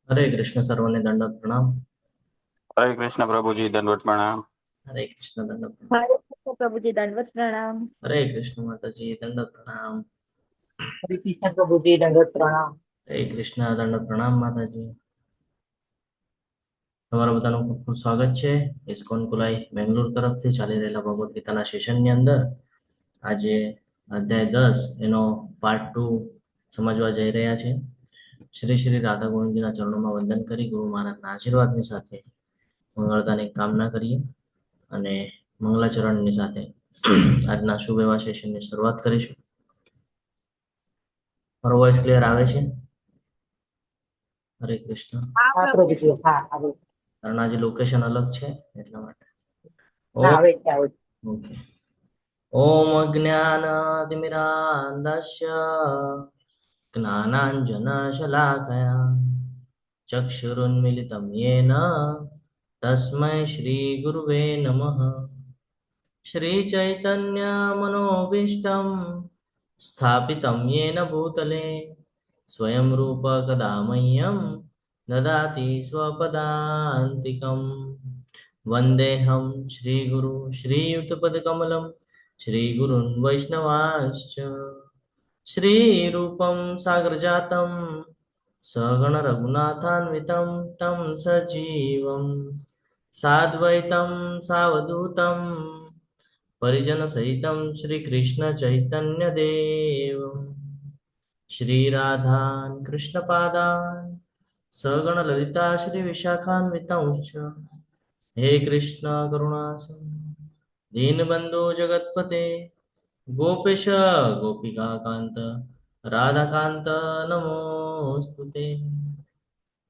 हरे कृष्ण सर्वने दंडवत प्रणाम। हरे कृष्ण प्रभु जी दंडवत प्रणाम। हरे कृष्ण दंडवत प्रणाम। हरे कृष्ण प्रभु जी दंडवत प्रणाम। हरे कृष्ण माता जी दंडवत प्रणाम। हरे कृष्ण प्रभु जी दंडवत प्रणाम। हरे कृष्ण दंडवत प्रणाम माता जी। તમારા બધાનું ખૂબ ખૂબ સ્વાગત છે ઇસ્કોન કુલાઈ બેંગ્લોર તરફથી ચાલી રહેલા ભગવદ્ ગીતાના સેશનની અંદર આજે અધ્યાય 10 એનો પાર્ટ 2 સમજવા જઈ રહ્યા છે। શ્રી શ્રી રાધા ગોવિંદજીના ચરણોમાં વંદન કરી ગુરુ મહારાજના આશીર્વાદની સાથે મંગળતાની કામના કરીએ અને મંગલાચરણની સાથે આજના શુભ એવા સેશનની શરૂઆત કરીશું। મારો વોઇસ ક્લિયર આવે છે? હરે કૃષ્ણ। હા હા પ્રભુજી, પ્રભુજી। હા આવે. કારણ આજે લોકેશન અલગ છે એટલા માટે। ના, ઓમ આવે છે, આવે છે. ઓકે। ઓમ અજ્ઞાનાતિમિરાન્ધસ્ય જ્ઞાનાંજનશલાકયા ચક્ષુરુન્મિલિतं येन તસ્मै શ્રી ગુરુવે નમઃ। श्रीचैतन्यमनोभीष्टं स्थापितं येन भूतले स्वयं रूप कदा मह्यं ददाति स्वपदान्तिकं। वन्देऽहं श्रीगुरु श्रीयुतपदकमलं श्रीगुरुन् वैष्णवांश्च श्रीरूपं सागरजातं सगणरघुनाथान्वितं तं सजीवं साद्वैतं सावधूतं परिजनसहितं श्रीकृष्णचैतन्यदेवं श्रीराधान् कृष्णपादान् सगणललिता श्रीविशाखान्वितंश्च। हे कृष्ण करुणा सिन्धु दीनबन्धो जगत्पते गोपेश गोपिकान्त राधाकान्त नमोऽस्तुते।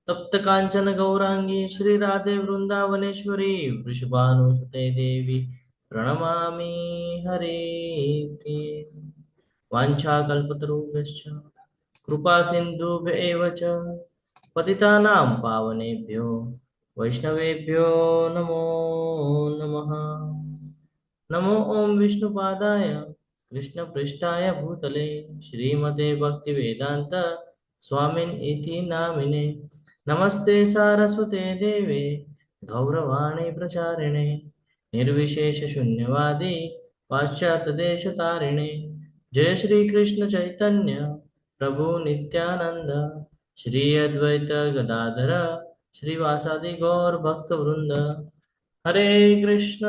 तप्त कांचन गौरांगी श्री राधे वृंदावनेश्वरी वृषभानुसुते देवी प्रणमामि हरे प्रिये। वाञ्छाकल्पतरुभ्यश्च कृपा सिन्धुभ्येव च पतितानां पावनेभ्यो वैष्णवेभ्यो नमो नमः। नमो ओम विष्णुपादाय कृष्णपृष्ठाय भूतले श्रीमते भक्तिवेदांत स्वामिन् इति नामिने। नमस्ते सारस्वते देवे गौरवाणी प्रचारिणे निर्विशेष शून्यवादी पाश्चात्य देश तारिणे। जय श्री कृष्ण चैतन्य प्रभु नित्यानंद श्री अद्वैत गदाधर श्रीवासादि गौर भक्त वृंद। हरे कृष्ण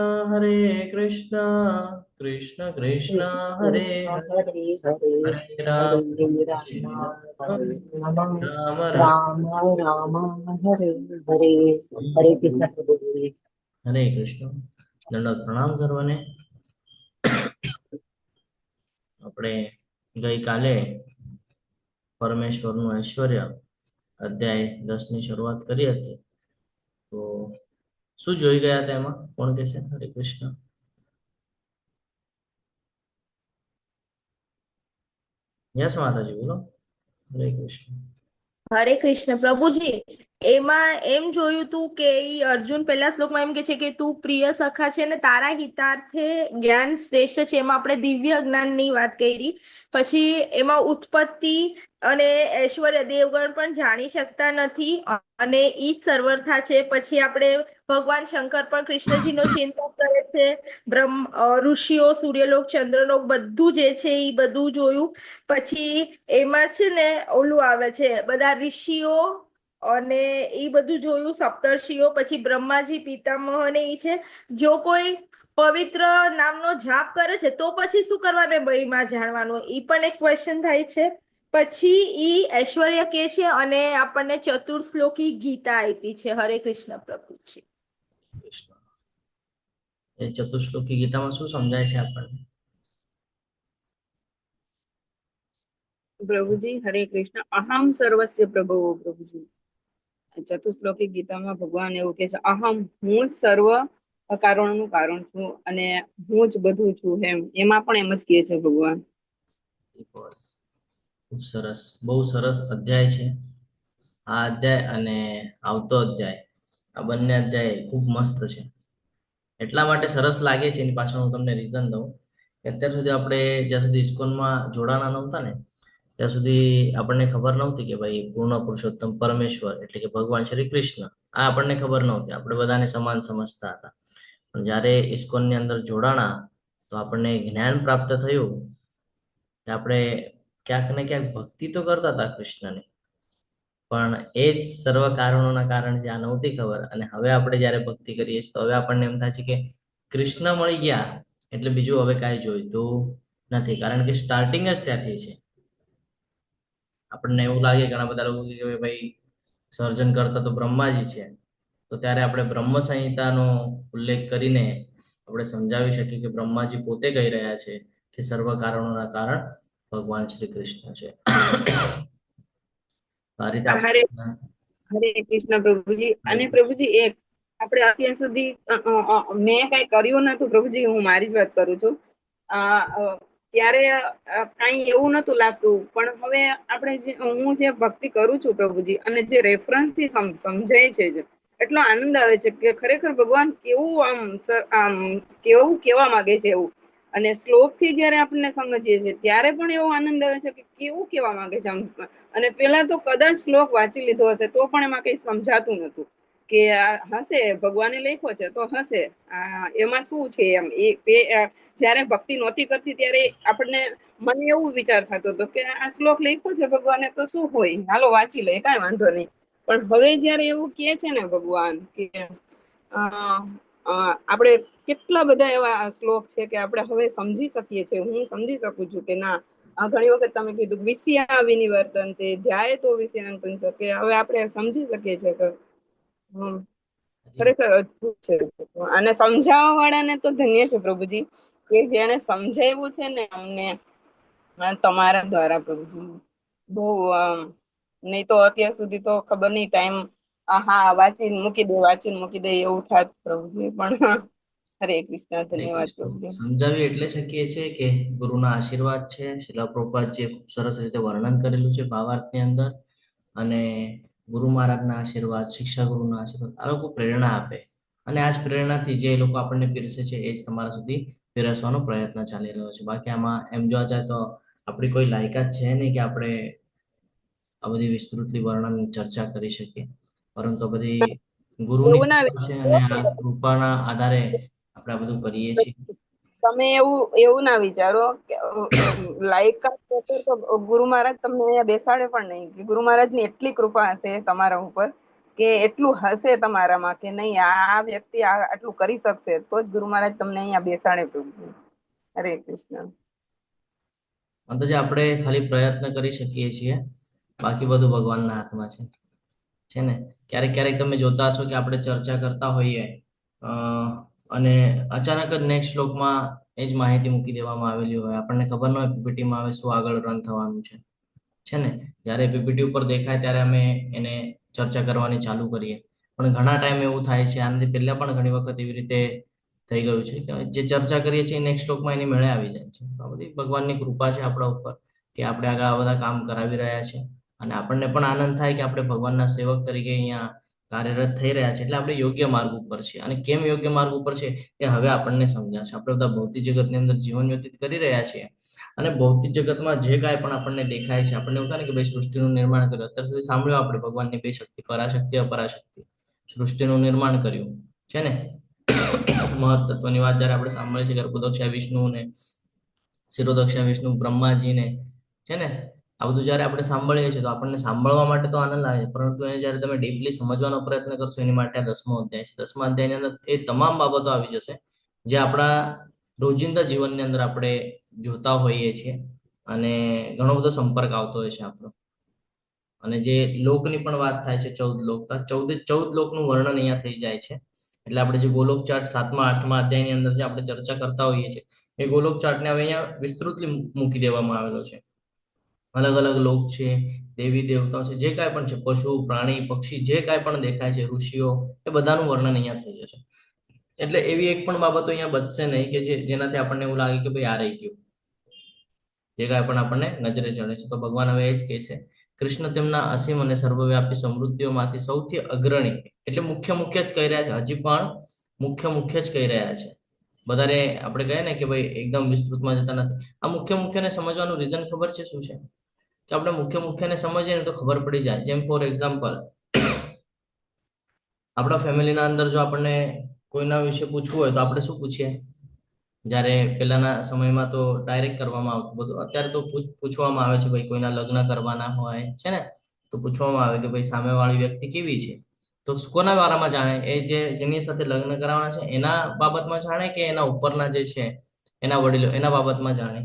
कृष्ण कृष्ण हरे कृष्ण हरे हरे हरे, हरे हरे राम राम, राम हरे राम, राम राम राम, हरे हरे। हरे कृष्ण प्रभु जी। हरे कृष्ण। दंडवत प्रणाम सर्वने। આપણે ગઈકાલે પરમેશ્વરનું ઐશ્વર્ય અધ્યાય 10 ની શરૂઆત કરી હતી, તો શું જોઈ ગયા હતા એમાં કોણ કહેશે? હરે કૃષ્ણ। યસ માતાજી બોલો। હરે કૃષ્ણ। હરે કૃષ્ણ પ્રભુજી। એમાં એમ જોયું તું કે ઈ અર્જુન પહેલા શ્લોકમાં એમ કે છે કે તું પ્રિય સખા છે ને તારા હિતાર્થે જ્ઞાન શ્રેષ્ઠ છે, એમાં આપણે દિવ્ય જ્ઞાનની વાત કરી। પછી એમાં ઉત્પત્તિ અને ઐશ્વર્ય દેવગણ પણ જાણી શકતા નથી અને ઈ જ સર્વર્થા છે। પછી આપણે ભગવાન શંકર પણ કૃષ્ણજીનો ચિંતન કરે છે। ઋષિઓ સૂર્યલોક ચંદ્રલોક બધું જે છે એ બધું જોયું। પછી એમાં છે ને ઓલું આવે છે બધા ઋષિઓ અને એ બધું જોયું, સપ્તર્ષિઓ, પછી બ્રહ્માજી પિતામહ ને ઈ છે। જો કોઈ પવિત્ર નામનો જાપ કરે છે તો પછી શું કરવાને બહીમાં જાણવાનું, ઈ પણ એક ક્વેશ્ચન થાય છે। પછી ઈ ઐશ્વર્ય કે છે અને આપણને ચતુર્શ્લોકી ગીતા આપી છે। હરે કૃષ્ણ પ્રભુજી। કૃષ્ણ। એ ચતુશ્લોકી ગીતામાં શું સમજાય છે આપણને? પ્રભુજી હરે કૃષ્ણ। અહમ સર્વસ્ય પ્રભુ પ્રભુજી। ચતુશ્લોકી ગીતામાં ભગવાન એવું કે છે, અહમ હું જ સર્વ કારણોનું કારણ છું અને હું જ બધું છું, એમાં પણ એમ જ કહે છે ભગવાન। ખૂબ સરસ, બહુ સરસ અધ્યાય છે આ અધ્યાય અને આવતો અધ્યાય। આ બંને અધ્યાય ખૂબ મસ્ત છે। એટલા માટે સરસ લાગે છે એની પાછળ હું તમને રીઝન દઉં કે અત્યાર સુધી આપણે જ્યાં સુધી ઇસ્કોનમાં જોડાણા નહોતા ને ત્યાં સુધી આપણને ખબર નહોતી કે ભાઈ પૂર્ણ પુરુષોત્તમ પરમેશ્વર એટલે કે ભગવાન શ્રી કૃષ્ણ, આ આપણને ખબર નહોતી. આપણે બધાને સમાન સમજતા હતા. પણ જ્યારે ઇસ્કોનની અંદર જોડાણા તો આપણને જ્ઞાન પ્રાપ્ત થયું કે આપણે ક્યાંક ને ક્યાંક ભક્તિ તો કરતા હતા કૃષ્ણની, પણ એ જ સર્વ કારણોના કારણ છે આ નહોતી ખબર. અને હવે આપણે જ્યારે ભક્તિ કરીએ છીએ તો હવે આપણને એમ થાય છે કે કૃષ્ણ મળી ગયા એટલે બીજું હવે કાંઈ જોઈતું નથી, કારણ કે સ્ટાર્ટિંગ જ ત્યાંથી છે. આપણને એવું લાગે, ઘણા બધા લોકો કે ભાઈ સર્જન કરતા તો બ્રહ્માજી છે, તો ત્યારે આપણે બ્રહ્મ સંહિતાનો ઉલ્લેખ કરીને આપણે સમજાવી શકીએ કે બ્રહ્માજી પોતે કહી રહ્યા છે કે સર્વ કારણોના કારણ ભગવાન શ્રી કૃષ્ણ છે. આ રીતે હરે આપણે હરે કૃષ્ણ પ્રભુજી. અને પ્રભુજી એક આપણે અત્યાર સુધી મેં કઈ કર્યું નતું પ્રભુજી, હું મારી જ વાત કરું છું. ત્યારે કઈ એવું નતું લાગતું, પણ હવે આપણે હું જે ભક્તિ કરું છું પ્રભુજી, અને જે રેફરન્સ થી સમજાય છે એટલો આનંદ આવે છે કે ખરેખર ભગવાન કેવું આમ કેવું કેવા માંગે છે એવું. અને શ્લોક થી જયારે આપણને સમજીએ છીએ ત્યારે પણ એવો આનંદ આવે છે કે કેવું કેવા માંગે છે આમ. અને પેલા તો કદાચ શ્લોક વાંચી લીધો હશે તો પણ એમાં કઈ સમજાતું નતું કે આ હશે, ભગવાને લખ્યો છે તો હશે, એમાં શું છે એમ. જયારે ભક્તિ નહોતી કરતી ત્યારે આપણને મને એવું વિચાર થતો હતો કે આ શ્લોક લખ્યો છે ભગવાને તો શું હોય, હાલો વાંચી લે, કાંઈ વાંધો નહીં. પણ હવે જયારે એવું કે છે ને ભગવાન કે આપણે કેટલા બધા એવા શ્લોક છે કે આપણે હવે સમજી શકીએ છીએ, હું સમજી શકું છું કે ના, ઘણી વખત તમે કીધું વિષયા વિનિવર્તન તે ધ્યાય તો વિષયાન પણ શકે, હવે આપણે સમજી શકીએ છીએ કે ખરેખર અદભુત છે. અને સમજાવવા વાળાને તો ધન્ય છે પ્રભુજી, કે જેને સમજાવ્યું છે ને અમને તમારા દ્વારા પ્રભુજી. બહુ નહીં તો અત્યાર સુધી તો ખબર નહીં, ટાઈમ હા વાંચીને મૂકી દે એવું થાત પ્રભુજી. પણ હરે કૃષ્ણ, ધન્યવાદ પ્રભુજી. સમજાવી એટલે શકીએ છીએ કે ગુરુના આશીર્વાદ છે. શિલા પ્રભુપાદજીએ ખૂબ સરસ રીતે વર્ણન કરેલું છે ભાવાર્થની અંદર. અને ગુરુ મહારાજના આશીર્વાદ, શિક્ષા ગુરુના આશીર્વાદ, આ લોકો પ્રેરણા આપે. અને આ જ પ્રેરણાથી જે લોકો આપણને પીરસે છે એ જ તમારા સુધી પીરસવાનો પ્રયત્ન ચાલી રહ્યો છે. બાકી આમાં એમ જોવા જાય તો આપણી કોઈ લાયકાત છે નહીં કે આપણે આ બધી વિસ્તૃતલી વર્ણન ચર્ચા કરી શકીએ. પરંતુ બધી ગુરુની એવું ના કૃપા છે અને આ કૃપાના આધારે આપણે આ બધું કરીએ છીએ. તમે એવું ના વિચારો કે લાયકાત વગર તો ગુરુ મહારાજ તમને અહીંયા બેસાડે પણ નહીં. કે ગુરુ મહારાજની એટલી કૃપા હશે તમારા ઉપર કે એટલું હશે તમારામાં કે નહીં આ વ્યક્તિ આટલું કરી શકશે, તો જ ગુરુ મહારાજ તમને અહીંયા બેસાડે પ્રભુ. હરે કૃષ્ણ. અંતે આપણે ખાલી પ્રયત્ન કરી શકીએ છીએ, બાકી બધું ભગવાનના હાથમાં છે ને. ક્યારેક ક્યારેક તમે જોતા હશો કે આપણે ચર્ચા કરતા હોઈએ અને અચાનક જ નેક્સ્ટ શ્લોકમાં એ જ માહિતી મૂકી દેવામાં આવેલી હોય, આપણને ખબર ન હોય પીપીટીમાં હવે શું આગળ રન થવાનું છે ને. જ્યારે પીપીટી ઉપર દેખાય ત્યારે અમે એને ચર્ચા કરવાની ચાલુ કરીએ. પણ ઘણા ટાઈમ એવું થાય છે, આનાથી પહેલા પણ ઘણી વખત એવી રીતે થઈ ગયું છે કે જે ચર્ચા કરીએ છીએ નેક્સ્ટ શ્લોકમાં એની મેળે આવી જાય છે. તો આ બધી ભગવાનની કૃપા છે આપણા ઉપર કે આપણે આગળ આ બધા કામ કરાવી રહ્યા છે. અને આપણને પણ આનંદ થાય કે આપણે ભગવાનના સેવક તરીકે અહીંયા કાર્યરત થઈ રહ્યા છે. એટલે આપણે યોગ્ય માર્ગ ઉપર છે. અને કેમ યોગ્ય માર્ગ ઉપર છે એ હવે આપણને સમજાશે. આપણે બધા ભૌતિક જગતની અંદર જીવન વ્યતીત કરી રહ્યા છીએ, અને ભૌતિક જગતમાં જે કાંઈ પણ આપણને દેખાય છે, આપણને એવું થાય ને કે ભાઈ સૃષ્ટિનું નિર્માણ કર્યું. અત્યાર સુધી સાંભળ્યું આપણે ભગવાનની બે શક્તિ, પરાશક્તિ અપરાશક્તિ. સૃષ્ટિનું નિર્માણ કર્યું છે ને, મહત્વની વાત જયારે આપણે સાંભળીએ છીએ ગર્ભોદક્ષા વિષ્ણુ ને શિરોદક્ષા વિષ્ણુ બ્રહ્માજી ને છે ને, આ બધું જયારે આપણે સાંભળીએ છીએ તો આપણને સાંભળવા માટે તો આનંદ લાગે છે, પરંતુ એને જયારે તમે ડીપલી સમજવાનો પ્રયત્ન કરશો એની માટે આ 10મો અધ્યાય છે. 10મા અધ્યાયની અંદર એ તમામ બાબતો આવી જશે જે આપણા રોજિંદા જીવનની અંદર આપણે જોતા હોઈએ છીએ, અને ઘણો બધો સંપર્ક આવતો હોય છે આપણો. અને જે લોકની પણ વાત થાય છે, 14 લોક, 14 લોકનું વર્ણન અહીંયા થઈ જાય છે. એટલે આપણે જે ગોલોક ચાર્ટ 7મા 8મા અધ્યાયની અંદર જે આપણે ચર્ચા કરતા હોઈએ છીએ એ ગોલોક ચાર્ટને હવે અહીંયા વિસ્તૃતલી મૂકી દેવામાં આવેલો છે. અલગ અલગ લોક છે, દેવી દેવતાઓ છે, જે કાંઈ પણ છે, પશુ પ્રાણી પક્ષી જે કાંઈ પણ દેખાય છે, ઋષિઓ, એ બધાનું વર્ણન અહીંયા થઈ જશે. એટલે એવી એક પણ બાબતો અહીંયા બચશે નહીં કે જેનાથી આપણને એવું લાગે કે ભાઈ આ રહી ગયું. જે કાંઈ પણ આપણને નજરે ચડે છે. તો ભગવાન હવે એ જ કહે છે, કૃષ્ણ તેમના અસીમ અને સર્વવ્યાપી સમૃદ્ધિઓમાંથી સૌથી અગ્રણી એટલે મુખ્ય જ કહી રહ્યા છે. હજી પણ મુખ્ય જ કહી રહ્યા છે. વધારે આપણે કહીએ ને કે ભાઈ એકદમ વિસ્તૃતમાં જતા નથી. આ મુખ્યને સમજવાનું રીઝન ખબર છે શું છે? કે આપણે મુખ્ય મુખ્યને સમજીએ ને તો ખબર પડી જાય. જેમ ફોર એક્ઝામ્પલ, આપણા ફેમિલીના અંદર જો આપણને કોઈના વિશે પૂછવું હોય તો આપણે શું પૂછીએ? જ્યારે પહેલાના સમયમાં તો ડાયરેક્ટ કરવામાં આવતું બધું, અત્યારે તો પૂછવામાં આવે છે, ભાઈ કોઈના લગ્ન કરવાના હોય છે ને, તો પૂછવામાં આવે કે ભાઈ સામેવાળી વ્યક્તિ કેવી છે. તો કોના બારામાં જાણે? એ જેની સાથે લગ્ન કરાવવાના છે એના બાબતમાં જાણે કે એના ઉપરના જે છે એના વડીલો એના બાબતમાં જાણે?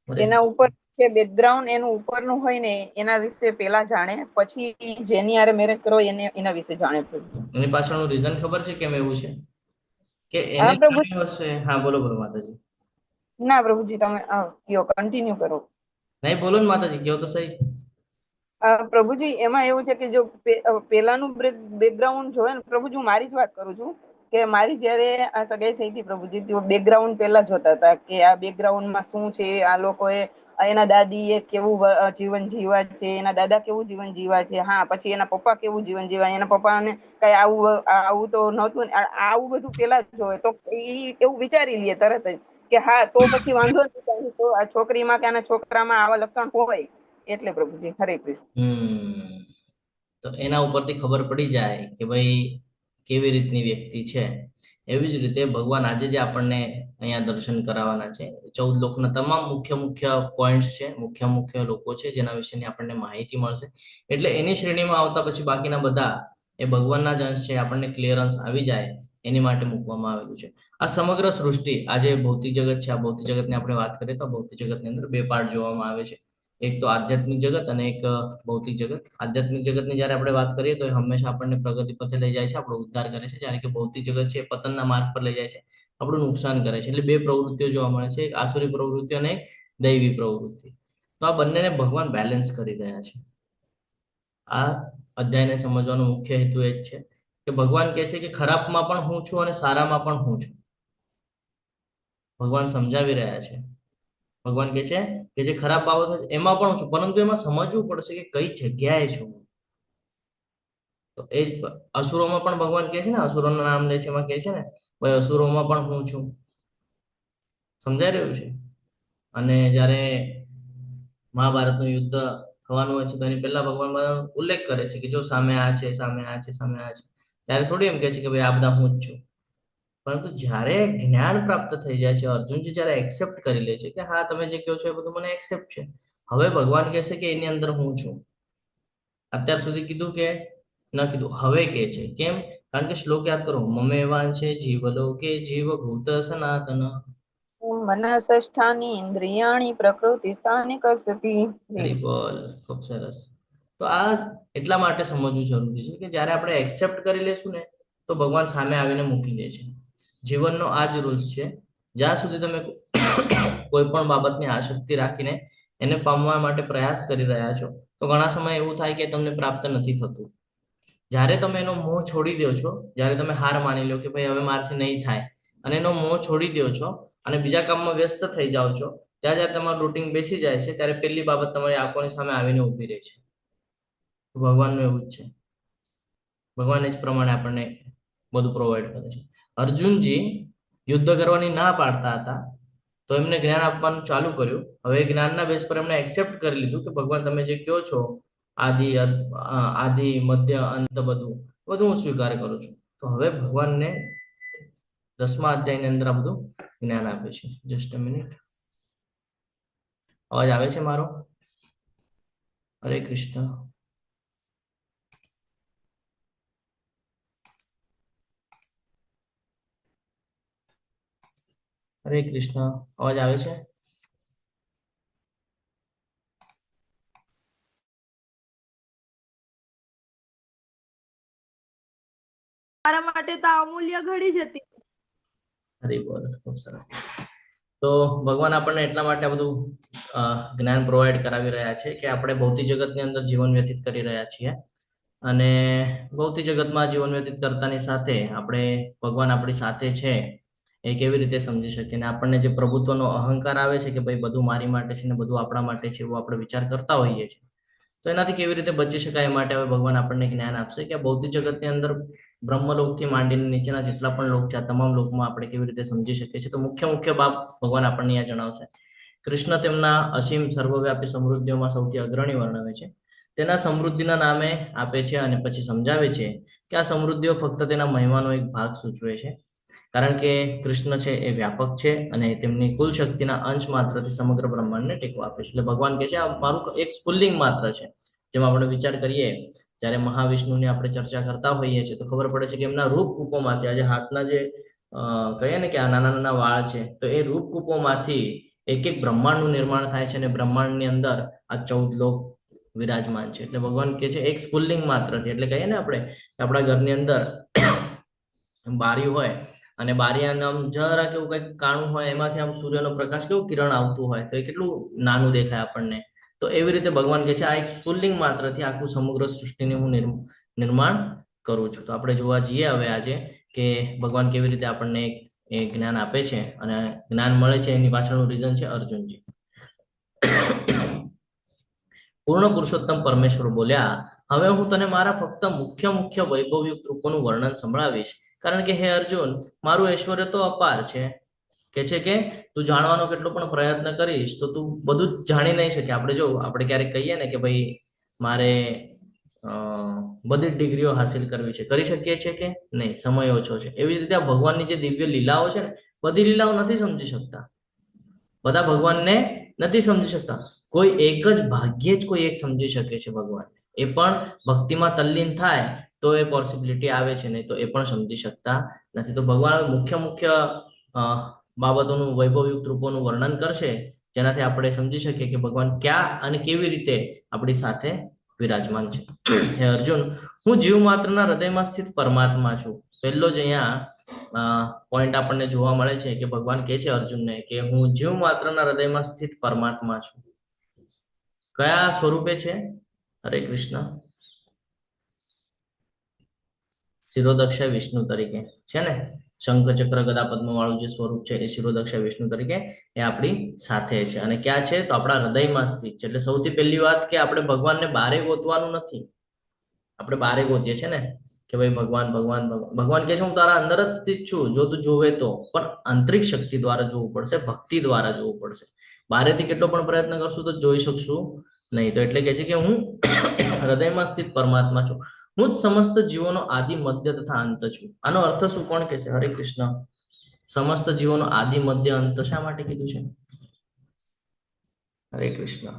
એના ઉપર જે બેકગ્રાઉન્ડ એનું ઉપરનું હોય ને એના વિશે પેલા જાણે, પછી જેની હારે મેરેજ કરો એના વિશે જાણે પ્રભુજી. એની પાછળનું રીઝન ખબર છે કેમ એવું છે? કે હા એને પ્રભુ. જાણ્યું હશે. હા બોલો બોલો માતાજી. ના પ્રભુજી, તમે કયો, કન્ટિન્યુ કરો. નહીં બોલો ને માતાજી, કયો તો સહી. પ્રભુજી, એમાં એવું છે કે જો પેલાનું બેકગ્રાઉન્ડ જોવે ને પ્રભુજી, હું મારી જ વાત કરું છું કે મારી જયારે આ સગાઈ થઈ હતી પ્રભુજી, તો બેકગ્રાઉન્ડ પેલા જોતા હતા કે આ બેકગ્રાઉન્ડમાં શું છે, આ લોકોએ એના દાદીએ કેવું જીવન જીવા છે, એના દાદા કેવું જીવન જીવા છે, હા પછી એના પપ્પા કેવું જીવન જીવા, એના પપ્પાને કઈ આવું તો નહોતું, આવું બધું પેલા જોવે તો એવું વિચારી લઈએ તરત જ કે હા તો પછી વાંધો નહીં, તો આ છોકરીમાં કે આના છોકરામાં આવા લક્ષણ હોય. એટલે પ્રભુજી, હરે કૃષ્ણ. તો એના ઉપરથી ખબર પડી જાય કે ભાઈ કેવી રીતની વ્યક્તિ છે. એવી જ રીતે ભગવાન આજે જે આપણને અહીંયા દર્શન કરાવવાના છે, 14 લોકના તમામ મુખ્ય પોઈન્ટ્સ છે, મુખ્ય લોકો છે જેના વિશેની આપણને માહિતી મળશે. એટલે એની શ્રેણીમાં આવતા પછી બાકીના બધા એ ભગવાનના જ અંશ છે, આપણને ક્લિયરન્સ આવી જાય એની માટે મૂકવામાં આવેલું છે. આ સમગ્ર સૃષ્ટિ, આજે ભૌતિક જગત છે, આ ભૌતિક જગતની આપણે વાત કરીએ તો ભૌતિક જગતની અંદર 2 પાર્ટ જોવામાં આવે છે. એક તો આધ્યાત્મિક જગત અને એક ભૌતિક જગત. આધ્યાત્મિક જગતની જ્યારે આપણે વાત કરીએ તો એ હંમેશા આપણને પ્રગતિ પથે લઈ જાય છે, આપણો ઉદ્ધાર કરે છે. જ્યારે કે ભૌતિક જગત છે એ પતનના માર્ગ પર લઈ જાય છે, આપણું નુકસાન કરે છે. એટલે 2 પ્રવૃત્તિઓ જોવા મળે છે, એક આસુરી પ્રવૃત્તિ અને એક દૈવી પ્રવૃત્તિ. તો આ બંનેને ભગવાન બેલેન્સ કરી રહ્યા છે. આ અધ્યાયને સમજવાનો મુખ્ય હેતુ એ જ છે કે ભગવાન કહે છે કે ખરાબમાં પણ હું છું અને સારામાં પણ હું છું. ભગવાન સમજાવી રહ્યા છે. ભગવાન કહે છે કે જે ખરાબ બાબતો છે એમાં પણ છું, પરંતુ એમાં સમજવું પડશે કે કઈ જગ્યાએ છું. તો એ જ અસુરોમાં પણ ભગવાન કહે છે ને, અસુરોના નામ લે છે, એમાં કહે છે ને ભાઈ અસુરોમાં પણ હું છું. સમજાઈ રહ્યું છે? અને જ્યારે મહાભારતનું યુદ્ધ થવાનું હોય છે તો એની પહેલા ભગવાન ઉલ્લેખ કરે છે કે જો સામે આ છે, સામે આ છે, સામે આ છે. ત્યારે થોડી એમ કહે છે કે ભાઈ આ બધા હું જ છું. પરંતુ જ્યારે જ્ઞાન પ્રાપ્ત થઈ જાય છે, અર્જુનજી જ્યારે એક્સેપ્ટ કરી લે છે કે હા તમે જે કહો છો એ બધું મને એક્સેપ્ટ છે, હવે ભગવાન કહેશે કે એની અંદર હું છું. અત્યાર સુધી કીધું કે ન કીધું, હવે કે છે. કેમ? કારણ કે શ્લોક યાદ કરો, મમે વાંછે જીવલોકે જીવભૂત સનાતન. મનઃષ્ઠાની ઇન્દ્રિયાણી પ્રકૃતિ સ્થાને કરસતિ. હરી બોલ, ખૂબ સરસ. તો આ એટલા માટે સમજવું જરૂરી છે કે જ્યારે આપણે એક્સેપ્ટ કરી લેશું ને તો ભગવાન સામે આવીને મૂકી દે છે. જીવનનો આ જ રૂલ્સ છે. જ્યાં સુધી તમે કોઈ પણ બાબતની આસક્તિ રાખીને એને પામવા માટે પ્રયાસ કરી રહ્યા છો તો ઘણા સમય એવું થાય કે તમને પ્રાપ્ત નથી થતું. જ્યારે તમે એનો મોહ છોડી દો છો, જ્યારે તમે હાર માની લો કે ભાઈ હવે મારાથી નહીં થાય અને એનો મોહ છોડી દો છો અને બીજા કામમાં વ્યસ્ત થઈ જાઓ છો, ત્યાં જ્યારે તમારું રૂટીન બેસી જાય છે ત્યારે પહેલી બાબત તમારી આંખોની સામે આવીને ઊભી રહે છે. ભગવાનનું એવું જ છે. ભગવાન એ જ પ્રમાણે આપણને બધું પ્રોવાઈડ કરે છે. અર્જુનજી યુદ્ધ કરવાની ના પાડતા હતા તો એમને જ્ઞાન આપવાનું ચાલુ કર્યું. હવે જ્ઞાનના બેઝ પર એમણે એક્સેપ્ટ કરી લીધું કે ભગવાન તમે જે કહો છો આદિ મધ્ય અંત બધું હું સ્વીકાર કરું છું. તો હવે ભગવાનને 10મા અધ્યાયની અંદર આ બધું જ્ઞાન આપે છે. Just a minute. અવાજ આવે છે મારો? હરે કૃષ્ણ. હરે કૃષ્ણ. અવાજ આવે છે? મારા માટે તો અમૂલ્ય ઘડી જ હતી. હરી બોલ, ખૂબ સરસ. તો ભગવાન આપણને એટલા માટે આ બધું જ્ઞાન પ્રોવાઈડ કરાવી રહ્યા છે કે આપણે ભૌતિક જગતની અંદર જીવન વ્યતીત કરી રહ્યા છીએ અને ભૌતિક જગતમાં જીવન વ્યતીત કરતાની સાથે આપણે ભગવાન આપણી સાથે છે એ કેવી રીતે સમજી શકીએ. અને આપણને જે પ્રભુત્વનો અહંકાર આવે છે કે ભાઈ બધું મારી માટે છે ને બધું આપણા માટે છે એવો આપણે વિચાર કરતા હોઈએ છીએ, તો એનાથી કેવી રીતે બચી શકાય એ માટે હવે ભગવાન આપણને જ્ઞાન આપશે કે ભૌતિક જગતની અંદર બ્રહ્મલોકથી માંડીને નીચેના જેટલા પણ લોક છે આ તમામ લોકમાં આપણે કેવી રીતે સમજી શકીએ છીએ. તો મુખ્ય બાબ ભગવાન આપણને અહીંયા જણાવશે કૃષ્ણ તેમના અસીમ સર્વવ્યાપી સમૃદ્ધિઓમાં સૌથી અગ્રણી વર્ણવે છે. તેના સમૃદ્ધિના નામે આપે છે અને પછી સમજાવે છે કે આ સમૃદ્ધિઓ ફક્ત તેના મહિમાનો એક ભાગ સૂચવે છે. કારણ કે કૃષ્ણ છે એ વ્યાપક છે અને તેમની કુલ શક્તિના અંશ માત્રથી સમગ્ર બ્રહ્માંડને ટેકો આપે છે. એટલે ભગવાન કહે છે આ મારું એક સ્ફુલ્લિંગ માત્ર છે. જેમાં આપણે વિચાર કરીએ જ્યારે મહાવિષ્ણુની આપણે ચર્ચા કરતા હોઈએ છીએ તો ખબર પડે છે કે એમના રૂપકૂપોમાંથી આજે હાથના જે કહીએ ને કે આ નાના નાના વાળ છે તો એ રૂપકૂપોમાંથી એક એક બ્રહ્માંડનું નિર્માણ થાય છે અને બ્રહ્માંડની અંદર આ 14 લોક વિરાજમાન છે. એટલે ભગવાન કહે છે એક સ્ફુલ્લિંગ માત્રથી, એટલે કહીએ ને આપણે આપણા ઘરની અંદર બારી હોય અને બારીનું આમ જરા કેવું કંઈક કાણું હોય એમાંથી આમ સૂર્યનો પ્રકાશ કેવું કિરણ આવતું હોય તો એ કેટલું નાનું દેખાય આપણને. તો એવી રીતે ભગવાન કહે છે આ એક સ્ફુલ્લિંગ માત્રથી આખું સમગ્ર સૃષ્ટિનું હું નિર્માણ કરું છું. તો આપણે જોવા જઈએ હવે આજે કે ભગવાન કેવી રીતે આપણને એક જ્ઞાન આપે છે અને જ્ઞાન મળે છે એની પાછળનું રીઝન છે અર્જુનજી. પૂર્ણ પુરુષોત્તમ પરમેશ્વર બોલ્યા, હવે હું તને મારા ફક્ત મુખ્ય વૈભવયુક્ત રૂપોનું વર્ણન સંભળાવીશ, કારણ કે હે અર્જુન મારું ઐશ્વર્ય તો અપાર છે. કે છે કે તું જાણવાનો કેટલો પણ પ્રયત્ન કરીશ તો તું બધું જ જાણી નહીં શકે. આપણે ક્યારેક કહીએ ને કે ભાઈ મારે બધી ડિગ્રીઓ હાસિલ કરવી છે, કરી શકીએ છીએ કે નહીં? સમય ઓછો છે. એવી જ રીતે આ ભગવાનની જે દિવ્ય લીલાઓ છે ને બધી લીલાઓ નથી સમજી શકતા, બધા ભગવાનને નથી સમજી શકતા. કોઈ એક જ ભાગ્યે જ કોઈ એક સમજી શકે છે ભગવાન. એ પણ ભક્તિમાં તલ્લીન થાય તો એ પોસિબિલિટી આવે છે, નહીં તો એ પણ સમજી શકતા નથી. તો ભગવાન મુખ્ય બાબતોનું વૈભવયુક્ત રૂપોનું વર્ણન કરશે જેનાથી આપણે સમજી શકીએ કે ભગવાન ક્યાં અને કેવી રીતે આપણી સાથે વિરાજમાન છે. હે અર્જુન, હું જીવ માત્રના હૃદયમાં સ્થિત પરમાત્મા છું. પહેલો જ અહીંયા પોઈન્ટ આપણને જોવા મળે છે કે ભગવાન કહે છે અર્જુનને કે હું જીવ માત્રના હૃદયમાં સ્થિત પરમાત્મા છું. કયા સ્વરૂપે છે? હરે કૃષ્ણ. શિરોદક્ષ વિષ્ણુ તરીકે છે ને, શંખ ચક્ર ગદા પદ્મ વાળું જે સ્વરૂપ છે એ શિરોદક્ષ વિષ્ણુ તરીકે એ આપણી સાથે છે. અને ક્યાં છે? તો આપણા હૃદયમાં સ્થિત છે. એટલે સૌથી પહેલી વાત કે આપણે ભગવાનને બારે ગોતવાનું નથી. આપણે બારે ગોતીએ છીએ ને કે ભાઈ ભગવાન ભગવાન ભગવાન. ભગવાન કહે છે હું તારા અંદર જ સ્થિત છું, જો તું જોવે તો. પણ આંતરિક શક્તિ દ્વારા જોવું પડશે, ભક્તિ દ્વારા જોવું પડશે. બારેથી કેટલો પણ પ્રયત્ન કરશું તો જોઈ શકશું નહીં. તો એટલે કહે છે કે હું હૃદયમાં સ્થિત પરમાત્મા છું. હું જ સમસ્ત જીવોનો આદિ મધ્ય તથા અંત છું. આનો અર્થ શું? કોણ કહેશે? હરે કૃષ્ણ. સમસ્ત જીવોનો આદિ મધ્ય અંત શા માટે કીધું છે? હરે કૃષ્ણ.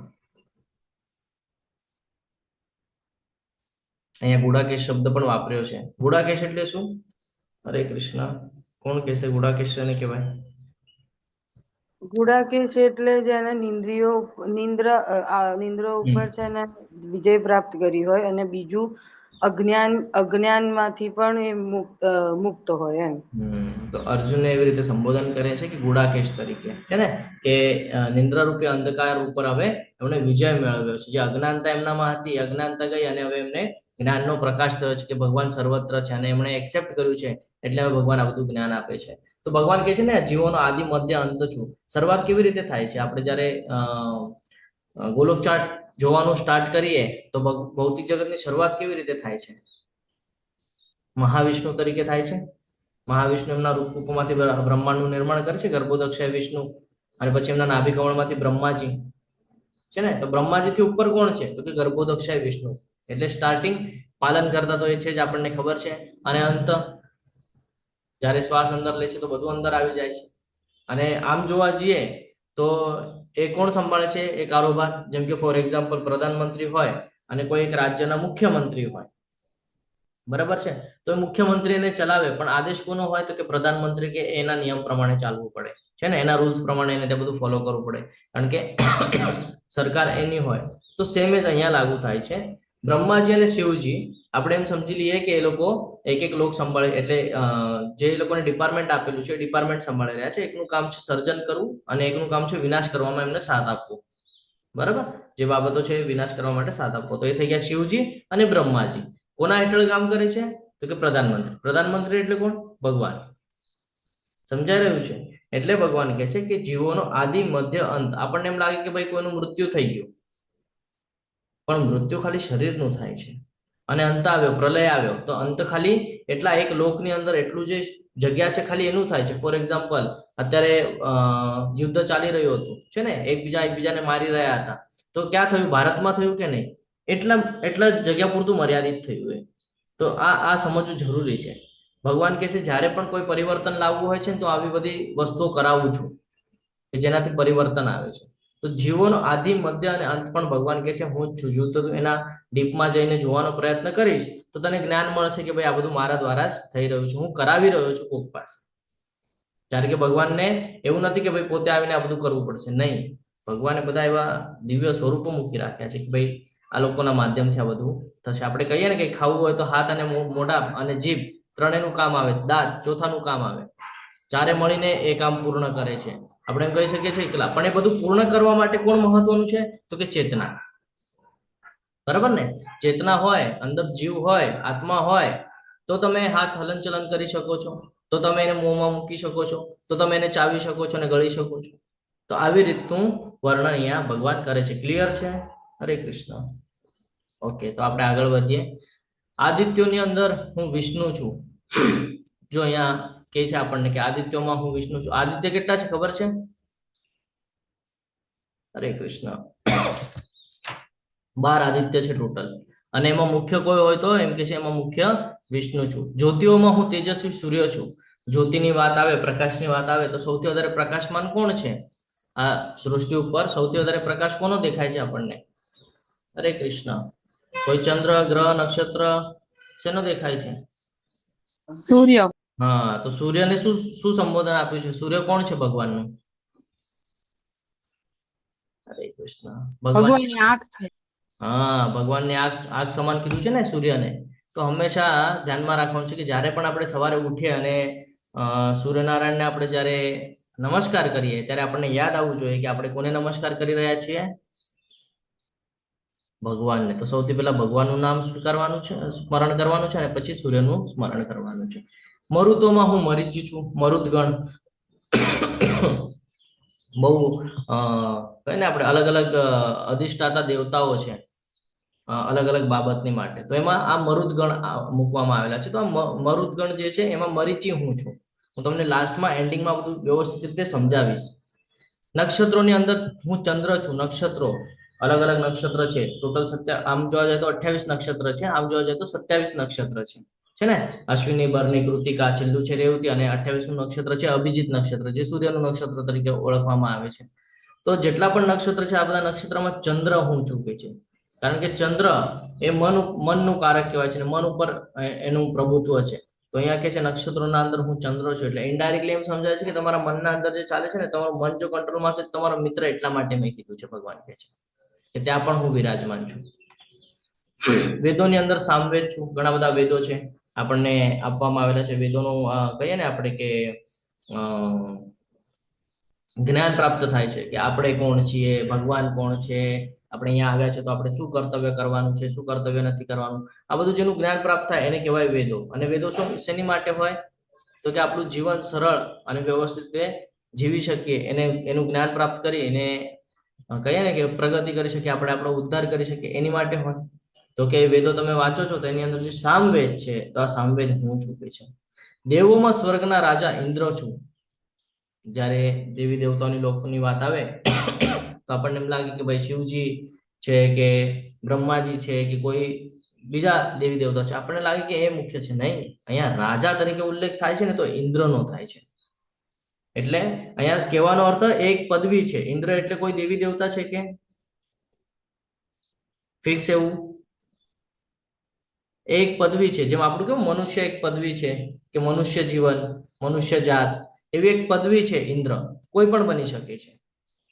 અહીંયા ગુડાકેશ શબ્દ પણ વાપર્યો છે. ગુડાકેશ એટલે શું? હરે કૃષ્ણ. કોણ કહેશે ગુડાકેશ ને કહેવાય? ગુડાકેશ એટલે જેને નિંદ્રા ઉપર છે ને વિજય પ્રાપ્ત કરી હોય, અને બીજું અજ્ઞાનમાંથી પણ એ મુક્ત હોય એમ. તો અર્જુનને એવી રીતે સંબોધન કરે છે કે ગુડાકેશ તરીકે છે ને, કે નિંદ્રા રૂપી અંધકાર ઉપર હવે એમણે વિજય મેળવ્યો છે. જે અજ્ઞાનતા એમનામાં હતી, અજ્ઞાનતા ગઈ અને હવે એમને જ્ઞાનનો પ્રકાશ થયો છે કે ભગવાન સર્વત્ર છે અને એમણે એક્સેપ્ટ કર્યું છે. એટલે હવે ભગવાન આ બધું જ્ઞાન આપે છે. તો ભગવાન કહે છે ને જીવોનો આદિ મધ્ય અંત છું. શરૂઆત કેવી રીતે થાય છે? આપણે જયારે ગોલોક ચાર્ટ જોવાનું સ્ટાર્ટ કરીએ તો ભૌતિક જગતની શરૂઆત કેવી રીતે થાય છે? મહાવિષ્ણુ તરીકે થાય છે. મહાવિષ્ણુ એમના રૂપકૂપોમાંથી બ્રહ્માંડનું નિર્માણ કરે છે, ગર્ભોદક્ષ વિષ્ણુ. અને પછી એમના નાભી કમળમાંથી બ્રહ્માજી છે ને. તો બ્રહ્માજીથી ઉપર કોણ છે? તો કે ગર્ભોદક્ષ વિષ્ણુ. એટલે સ્ટાર્ટિંગ પાલન કરતા તો એ છે જ, આપણને ખબર છે. અને અંત જ્યારે શ્વાસ અંદર લે છે તો બધું અંદર આવી જાય છે. અને આમ જોવા જઈએ તો એ કોણ સંભાળે છે એ કારોબાર? જેમ કે ફોર એક્ઝામ્પલ પ્રધાનમંત્રી હોય અને કોઈ એક રાજ્યના મુખ્યમંત્રી હોય, બરાબર છે. તો એ મુખ્યમંત્રીને ચલાવે, પણ આદેશ કોનો હોય? તો કે પ્રધાનમંત્રી કે એના નિયમ પ્રમાણે ચાલવું પડે છે ને, એના રૂલ્સ પ્રમાણે એને બધું ફોલો કરવું પડે, કારણ કે સરકાર એની હોય. તો સેમ જ અહીંયા લાગુ થાય છે. બ્રહ્માજી અને શિવજી આપણે એમ સમજી લઈએ કે એ લોકો એક એક લોક સંભાળે, એટલે જે લોકોને ડિપાર્ટમેન્ટ આપેલું છે એ ડિપાર્ટમેન્ટ સંભાળી રહ્યા છે. એકનું કામ છે સર્જન કરવું અને એકનું કામ છે વિનાશ કરવામાં એમને સાથ આપવો. બરાબર? જે બાબતો છે વિનાશ કરવા માટે સાથ આપવો. તો એ થઈ ગયા શિવજી અને બ્રહ્માજી. કોના હેઠળ કામ કરે છે? તો કે પ્રધાનમંત્રી. પ્રધાનમંત્રી એટલે કોણ? ભગવાન. સમજાઈ રહ્યું છે? એટલે ભગવાન કહે છે કે જીવોનો આદિ મધ્ય અંત. આપણને એમ લાગે કે ભાઈ કોઈનું મૃત્યુ થઈ ગયું, પણ મૃત્યુ ખાલી શરીરનું થાય છે. અને અંત આવ્યો, પ્રલય આવ્યો, તો અંત ખાલી એટલા એક લોકની અંદર એટલું જે જગ્યા છે ખાલી એનું થાય છે. ફોર એક્ઝામ્પલ અત્યારે યુદ્ધ ચાલી રહ્યું હતું છે ને, એકબીજાને મારી રહ્યા હતા, તો ક્યાં થયું? ભારતમાં થયું કે નહીં? એટલા જ જગ્યા પૂરતું મર્યાદિત થયું એ. તો આ સમજવું જરૂરી છે. ભગવાન કહે છે જ્યારે પણ કોઈ પરિવર્તન લાવવું હોય છે ને તો આવી બધી વસ્તુઓ કરાવું છું કે જેનાથી પરિવર્તન આવે છે. તો જીવોનો આદિ, મધ્ય અને અંત પણ ભગવાન કહે છે હું જ છું. જો તો તું એના ડીપમાં જઈને જોવાનો પ્રયત્ન કરીશ તો તને જ્ઞાન મળશે કે ભાઈ આ બધું મારા દ્વારા જ થઈ રહ્યું છે, હું કરાવી રહ્યો છું કોક પાસે. જ્યારે કે ભગવાનને એવું નથી કે ભાઈ પોતે આવીને આ બધું કરવું પડશે, નહીં. ભગવાને બધા એવા દિવ્ય સ્વરૂપો મૂકી રાખ્યા છે કે ભાઈ આ લોકોના માધ્યમથી આ બધું થશે. આપણે કહીએ ને કે ખાવું હોય તો હાથ અને મોઢા અને જીભ ત્રણેયનું કામ આવે, દાંત ચોથાનું કામ આવે, ચારે મળીને એ કામ પૂર્ણ કરે છે. આપણે એમ કહી શકીએ છીએ એકલા, પણ એ બધું પૂર્ણ કરવા માટે કોણ મહત્વનું છે? તો કે ચેતના. બરાબર ને? ચેતના હોય, અંદર જીવ હોય, આત્મા હોય તો તમે હાથ હલનચલન કરી શકો છો, તો તમે એને મોંમાં મૂકી શકો છો, તો તમે એને ચાવી શકો છો અને ગળી શકો છો. તો આવી રીતનું વર્ણન અહીંયા ભગવાન કરે છે. ક્લિયર છે? હરે કૃષ્ણ. ઓકે, તો આપણે આગળ વધીએ. આદિત્યોની અંદર હું વિષ્ણુ છું. જો અહીંયા કહે છે આપણને કે આદિત્યોમાં હું વિષ્ણુ છું. આદિત્ય કેટલા છે ખબર છે? હરે કૃષ્ણ. 12 આદિત્ય છે ટોટલ. અને એમાં મુખ્ય કોઈ હોય તો એમ કે છે એમાં મુખ્ય વિષ્ણુ છું. જ્યોતિઓમાં હું તેજસ્વી સૂર્ય છું. જ્યોતિની વાત આવે, પ્રકાશની વાત આવે તો સૌથી વધારે પ્રકાશમાન કોણ છે? આ સૃષ્ટિ ઉપર સૌથી વધારે પ્રકાશ કોનો દેખાય છે આપણને? હરે કૃષ્ણ. કોઈ ચંદ્ર, ગ્રહ, નક્ષત્ર શેનો દેખાય છે? સૂર્ય. હા, તો સૂર્યને શું સંબોધન આપ્યું છે? સૂર્ય કોણ છે ભગવાનનું? હરે કૃષ્ણ. ભગવાનની આંખ છે. હા, ભગવાનની આંખ સમાન કીધું છે ને સૂર્યને. તો હંમેશા ધ્યાનમાં રાખવાનું છે કે જ્યારે પણ આપણે સવારે ઉઠીએ અને સૂર્યનારાયણને આપણે જ્યારે નમસ્કાર કરીએ ત્યારે આપણને યાદ આવવું જોઈએ કે આપણે કોને નમસ્કાર કરી રહ્યા છીએ? ભગવાનને. તો સૌથી પહેલા ભગવાનનું નામ સ્વીકારવાનું છે, સ્મરણ કરવાનું છે, અને પછી સૂર્યનું સ્મરણ કરવાનું છે. મરુતોમાં હું મરીચી છું. મરુદગણ બહુ કઈ ને આપણે અલગ અલગ અધિષ્ઠાતા દેવતાઓ છે અલગ અલગ બાબતની માટે. તો એમાં આ મરુદગણ મૂકવામાં આવેલા છે. તો આ મરુદગણ જે છે એમાં મરીચી હું છું. હું તમને લાસ્ટમાં એન્ડિંગમાં બધું વ્યવસ્થિત રીતે સમજાવીશ. નક્ષત્રોની અંદર હું ચંદ્ર છું. નક્ષત્રો અલગ અલગ નક્ષત્ર છે ટોટલ આમ જોવા જાય તો 28 નક્ષત્ર છે, આમ જોવા જાય તો 27 નક્ષત્ર છે ને. અશ્વિની, ભરની, કૃતિકા, છેલ્લું છે રેવતી, અને 28મું નક્ષત્ર છે અભિજીત નક્ષત્ર, જે સૂર્યનું નક્ષત્ર તરીકે ઓળખવામાં આવે છે. તો જેટલા પણ નક્ષત્ર છે આ બધા નક્ષત્રમાં ચંદ્ર હું ચૂકે છે. કારણ કે ચંદ્ર એ મનનું કારક કહેવાય છે અને મન ઉપર એનું પ્રભુત્વ છે. તો અહીંયા કે છે નક્ષત્રોના અંદર હું ચંદ્ર છું. એટલે ઇનડાયરેક્ટલી એમ સમજાય છે કે તમારા મનના અંદર જે ચાલે છે ને, તમારું મન જો કંટ્રોલમાં છે તમારો મિત્ર, એટલા માટે મેં કીધું છે ભગવાન કહે છે કે ત્યાં પણ હું વિરાજમાન છું. વેદોની અંદર સામવેદ છું. ઘણા બધા વેદો છે આપણને આપવામાં આવેલા છે. વેદોનું કહીએ ને આપણે કે જ્ઞાન પ્રાપ્ત થાય છે કે આપણે કોણ છીએ, ભગવાન કોણ છે, આપણે અહીંયા આવ્યા છે તો આપણે શું કર્તવ્ય કરવાનું છે, શું કર્તવ્ય નથી કરવાનું, આ બધું જેનું જ્ઞાન પ્રાપ્ત થાય એને કહેવાય વેદો. અને વેદો શેની માટે હોય? તો કે આપણું જીવન સરળ અને વ્યવસ્થિત રીતે જીવી શકીએ, એનું જ્ઞાન પ્રાપ્ત કરી એને કહીએ ને કે પ્રગતિ કરી શકીએ, આપણે આપણો ઉદ્ધાર કરી શકીએ, એની માટે હોય. તો કે વેદો તમે વાંચો છો તો એની અંદર જે સામવેદ છે તો આ સામવેદ હું ચૂકે છે. દેવોમાં સ્વર્ગના રાજા ઇન્દ્ર છું. જ્યારે દેવી દેવતાઓની લોકોની વાત આવે તો આપણને એમ લાગે કે ભાઈ શિવજી છે કે બ્રહ્માજી છે કે કોઈ બીજા દેવી દેવતા છે, આપણને લાગે કે એ મુખ્ય છે. નહીં, અહીંયા રાજા તરીકે ઉલ્લેખ થાય છે ને તો ઇન્દ્રનો થાય છે. એટલે અહીંયા કહેવાનો અર્થ એક પદવી છે. ઇન્દ્ર એટલે કોઈ દેવી દેવતા છે કે ફિક્સ? એવું એક પદવી છે. જેમ આપણું કેવું મનુષ્ય એક પદવી છે કે મનુષ્ય જીવન, મનુષ્ય જાત, એવી એક પદવી છે ઇન્દ્ર. કોઈ પણ બની શકે છે.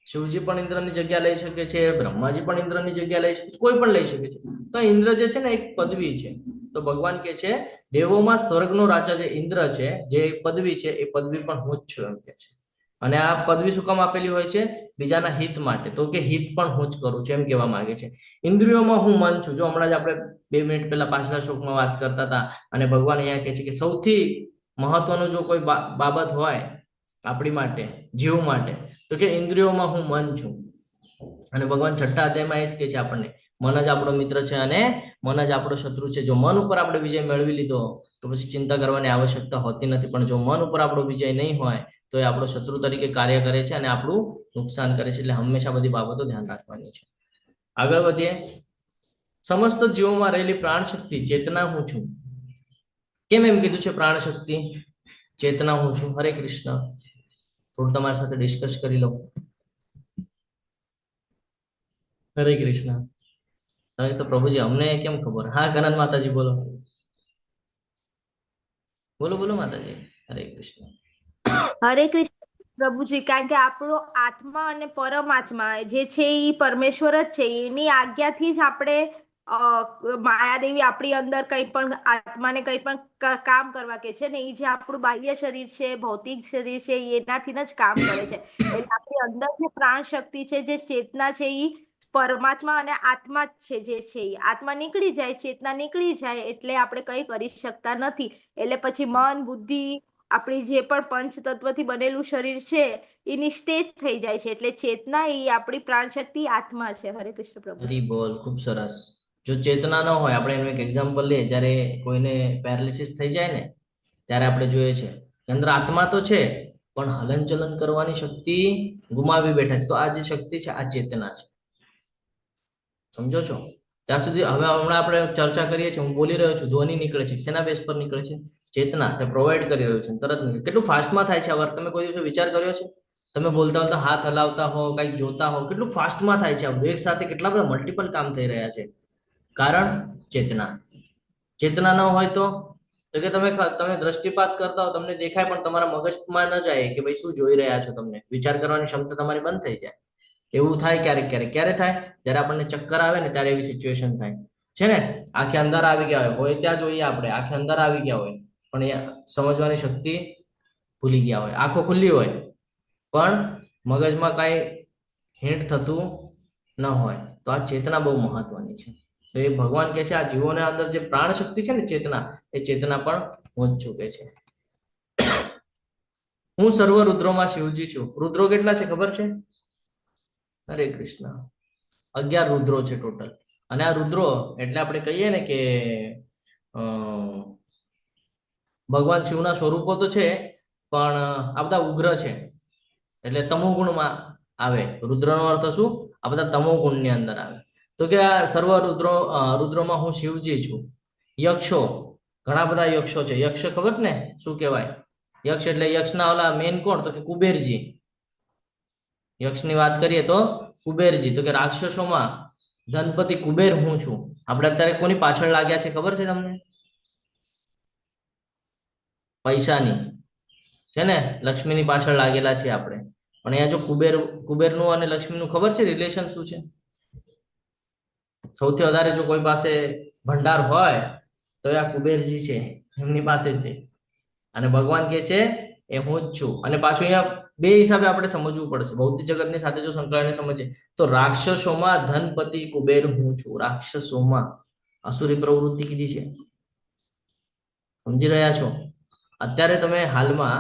શિવજી પણ ઇન્દ્રની જગ્યા લઈ શકે છે, બ્રહ્માજી પણ ઇન્દ્રની જગ્યા લઈ શકે છે, કોઈ પણ લઈ શકે છે. તો ઇન્દ્ર જે છે ને એક પદવી છે. તો ભગવાન કે છે દેવોમાં સ્વર્ગનો રાજા જે ઇન્દ્ર છે, જે પદવી છે, એ પદવી પણ હું જ છું એમ કે છે. અને આ પદવી શું કામ આપેલી હોય છે? બીજાના હિત માટે. તો કે હિત પણ હું જ કરું છું એમ કહેવા માંગે છે. ઇન્દ્રિયોમાં હું મન છું. જો હમણાં જ આપણે 2 મિનિટ પહેલા પાછલા શ્લોકમાં વાત કરતા હતા, અને ભગવાન અહીંયા કહે છે કે સૌથી મહત્વનું જો કોઈ બાબત હોય આપણી માટે, જીવ માટે, તો કે ઇન્દ્રિયોમાં હું મન છું. અને ભગવાન 6થા અધ્યાયમાં એ જ કહે છે આપણને મન જ આપણો મિત્ર છે અને મન જ આપણો શત્રુ છે. જો મન ઉપર આપણે વિજય મેળવી લીધો તો પછી ચિંતા કરવાની આવશ્યકતા હોતી નથી, પણ જો મન ઉપર આપણો વિજય નહીં હોય તો એ આપણો શત્રુ તરીકે કાર્ય કરે છે અને આપણું નુકસાન કરે છે. એટલે હંમેશા બધી બાબતો ધ્યાન રાખવાની છે. આગળ વધીએ. સમસ્ત જીવોમાં રહેલી પ્રાણ શક્તિ ચેતના હું છું. કેમ એમ કીધું છે પ્રાણ શક્તિ ચેતના હું છું? હરે કૃષ્ણ. થોડું તમારી સાથે ડિસ્કસ કરી લઉં. હરે કૃષ્ણ. તમે કહેશો, પ્રભુજી અમને કેમ ખબર? હા કનન માતાજી બોલો બોલો બોલો માતાજી. હરે કૃષ્ણ. હરે કૃષ્ણ પ્રભુજી. કારણ કે આપણો આત્મા અને પરમાત્મા જે છે એ પરમેશ્વર જ છે. એની આજ્ઞાથી જ આપણે માયાદેવી આપણી અંદર કંઈ પણ આત્માને કંઈ પણ કામ કરવા કે છે ને, એ જે આપણું બાહ્ય શરીર છે, ભૌતિક શરીર છે, એનાથી જ કામ કરે છે. એટલે આપણી અંદર જે પ્રાણ શક્તિ છે, જે ચેતના છે, એ પરમાત્મા અને આત્મા જ છે. જે છે એ આત્મા નીકળી જાય, ચેતના નીકળી જાય એટલે આપણે કંઈ કરી શકતા નથી. એટલે પછી મન, બુદ્ધિ, આપણી જે પણ પંચ તત્વથી બનેલું શરીર છે એ નિસ્તેજ થઈ જાય છે. એટલે ચેતના એ આપણી પ્રાણ શક્તિ આત્મા છે. હરે કૃષ્ણ પ્રભુ. હરી બોલ. ખૂબ સરસ. જો ચેતના ન હોય, આપણે એનું એક એક્ઝામ્પલ લઈએ, જ્યારે કોઈને પેરાલિસિસ થઈ જાય ને ત્યારે આપણે જોઈએ છે કે અંદર આત્મા તો છે પણ હલનચલન કરવાની શક્તિ ગુમાવી બેઠા છે. તો આ જે શક્તિ છે આ ચેતના છે. સમજો છો? ત્યાં સુધી હવે હમણાં આપણે ચર્ચા કરીએ છીએ, હું બોલી રહ્યો છું, ધ્વનિ નીકળે છે, શેના બેઝ પર નીકળે છે? ચેતના. તે પ્રોવાઈડ કરી રહ્યું છે, તરત નીકળે. કેટલું ફાસ્ટમાં થાય છે આ વર્ક? તમે કોઈ દિવસ વિચાર કર્યો છે? તમે બોલતા હોતા હાથ હલાવતા હો, કંઈક જોતા હો, કેટલું ફાસ્ટમાં થાય છે આ બધું. એક સાથે કેટલા બધા મલ્ટિપલ કામ થઈ રહ્યા છે. કારણ ચેતના. ચેતના ન હોય તો કે તમે દ્રષ્ટિપાત કરતા હો, તમને દેખાય પણ તમારા મગજમાં ન જાય કે ભાઈ શું જોઈ રહ્યા છો. તમને વિચાર કરવાની ક્ષમતા તમારી બંધ થઈ જાય. એવું થાય ક્યારેક ક્યારેક. ક્યારે થાય? જ્યારે આપણને ચક્કર આવે ને ત્યારે એવી સિચ્યુએશન થાય છે ને. આંખે અંદર આવી ગયા હોય ત્યાં જોઈએ આપણે, આંખે અંદર આવી ગયા હોય પણ એ સમજવાની શક્તિ ભૂલી ગયા હોય. આંખો ખુલ્લી હોય પણ મગજમાં કાંઈ હિન્ટ થતું ન હોય. તો આ ચેતના બહુ મહત્વની છે. તો એ ભગવાન કહે છે આ જીવોને અંદર જે પ્રાણ શક્તિ છે ને ચેતના, એ ચેતના પણ હું જ છું કે છે. હું સર્વ રુદ્રોમાં શિવજી છું. રુદ્રો કેટલા છે ખબર છે? હરે કૃષ્ણ. 11 રુદ્રો છે ટોટલ. અને આ રુદ્રો એટલે આપણે કહીએ ને કે ભગવાન શિવના સ્વરૂપો તો છે પણ આ બધા ઉગ્ર છે, એટલે તમો ગુણમાં આવે. રુદ્રનો અર્થ શું? આ બધા તમો ગુણની અંદર આવે. તો કે આ સર્વ રુદ્રોમાં હું શિવજી છું. યક્ષો, ઘણા બધા યક્ષો છે. યક્ષ ખબર ને શું કહેવાય? યક્ષ એટલે યક્ષના ઓલા મેન કોણ? તો કે કુબેરજી. યક્ષની વાત કરીએ તો કુબેરજી. તો કે રાક્ષસોમાં ધનપતિ કુબેર હું છું. આપણે અત્યારે કોની પાછળ લાગ્યા છે ખબર છે તમને? પૈસાની છે ને, લક્ષ્મીની પાછળ લાગેલા છે આપણે. પણ અહીંયા જો કુબેરનું અને લક્ષ્મીનું ખબર છે રિલેશન શું છે? સૌથી વધારે જો કોઈ પાસે ભંડાર હોય તો આ કુબેરજી છે, એમની પાસે છે. અને ભગવાન કે છે એ હું જ છું. અને પાછું અહીંયા બે હિસાબે આપણે સમજવું પડશે. ભૌતિક જગતની સાથે જો સંકળાઈને સમજીએ તો રાક્ષસોમાં ધનપતિ કુબેર હું છું. રાક્ષસોમાં અસુરી પ્રવૃત્તિ કીધી છે. સમજી રહ્યા છો? અત્યારે તમે હાલમાં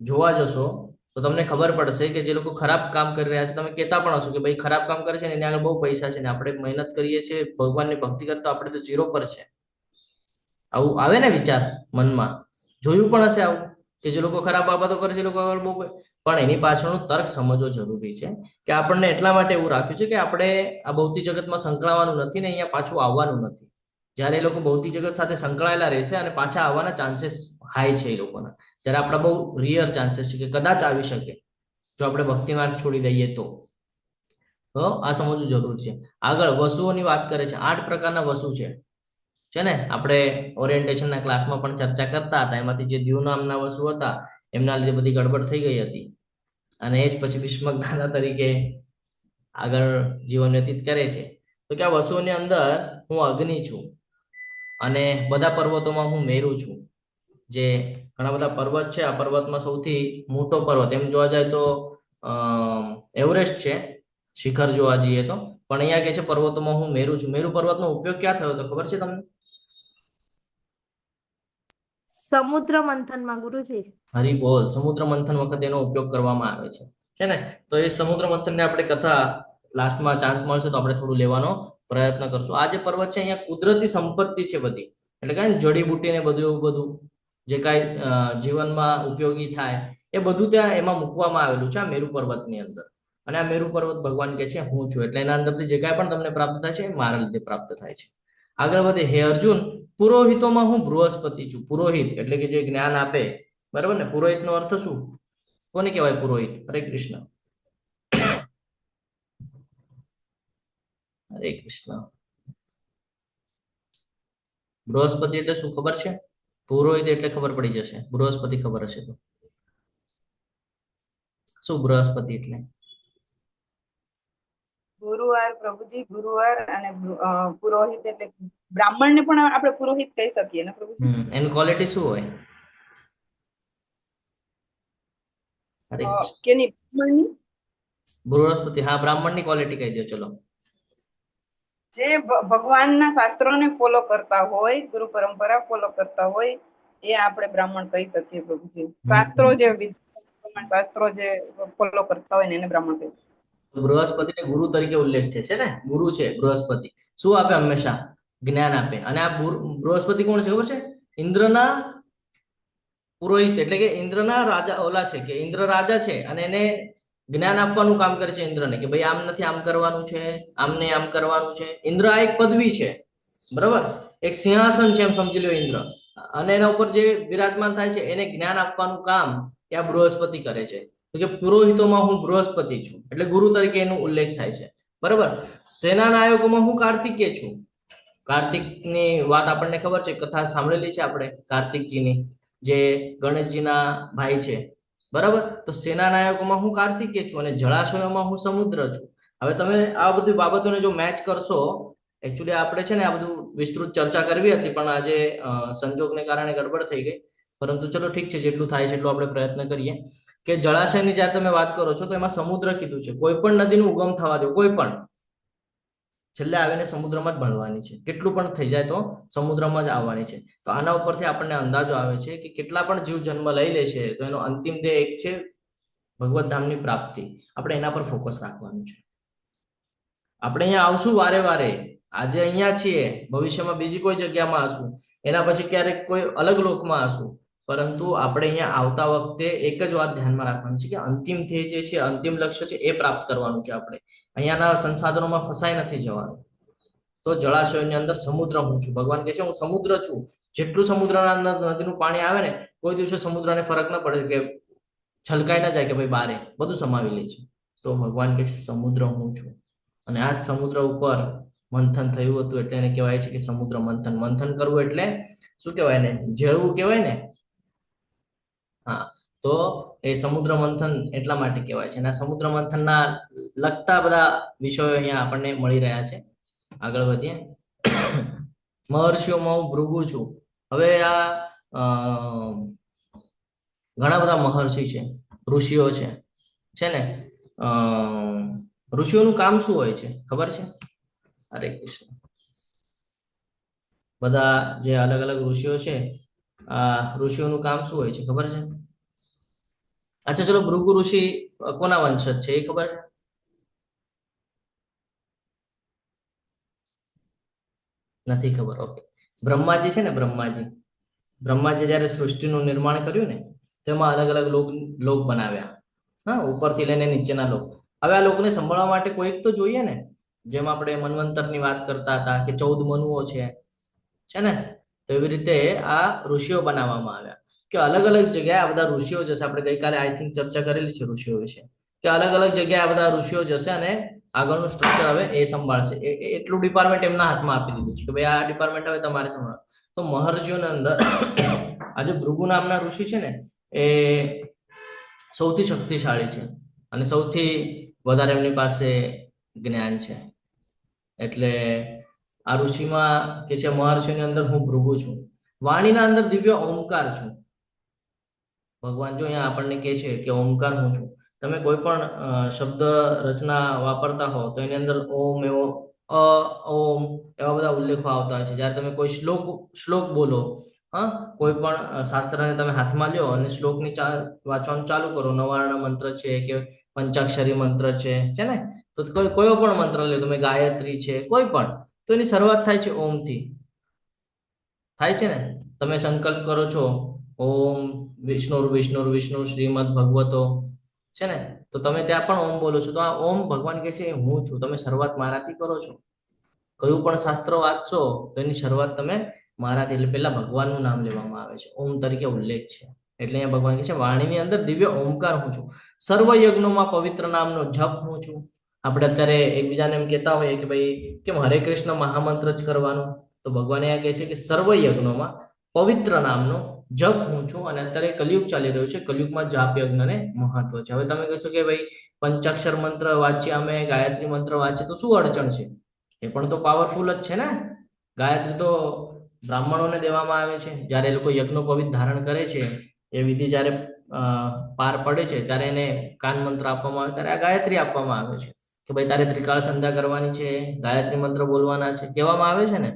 જોવા જશો તો તમને ખબર પડશે કે જે લોકો ખરાબ કામ કરી રહ્યા છે, તમે કહેતા પણ હશો કે ભાઈ ખરાબ કામ કરે છે ને એની આગળ બહુ પૈસા છે ને આપણે મહેનત કરીએ છીએ, ભગવાનની ભક્તિ કરતા આપણે તો 0 પર છે. આવું આવે ને વિચાર મનમાં? જોયું પણ હશે આવું કે જે લોકો ખરાબ બાબતો કરે છે એ લોકો આગળ બહુ. પણ એની પાછળનું તર્ક સમજવો જરૂરી છે કે આપણને એટલા માટે એવું રાખ્યું છે કે આપણે આ ભૌતિક જગતમાં સંકળાવાનું નથી ને અહીંયા પાછું આવવાનું નથી. જ્યારે એ લોકો ભૌતિક જગત સાથે સંકળાયેલા રહેશે અને પાછા આવવાના ચાન્સીસ હાઈ છે એ લોકોના. જ્યારે આપણા બહુ રિયર ચાન્સીસ છે કે કદાચ આવી શકે જો આપણે ભક્તિ માર્ગ છોડી દઈએ તો આ સમજવું જરૂરી છે. આગળ વસુઓની વાત કરે છે. 8 પ્રકારના વસુ છે ને. આપણે ઓરિએન્ટેશનના ક્લાસમાં પણ ચર્ચા કરતા હતા. એમાંથી જે દ્યુ નામના વસુ હતા એમના લીધે બધી ગડબડ થઈ ગઈ હતી અને એ જ પછી ભીષ્મક દાદા તરીકે આગળ જીવન વ્યતીત કરે છે. તો કે આ વસુઓની અંદર હું અગ્નિ છું અને બધા પર્વતોમાં હું મેરુ છું. જે ઘણા બધા પર્વત છે, આ પર્વતમાં સૌથી મોટો પર્વત એમ જોવા જાય તો એવરેસ્ટ છે, શિખર જોવા જઈએ તો. પણ અહીંયા કે છે પર્વતોમાં હું મેરુ છું. મેરુ પર્વતનો ઉપયોગ ક્યાં થયો હતો ખબર છે તમને? સમુદ્ર મંથનમાં ગુરુજી. હરી બોલ. સમુદ્ર મંથન વખતે એનો ઉપયોગ કરવામાં આવે છે ને. તો એ સમુદ્ર મંથનને આપણે કથા લાસ્ટમાં ચાન્સ મળશે તો આપણે થોડું લેવાનો પ્રયત્ન કરશું. આ જે પર્વત છે અહીંયા કુદરતી સંપત્તિ છે બધી, એટલે કે જડીબુટ્ટી ને બધું એવું બધું જે કાંઈ જીવનમાં ઉપયોગી થાય એ બધું ત્યાં એમાં મૂકવામાં આવેલું છે આ મેરુ પર્વતની અંદર. અને આ મેરુ પર્વત ભગવાન કે છે હું છું, એટલે એના અંદરથી જે કાંઈ પણ તમને પ્રાપ્ત થાય છે એ મારા લીધે પ્રાપ્ત થાય છે. આગળ વધે. હે અર્જુન, પુરોહિતોમાં હું બૃહસ્પતિ છું. પુરોહિત એટલે કે જે જ્ઞાન આપે, બરાબર ને? પુરોહિત નો અર્થ શું? કોને કહેવાય પુરોહિત? હરે કૃષ્ણ, હરે કૃષ્ણ. બૃહસ્પતિ એટલે શું ખબર છે? પુરોહિત એટલે ખબર પડી જશે. બૃહસ્પતિ ખબર હશે તો શું બૃહસ્પતિ એટલે? ગુરુવાર પ્રભુજી, ગુરુવાર અને પુરોહિત એટલે બ્રાહ્મણ ને પણ આપણે પુરોહિત કહી શકીએ ને પ્રભુજી? એની ક્વોલિટી શું હોય? હરે કૃષ્ણ. કેની બ્રાહ્મણની? બૃહસ્પતિ, હા, બ્રાહ્મણની ક્વોલિટી કહી દો ચલો. જે ભગવાનના શાસ્ત્રોને ફોલો કરતા હોય, ગુરુ પરંપરા ફોલો કરતા હોય, એ આપણે બ્રાહ્મણ કહી શકીએ પ્રભુજી. શાસ્ત્રો જે શાસ્ત્રો જે ફોલો કરતા હોય ને એને બ્રાહ્મણ કહી શકીએ. બૃહસ્પતિને ગુરુ તરીકે ઉલ્લેખ છે ને? ગુરુ છે બૃહસ્પતિ. શું આપે? હંમેશા જ્ઞાન આપે. અને આ બૃહસ્પતિ કોણ છે ખબર છે? ઇન્દ્રના પુરોહિત, એટલે કે ઇન્દ્રના રાજા ઓલા છે, કે ઇન્દ્ર રાજા છે અને એને જ્ઞાન આપવાનું કામ કરે છે ઇન્દ્રને, કે ભાઈ આમ નથી, આમ કરવાનું છે, આમને આમ કરવાનું છે. ઇન્દ્ર આ એક પદવી છે, બરાબર? એક સિંહાસન છે એમ સમજી લો ઇન્દ્ર. અને એના ઉપર જે વિરાજમાન થાય છે એને જ્ઞાન આપવાનું કામ એ આ બૃહસ્પતિ કરે છે. તો કે પુરોહિતોમાં હું બૃહસ્પતિ છું, એટલે ગુરુ તરીકે એનો ઉલ્લેખ થાય છે, બરાબર? સેના નાયકોમાં હું કાર્તિકેય છું. કાર્તિકની વાત આપણને ખબર છે, કથા સાંભળેલી છે આપણે કાર્તિકજીની, જે ગણેશજીના ભાઈ છે, બરાબર? તો સેના નાયકોમાં હું કાર્તિકેય છું અને જળાશયોમાં હું સમુદ્ર છું. હવે તમે આ બધી બાબતોને જો મેચ કરશો, એકચ્યુઅલી આપણે છે ને આ બધું વિસ્તૃત ચર્ચા કરવી હતી, પણ આજે સંજોગને કારણે ગડબડ થઈ ગઈ. પરંતુ ચલો ઠીક છે, જેટલું થાય છે એટલું આપણે પ્રયત્ન કરીએ. કે જળાશયની જ્યારે તમે વાત કરો છો તો એમાં સમુદ્ર કીધું છે. કોઈ પણ નદીનું ઉગમ થવા દો, કોઈ પણ, છેલ્લે આવીને સમુદ્રમાં જ ભળવાની છે. કેટલું પણ થઈ જાય તો સમુદ્રમાં જ આવવાની છે. તો આના ઉપરથી આપણને અંદાજો આવે છે કે કેટલા પણ જીવ જન્મ લઈ લે છે તો એનો અંતિમ ધ્યેય એક છે, ભગવત ધામની પ્રાપ્તિ. આપણે એના પર ફોકસ રાખવાનું છે. આપણે અહીંયા આવશું વારે વારે, આજે અહીંયા છીએ, ભવિષ્યમાં બીજી કોઈ જગ્યામાં હશું, એના પછી ક્યારેક કોઈ અલગ લોકમાં હશું, પરંતુ આપણે અહીંયા આવતા વખતે એક જ વાત ધ્યાનમાં રાખવાની છે કે અંતિમ ધ્યેય જે છે, અંતિમ લક્ષ્ય છે એ પ્રાપ્ત કરવાનું છે. આપણે અહીંયાના સંસાધનોમાં ફસાઈ નથી જવાનું. તો જળાશયોની અંદર સમુદ્ર હું છું. ભગવાન કહે છે હું સમુદ્ર છું. જેટલું સમુદ્રના અંદર નદીનું પાણી આવે ને, કોઈ દિવસે સમુદ્રને ફરક ન પડે કે છલકાઈ ના જાય કે ભાઈ બારે, બધું સમાવી લે છે. તો ભગવાન કહે છે સમુદ્ર હું છું. અને આ જ સમુદ્ર ઉપર મંથન થયું હતું, એટલે એને કહેવાય છે કે સમુદ્ર મંથન. મંથન કરવું એટલે શું કહેવાય ને? ઝેરવું કહેવાય ને? હા, તો એ સમુદ્ર મંથન એટલા માટે કહેવાય છે. અને આ સમુદ્ર મંથનના લગતા બધા વિષયો અહીંયા આપણને મળી રહ્યા છે. આગળ વધીએ. મહર્ષિઓમાં હું ભૃગુ છું. હવે આ ઘણા બધા મહર્ષિ છે, ઋષિઓ છે ને? ઋષિઓનું કામ શું હોય છે ખબર છે? હરે કૃષ્ણ. બધા જે અલગ અલગ ઋષિઓ છે, આ ઋષિઓનું કામ શું હોય છે ખબર છે? અચ્છા ચલો, ભૃગુ ઋષિ કોના વંશજ છે એ ખબર છે? નથી ખબર? ઓકે. બ્રહ્માજી છે ને, બ્રહ્માજી જયારે સૃષ્ટિનું નિર્માણ કર્યું ને, તેમાં અલગ અલગ લોક બનાવ્યા. હા, ઉપરથી લઈને નીચેના લોક. હવે આ લોકોને સંભાળવા માટે કોઈક તો જોઈએ ને. જેમ આપણે મન્વંતરની વાત કરતા હતા કે 14 મનુઓ છે ને? તો એવી રીતે આ ઋષિઓ બનાવવામાં આવ્યા કે અલગ અલગ જગ્યાએ આ બધા ઋષિઓ જશે. આપણે ગઈકાલે આઈ થિંક ચર્ચા કરેલી છે ઋષિઓ વિશે, કે અલગ અલગ જગ્યાએ આ બધા ઋષિઓ જશે અને આગળનું સ્ટ્રક્ચર હવે એ સંભાળશે. એટલું ડિપાર્ટમેન્ટ એમના હાથમાં આપી દીધું છે કે ભાઈ આ ડિપાર્ટમેન્ટ હવે તમારે સંભાળો. તો મહર્ષિઓની અંદર આજે ભૃગુ નામના ઋષિ છે ને, એ સૌથી શક્તિશાળી છે અને સૌથી વધારે એમની પાસે જ્ઞાન છે. એટલે આ ઋષિમાં કે છે મહર્ષિની અંદર હું ભૃગુ છું. વાણીના અંદર દિવ્ય ઓમકાર છું. ભગવાન જો અહીંયા આપણને કહે છે કે ઓમકાર હું છું. તમે કોઈ પણ શબ્દ રચના વાપરતા હો તો એની અંદર ઓમ એવો ઓમ એવા બધા ઉલ્લેખો આવતા હોય છે. જ્યારે તમે કોઈ શ્લોક બોલો, હા, કોઈ પણ શાસ્ત્રને તમે હાથમાં લ્યો અને શ્લોકની વાંચવાનું ચાલુ કરો, નવાર્ણ મંત્ર છે કે પંચાક્ષરી મંત્ર છે ને, તો કયો પણ મંત્ર લે, તમે ગાયત્રી છે કોઈ પણ, તો એની શરૂઆત થાય છે ઓમ થી, થાય છે ને. તમે સંકલ્પ કરો છો ઓમ વિષ્ણુ વિષ્ણુ શ્રીમદ ભગવતો છે ને, તો તમે ત્યાં પણ ઓમ બોલો છો. તો આ ઓમ ભગવાન કે છે હું છું, તમે શરૂઆત મારાથી કરો છો. કયું પણ શાસ્ત્ર વાંચશો તો એની શરૂઆત તમે મારાથી, એટલે પેલા ભગવાનનું નામ લેવામાં આવે છે, ઓમ તરીકે ઉલ્લેખ છે. એટલે અહીંયા ભગવાન કે છે વાણીની અંદર દિવ્ય ઓમકાર હું છું, સર્વ યજ્ઞોમાં પવિત્ર નામનો જપ હું છું. આપણે અત્યારે એકબીજાને એમ કહેતા હોઈએ કે ભાઈ કેમ હરે કૃષ્ણ મહામંત્ર જ કરવાનું, તો ભગવાન અહીંયા કહે છે કે સર્વ યજ્ઞોમાં પવિત્ર નામનો જપ હું છું. અને અત્યારે કલયુગ ચાલી રહ્યું છે, કલયુગમાં જાપ યજ્ઞને મહત્વ છે. હવે તમે કહેશો કે ભાઈ પંચાક્ષર મંત્ર વાંચીએ અમે, ગાયત્રી મંત્ર વાંચીએ તો શું અડચણ છે? એ પણ તો પાવરફુલ જ છે ને. ગાયત્રી તો બ્રાહ્મણોને દેવામાં આવે છે, જ્યારે એ લોકો યજ્ઞોપવિત ધારણ કરે છે, એ વિધિ જ્યારે પાર પડે છે ત્યારે એને કાન મંત્ર આપવામાં આવે, ત્યારે આ ગાયત્રી આપવામાં આવે છે કે ભાઈ તારે ત્રિકાળ સંધ્યા કરવાની છે, ગાયત્રી મંત્ર બોલવાના છે, કહેવામાં આવે છે ને.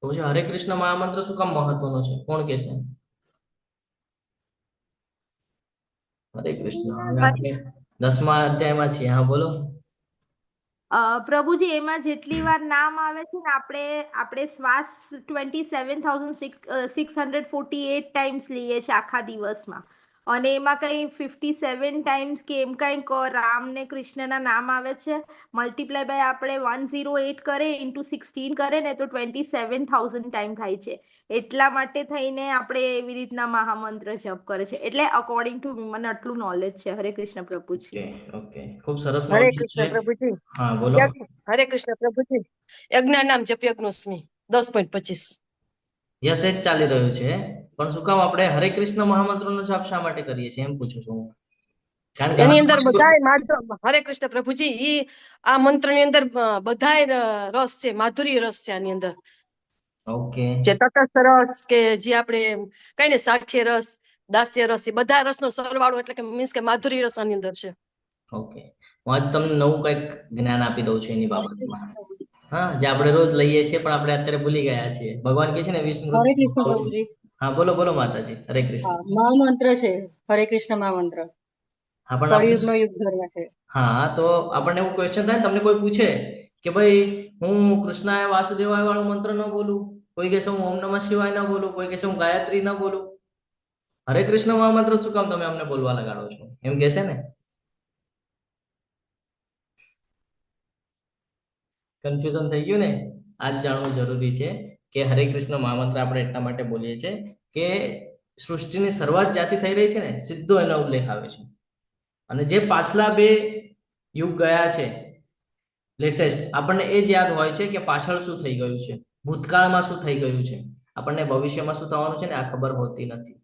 તો પછી હરે કૃષ્ણ મહામંત્ર શું કામ મહત્વનો છે? કોણ કહેશે? હરે કૃષ્ણ. હવે આપણે 10મા અધ્યાયમાં છીએ. હા બોલો. પ્રભુજી, એમાં જેટલી વાર નામ આવે છે ને, આપણે શ્વાસ 27,648 ટાઈમ્સ લઈએ છીએ આખા દિવસમાં, અને એમાં કઈ 57 ટાઈમ્સ કે એમ કઈક રામ ને કૃષ્ણના નામ આવે છે. મલ્ટીપ્લાય બાય આપણે 108 કરે ઇન્ટુ 16 કરે ને તો 27,000 ટાઈમ થાય છે. એટલા માટે થઈને આપણે એવી રીતના મહામંત્ર જપ કરે છે. એટલે અકોર્ડિંગ ટુ મને આટલું નોલેજ છે. હરે કૃષ્ણ પ્રભુજી. ઓકે, ખૂબ સરસ હરે નોલેજ કૃષ્ણ છે. પ્રભુજી. હા બોલો. હરે કૃષ્ણ પ્રભુજી. યજ્ઞ નામ જપયજ્ઞોસ્મી 10.25. યસ, એ જ ચાલી રહ્યું છે. પણ શું કામ આપણે હરે કૃષ્ણ મહામંત્રનો જાપ શા માટે કરીએ છીએ એમ પૂછું છું હું. કારણ કે એની અંદર બધાય હરે કૃષ્ણ પ્રભુજી, ઈ આ મંત્ર ની અંદર બધાય રસ છે, માધુર્ય રસ છે આની અંદર. ઓકે, જે તટસ્થ રસ કે જે આપણે કઈ ને સાખ્ય રસ, દાસ્ય રસ, એ બધા રસનો સરવાળો, એટલે કે મીન્સ કે માધુર્ય રસ આની અંદર છે. ઓકે, હું આજ તમને નવું કંઈક જ્ઞાન આપી દઉં છું એની બાબતમાં. હા, જે આપણે રોજ લઈએ છીએ પણ આપણે અત્યારે ભૂલી ગયા છીએ. ભગવાન કહે છે ને વિસ્મૃત હરે કૃષ્ણ ભાવ છે. પ્રભુજી. હા બોલો બોલો માતાજી. હરે કૃષ્ણ. મહામંત્ર છે હરે કૃષ્ણ મહામંત્ર, હા પણ આપણે કળિયુગનો યુગ ધર્મ છે. હા, તો આપણને એવું ક્વેશ્ચન થાય ને, તમને કોઈ પૂછે કે ભાઈ હું કૃષ્ણાય વાસુદેવાય વાળો મંત્ર ન બોલું, કોઈ કહેશે હું ઓમ નમઃ શિવાય ન બોલું, કોઈ કહેશે હું ગાયત્રી ન બોલું, હરે કૃષ્ણ મહામંત્ર શું કામ તમે અમને બોલવા લગાડો છો એમ કહેશે ને. કન્ફ્યુઝન થઈ ગયું ને? આજ જાણવું જરૂરી છે કે હરે કૃષ્ણ મહામંત્ર આપણે એટલા માટે બોલીએ છીએ કે સૃષ્ટિની શરૂઆત જ્યાંથી થઈ રહી છે ને, સીધો એનો ઉલ્લેખ આવે છે. અને જે પાછલા 2 યુગ ગયા છે લેટેસ્ટ, આપણને એ જ યાદ હોય છે કે પાછળ શું થઈ ગયું છે, ભૂતકાળમાં શું થઈ ગયું છે, આપણને ભવિષ્યમાં શું થવાનું છે ને આ ખબર હોતી નથી.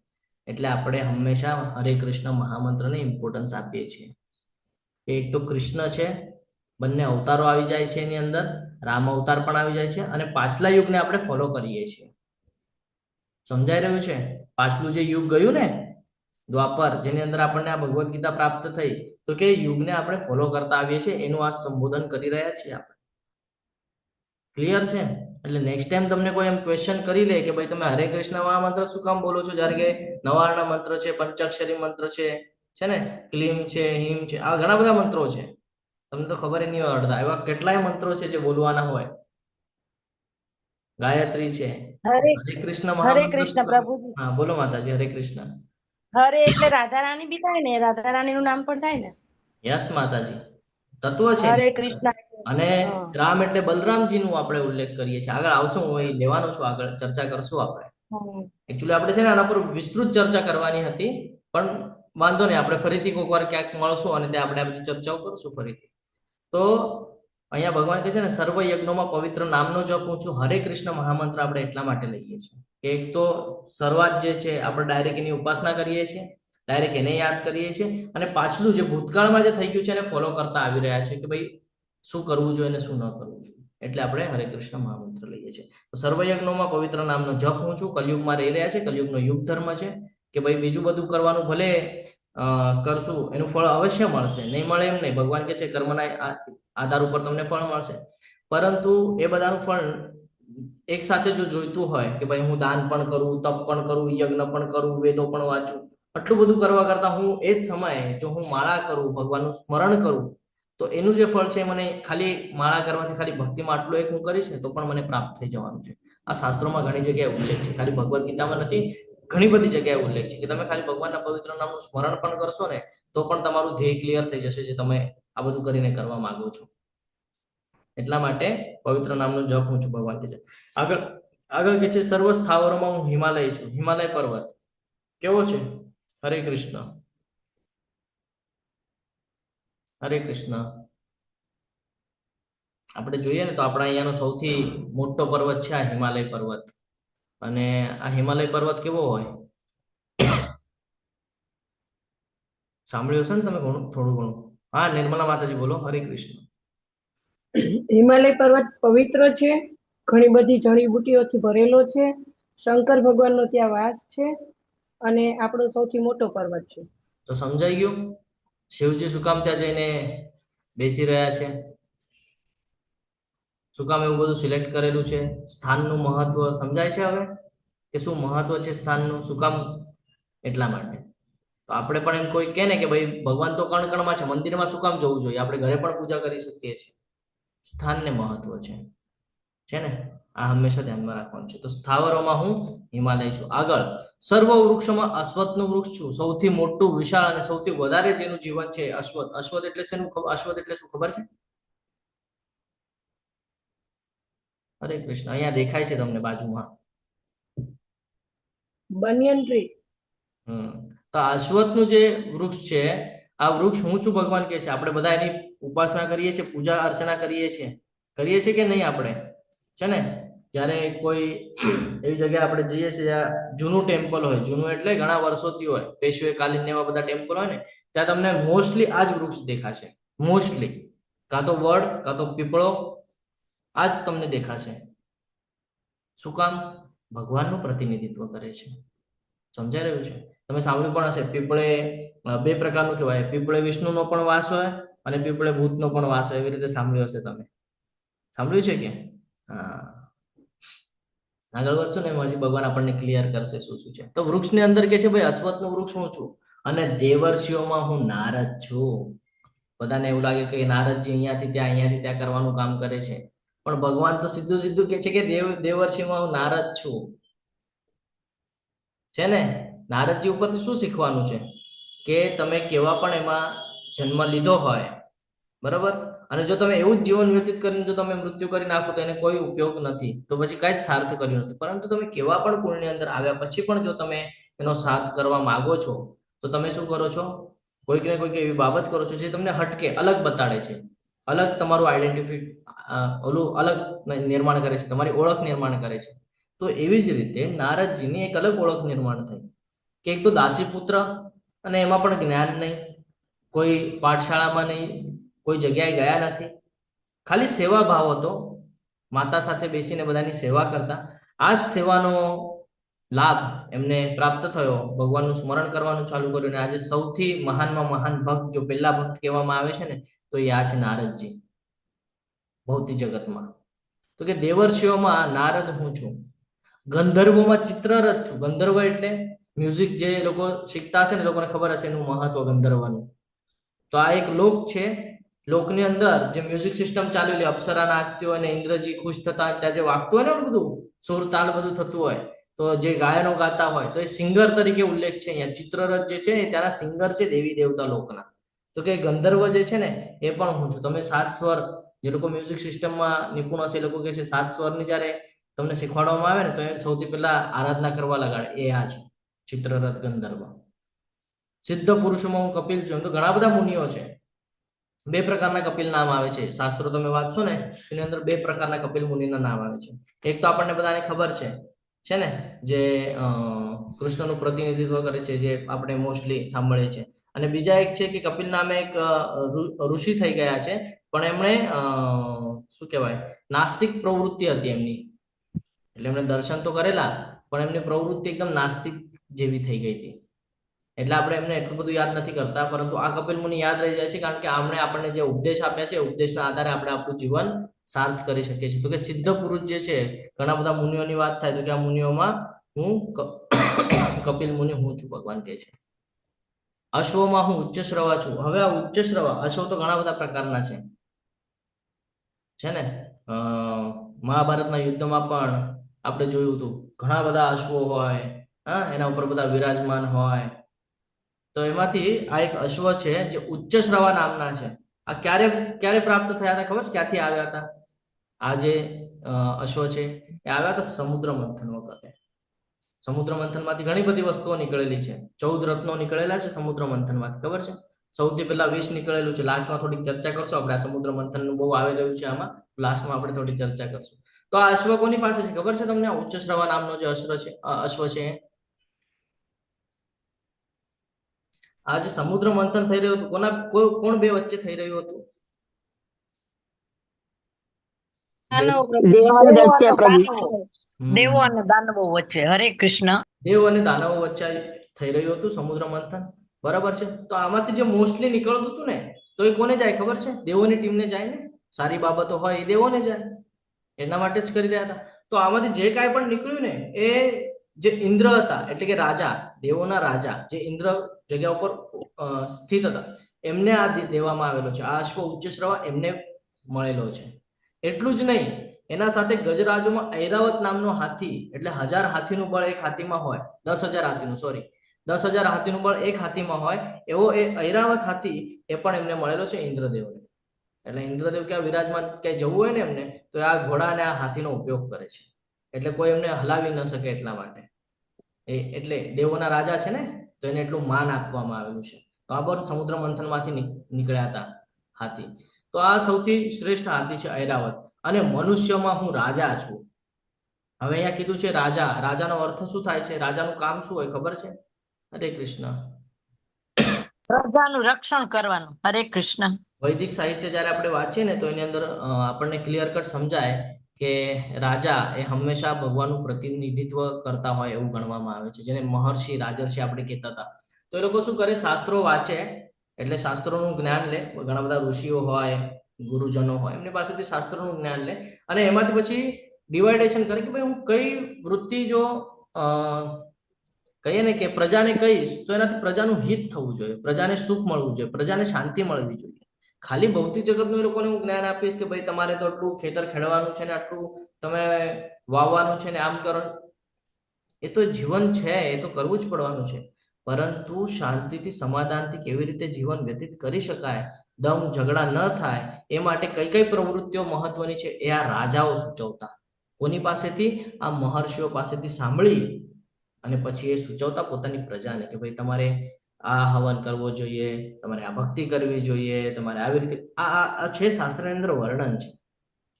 એટલે આપણે હંમેશા હરે કૃષ્ણ મહામંત્રને ઇમ્પોર્ટન્સ આપીએ છીએ. એક તો કૃષ્ણ છે, બંને અવતારો આવી જાય છે એની અંદર, રામ અવતાર પણ આવી જાય છે, અને પાછલા યુગને આપણે ફોલો કરીએ છીએ. સમજાઈ રહ્યું છે? પાછલું જે યુગ ગયું ને દ્વાપર, જેની અંદર આપણને આ ભગવદ્ ગીતા પ્રાપ્ત થઈ, તો કે યુગને આપણે ફોલો કરતા આવીએ છીએ, એનું આ સંબોધન કરી રહ્યા છીએ આપણે. ક્લિયર છે? એટલે નેક્સ્ટ ટાઈમ તમને કોઈ એમ ક્વેશ્ચન કરી લે કે ભાઈ તમે હરે કૃષ્ણ મહામંત્ર શું કામ બોલો છો, જ્યારે કે નવાર્ણ મંત્ર છે, પંચાક્ષરી મંત્ર છે ને, ક્લીમ છે, હિમ છે, આ ઘણા બધા મંત્રો છે, તમને તો ખબર નહીં હોય અડધા. એવા કેટલાય મંત્રો છે જે બોલવાના હોય. ગાયત્રી છે, હરે હરે કૃષ્ણ હરે મહામંત્ર. કૃષ્ણ પ્રભુજી. હા બોલો માતાજી. હરે કૃષ્ણ. હરે એટલે રાધા રાણી બી થાય ને, રાધા રાણી નું નામ પણ થાય ને. યસ માતાજી, તત્વ છે. હરે કૃષ્ણ. અને હા. રામ એટલે બલરામજી નું આપણે ઉલ્લેખ કરીએ છીએ. આગળ આવશું, હું એ લેવાનો છું, આગળ ચર્ચા કરશું આપણે. એકચ્યુઅલી આપણે છે ને આના પર વિસ્તૃત ચર્ચા કરવાની હતી, પણ વાંધો નહીં, આપણે ફરીથી કોઈક વાર ક્યાંક મળશું અને ત્યાં આપણે આ બધી ચર્ચાઓ કરશું ફરીથી. તો અહીંયા ભગવાન કહે છે ને સર્વ યજ્ઞોમાં પવિત્ર નામનો જપ હું છું. હરે કૃષ્ણ મહામંત્ર આપણે એટલા માટે લઈએ છીએ કે એક તો શરૂઆત જે છે આપણે ડાયરેક્ટ એની ઉપાસના કરીએ છીએ, ડાયરેક્ટ એને યાદ કરીએ છીએ, અને પાછલું જે ભૂતકાળમાં જે થઈ ગયું છે એને ફોલો કરતા આવી રહ્યા છે કે ભાઈ શું કરવું જોઈએ અને શું ન કરવું જોઈએ. એટલે આપણે હરે કૃષ્ણ મહામંત્ર લઈએ છીએ. તો સર્વયજ્ઞોમાં પવિત્ર નામનો જપ હું છું. કલયુગમાં રહી રહ્યા છે, કલયુગનો યુગ ધર્મ છે કે ભાઈ બીજું બધું કરવાનું ભલે કરશું, એનું ફળ અવશ્ય મળશે, નહીં મળે એમ નહીં. ભગવાન કહે છે કર્મના આધાર ઉપર તમને ફળ મળશે, પરંતુ એ બધાનું ફળ એક સાથે જો જોઈતું હોય કે ભાઈ હું દાન પણ કરું, તપ પણ કરું, યજ્ઞ પણ કરું, વેદો પણ વાંચું, આટલું બધું કરવા કરતા હું એ જ સમયે જો હું માળા કરું, ભગવાનનું સ્મરણ કરું, તો એનું જે ફળ છે મને ખાલી માળા કરવાથી ખાલી ભક્તિમાં આટલું એક હું કરીશ ને તો પણ મને પ્રાપ્ત થઈ જવાનું છે. આ શાસ્ત્રોમાં ઘણી જગ્યાએ ઉલ્લેખ છે, ખાલી ભગવદ્ ગીતામાં નથી, ઘણી બધી જગ્યાએ ઉલ્લેખ છે કે તમે ખાલી ભગવાનના પવિત્ર નામનું સ્મરણ પણ કરશો ને તો પણ તમારું ધ્યેય ક્લિયર થઈ જશે જે તમે આ બધું કરીને કરવા માંગો છો. એટલા માટે પવિત્ર નામનો જપ હું છું, ભગવાન કે છે. આગળ આગળ કે છે સર્વ સ્થાવરોમાં હું હિમાલય છું. હિમાલય પર્વત કેવો છે? હરે કૃષ્ણ, હરે કૃષ્ણ. આપણે જોઈએ ને તો આપણા અહીંયાનો સૌથી મોટો પર્વત છે આ હિમાલય પર્વત. અને આ હિમાલય પર્વત કેવો હોય સાંભળ્યું હશે ને તમે થોડું ઘણું? હા, નિર્મલા માતાજી બોલો. હરે કૃષ્ણ. હિમાલય પર્વત પવિત્ર છે, ઘણી બધી જડીબુટીઓથી ભરેલો છે, શંકર ભગવાનનો ત્યાં વાસ છે અને આપણો સૌથી મોટો પર્વત છે. તો સમજાઈ ગયું શિવજી શું કામ ત્યાં જઈને બેસી રહ્યા છે, શું કામ એવું બધું સિલેક્ટ કરેલું છે, સ્થાનનું મહત્વ સમજાય છે હવે કે શું મહત્વ છે સ્થાનનું, શું કામ? એટલા માટે તો આપણે પણ એમ કોઈ કહે ને કે ભાઈ ભગવાન તો કણ કણમાં છે, મંદિરમાં શું કામ જવું જોઈએ? આપણે ઘરે પણ પૂજા કરી શકીએ છીએ. સ્થાનને મહત્વ છે ને, આ હંમેશા ધ્યાનમાં રાખવાનું છે. તો સ્થાવરોમાં હું હિમાલય છું. આગળ સર્વ વૃક્ષોમાં અશ્વત્થનું વૃક્ષ છું, સૌથી મોટું, વિશાળ અને સૌથી વધારે જેનું જીવન છે અશ્વત્થ. અશ્વત્થ એટલે શેનું? અશ્વત્થ એટલે શું ખબર છે? હરે કૃષ્ણ. અહીંયા દેખાય છે તમને બાજુમાં બનિયન ટ્રી. તો અશ્વત્થનું જે વૃક્ષ છે આ વૃક્ષ હું છું ભગવાન કે છે. આપણે બધા એની ઉપાસના કરીએ છીએ, પૂજા અર્ચના કરીએ છીએ કે નહીં? આપણે છે ને જ્યારે કોઈ એવી જગ્યાએ આપણે જઈએ છીએ જ્યાં જૂનું ટેમ્પલ હોય, જૂનું એટલે ઘણા વર્ષોથી હોય, પેશવે કાલીન એવા બધા ટેમ્પલ હોય ને, ત્યાં તમને મોસ્ટલી આ જ વૃક્ષ દેખાશે. મોસ્ટલી કાં તો વડ કાં તો પીપળો આ જ તમને દેખાશે. શું કામ? ભગવાનનું પ્રતિનિધિત્વ કરે છે. સમજાઈ રહ્યું છે? તમે સાંભળ્યું પણ હશે પીપળે બે પ્રકારનું કહેવાય, પીપળે વિષ્ણુનો પણ વાસ હોય અને પીપળે ભૂતનો પણ વાસ હોય. એવી રીતે સાંભળ્યું હશે તમે? સાંભળ્યું છે કે? હા, આગળ વધશો ને હજી ભગવાન આપણને ક્લિયર કરશે શું શું છે. તો વૃક્ષની અંદર કે છે ભાઈ અશ્વત્થનું વૃક્ષ હું છું અને દેવર્ષિઓમાં હું નારદ છું. બધાને એવું લાગે કે નારદજી અહીંયાથી ત્યાં કરવાનું કામ કરે છે, પણ ભગવાન તો સીધું સીધું કે છે કે દેવર્ષિમાં હું નારદ છું. છે ને, નારદજી ઉપરથી શું શીખવાનું છે કે તમે કેવા પણ એમાં જન્મ લીધો હોય, બરાબર, અને જો તમે એવું જ જીવન વ્યતીત કરીને જો તમે મૃત્યુ કરી નાખો તો એને કોઈ ઉપયોગ નથી, તો પછી કઈ જ સાર્થ કર્યું નથી. પરંતુ તમે કેવા પણ કુળની અંદર આવ્યા પછી પણ જો તમે એનો સાર્થ કરવા માંગો છો તો તમે શું કરો છો? કોઈક ને કોઈક એવી બાબત કરો છો જે તમને હટકે, અલગ બતાડે છે, અલગ તમારું આઈડેન્ટિટી અલગ નિર્માણ કરે છે, તમારી ઓળખ નિર્માણ કરે છે. તો એવી જ રીતે નારદજીની એક અલગ ઓળખ નિર્માણ થઈ કે એક તો દાસી પુત્ર અને એમાં પણ જ્ઞાન નહીં, કોઈ પાઠશાળામાં નહીં, કોઈ જગ્યાએ ગયા નથી, ખાલી સેવા ભાવ હતો, માતા સાથે બેસીને બધાની સેવા કરતા. આ જ સેવાનો લાભ એમને પ્રાપ્ત થયો, ભગવાનનું સ્મરણ કરવાનું ચાલુ કર્યું અને આજે સૌથી મહાનમાં મહાન ભક્ત જો પહેલા ભક્ત કહેવામાં આવે છે ને તો એ આ છે નારદજી ભૌતિક જગતમાં. તો કે દેવર્ષિઓમાં નારદ હું છું, ગંધર્વોમાં ચિત્રરથ છું. ગંધર્વ એટલે મ્યુઝિક જે લોકો શીખતા હશે ને લોકોને ખબર હશે એનું મહત્વ ગંધર્વનું. તો આ એક લોક છે, લોકની અંદર જે મ્યુઝિક સિસ્ટમ ચાલેલી, અપ્સરા નાચતી હોય ને ઇન્દ્રજી ખુશ થતા, ત્યાં જે વાગતું હોય ને બધું સુર તાલ બધું થતું હોય, તો જે ગાયનો ગાતા હોય તો એ સિંગર તરીકે ઉલ્લેખ છે અહીંયા. ચિત્રરથ જે છે એ ત્યાંના સિંગર છે દેવી દેવતા લોકના. તો કે ગંધર્વ જે છે ને એ પણ હું છું. તમે 7 સ્વર, જે લોકો મ્યુઝિક સિસ્ટમમાં નિપુણ હશે એ લોકો કહે છે 7 સ્વરની જ્યારે તમને શીખવાડવામાં આવે ને તો એ સૌથી પહેલા આરાધના કરવા લગાડે, એ આ છે ચિત્રરથ ગંધર્વ. સિદ્ધ પુરુષોમાં હું કપિલ છું. એમ તો ઘણા બધા મુનિઓ છે, 2 પ્રકારના કપિલ નામ આવે છે. શાસ્ત્રો તમે વાંચશો ને એની અંદર 2 પ્રકારના કપિલ મુનિના નામ આવે છે. એક તો આપણને બધાને ખબર છે ને, જે કૃષ્ણનું પ્રતિનિધિત્વ કરે છે, જે આપણે મોસ્ટલી સાંભળીએ છીએ. અને બીજા એક છે કે કપિલ નામે એક ઋષિ થઈ ગયા છે, પણ એમણે શું કહેવાય નાસ્તિક પ્રવૃત્તિ હતી એમની, એટલે એમણે દર્શન તો કરેલા પણ એમની પ્રવૃત્તિ એકદમ નાસ્તિક જેવી થઈ ગઈ હતી, એટલે આપણે એમને એટલું બધું યાદ નથી કરતા. પરંતુ આ કપિલ મુનિ યાદ રહી જાય છે, કારણ કે આમણે આપણને જે ઉપદેશ આપ્યા છે ઉપદેશના આધારે આપણે આપણું જીવન સાર્થ કરી શકીએ છીએ. તો કે સિદ્ધ પુરુષ જે છે, ઘણા બધા મુનિઓની વાત થાય તો કે આ મુનિઓમાં હું કપિલ મુનિ હું છું ભગવાન કહે છે. અશ્વમાં હું ઉચ્ચ શ્રવા છું. હવે આ ઉચ્ચ શ્રવા અશ્વ તો ઘણા બધા પ્રકારના છે ને. મહાભારતના યુદ્ધમાં પણ આપણે જોયું હતું ઘણા બધા અશ્વો હોય, હા, એના ઉપર બધા વિરાજમાન હોય. તો એમાંથી આ એક અશ્વ છે જે ઉચ્ચ શ્રવા નામના છે. આ ક્યારે ક્યારે પ્રાપ્ત થયા હતા ખબર છે? ક્યાંથી આવ્યા હતા આ જે અશ્વ છે? એ આવ્યા હતા સમુદ્ર મંથન વખતે. સમુદ્ર મંથન માંથી ઘણી બધી વસ્તુઓ નીકળેલી છે. 14 રત્નો નીકળેલા છે સમુદ્ર મંથન માંથી, ખબર છે? સૌથી પહેલા વિષ નીકળેલું છે. લાસ્ટમાં થોડીક ચર્ચા કરશું આપણે. આ સમુદ્ર મંથન નું બહુ આવી રહ્યું છે આમાં, લાસ્ટમાં આપણે થોડી ચર્ચા કરશું. તો આ અશ્વ કોની પાસે છે ખબર છે તમને? આ ઉચ્ચ શ્રવા નામનો જે અશ્વ છે. આ જે સમુદ્ર મંથન થઈ રહ્યું હતું કોણ બે વચ્ચે થઈ રહ્યું હતું? દેવ અને દૈત્ય પ્રભુ. દેવો અને દાનવો વચ્ચે. હરે કૃષ્ણ. દેવ અને દાનવો વચ્ચે થઈ રહ્યું હતું સમુદ્ર મંથન, બરાબર છે? તો આમાંથી જે મોસ્ટલી નીકળતું હતું ને, તો એ કોને જાય ખબર છે? દેવોની ટીમને જાય ને. સારી બાબતો હોય એ દેવોને જાય, એના માટે જ કરી રહ્યા હતા. તો આમાંથી જે કાંઈ પણ નીકળ્યું ને, એ જે ઇન્દ્ર હતા, એટલે કે રાજા, દેવોના રાજા, જે ઇન્દ્ર જગ્યા ઉપર સ્થિત હતા, એમને આ દેવામાં આવેલો છે. આ અશ્વ ઉચ્ચ શ્રવા એમને મળેલો છે. એટલું જ નહીં, એના સાથે ગજરાજોમાં ઐરાવત નામનો હાથી, એટલે 1000 હાથીનું બળ એક હાથીમાં હોય, 10,000 હાથીનું, સોરી, 10,000 હાથીનું બળ એક હાથીમાં હોય એવો એ ઐરાવત હાથી એ પણ એમને મળેલો છે ઇન્દ્રદેવને. એટલે ઇન્દ્રદેવ ક્યાં વિરાજમાન ક્યાંય જવું હોય ને એમને, તો આ ઘોડા અને આ હાથીનો ઉપયોગ કરે છે. એટલે કોઈ એમને હલાવી ન શકે એટલા માટે. એટલે દેવોના રાજા છે ને, તો એને એટલું માન આપવામાં આવેલું છે. તો આ પણ સમુદ્ર મંથન માંથી નીકળ્યા હતા હાથી. તો આ સૌથી શ્રેષ્ઠ હાથી છે ઐરાવત. અને મનુષ્યમાં હું રાજા છું. હવે અહીંયા કીધું છે રાજા. રાજાનો અર્થ શું થાય છે? રાજાનું કામ શું હોય ખબર છે? હરે કૃષ્ણ. પ્રજાનું રક્ષણ કરવાનું. હરે કૃષ્ણ. વૈદિક સાહિત્ય જયારે આપણે વાંચીએ ને, તો એની અંદર આપણને ક્લિયર કટ સમજાય કે રાજા એ હંમેશા ભગવાનનું પ્રતિનિધિત્વ કરતા હોય એવું ગણવામાં આવે છે. જેને મહર્ષિ, રાજર્ષિ આપણે કહેતા હતા. તો એ લોકો શું કરે? શાસ્ત્રો વાંચે, એટલે શાસ્ત્રોનું જ્ઞાન લે. ઘણા બધા ઋષિઓ હોય, ગુરુજનો હોય, એમની પાસેથી શાસ્ત્રોનું જ્ઞાન લે અને એમાંથી પછી ડિવાઇડેશન કરે કે ભાઈ હું કઈ વૃત્તિ જો કહીએ ને કે પ્રજાને કહીશ તો એનાથી પ્રજાનું હિત થવું જોઈએ, પ્રજાને સુખ મળવું જોઈએ, પ્રજાને શાંતિ મળવી જોઈએ. ખાલી ભૌતિક જગતનું એ લોકોને હું જ્ઞાન આપીશ કે ભાઈ તમારે તો આટલું ખેતર ખેડવાનું છે ને, આટલું તમે વાવવાનું છે ને, આમ કરો. એ તો જીવન છે, એ તો કરવું જ પડવાનું છે. પરંતુ શાંતિથી, સમાધાનથી કેવી રીતે જીવન વ્યતીત કરી શકાય, દમ ઝઘડા ન થાય, એ માટે કઈ કઈ પ્રવૃત્તિઓ મહત્વની છે એ આ રાજાઓ સૂચવતા. કોની પાસેથી? આ મહર્ષિઓ પાસેથી સાંભળી અને પછી એ સૂચવતા પોતાની પ્રજાને કે ભાઈ તમારે આ હવન કરવો જોઈએ, તમારે આ ભક્તિ કરવી જોઈએ, તમારે આવી રીતે આ છે શાસ્ત્રની અંદર વર્ણન છે.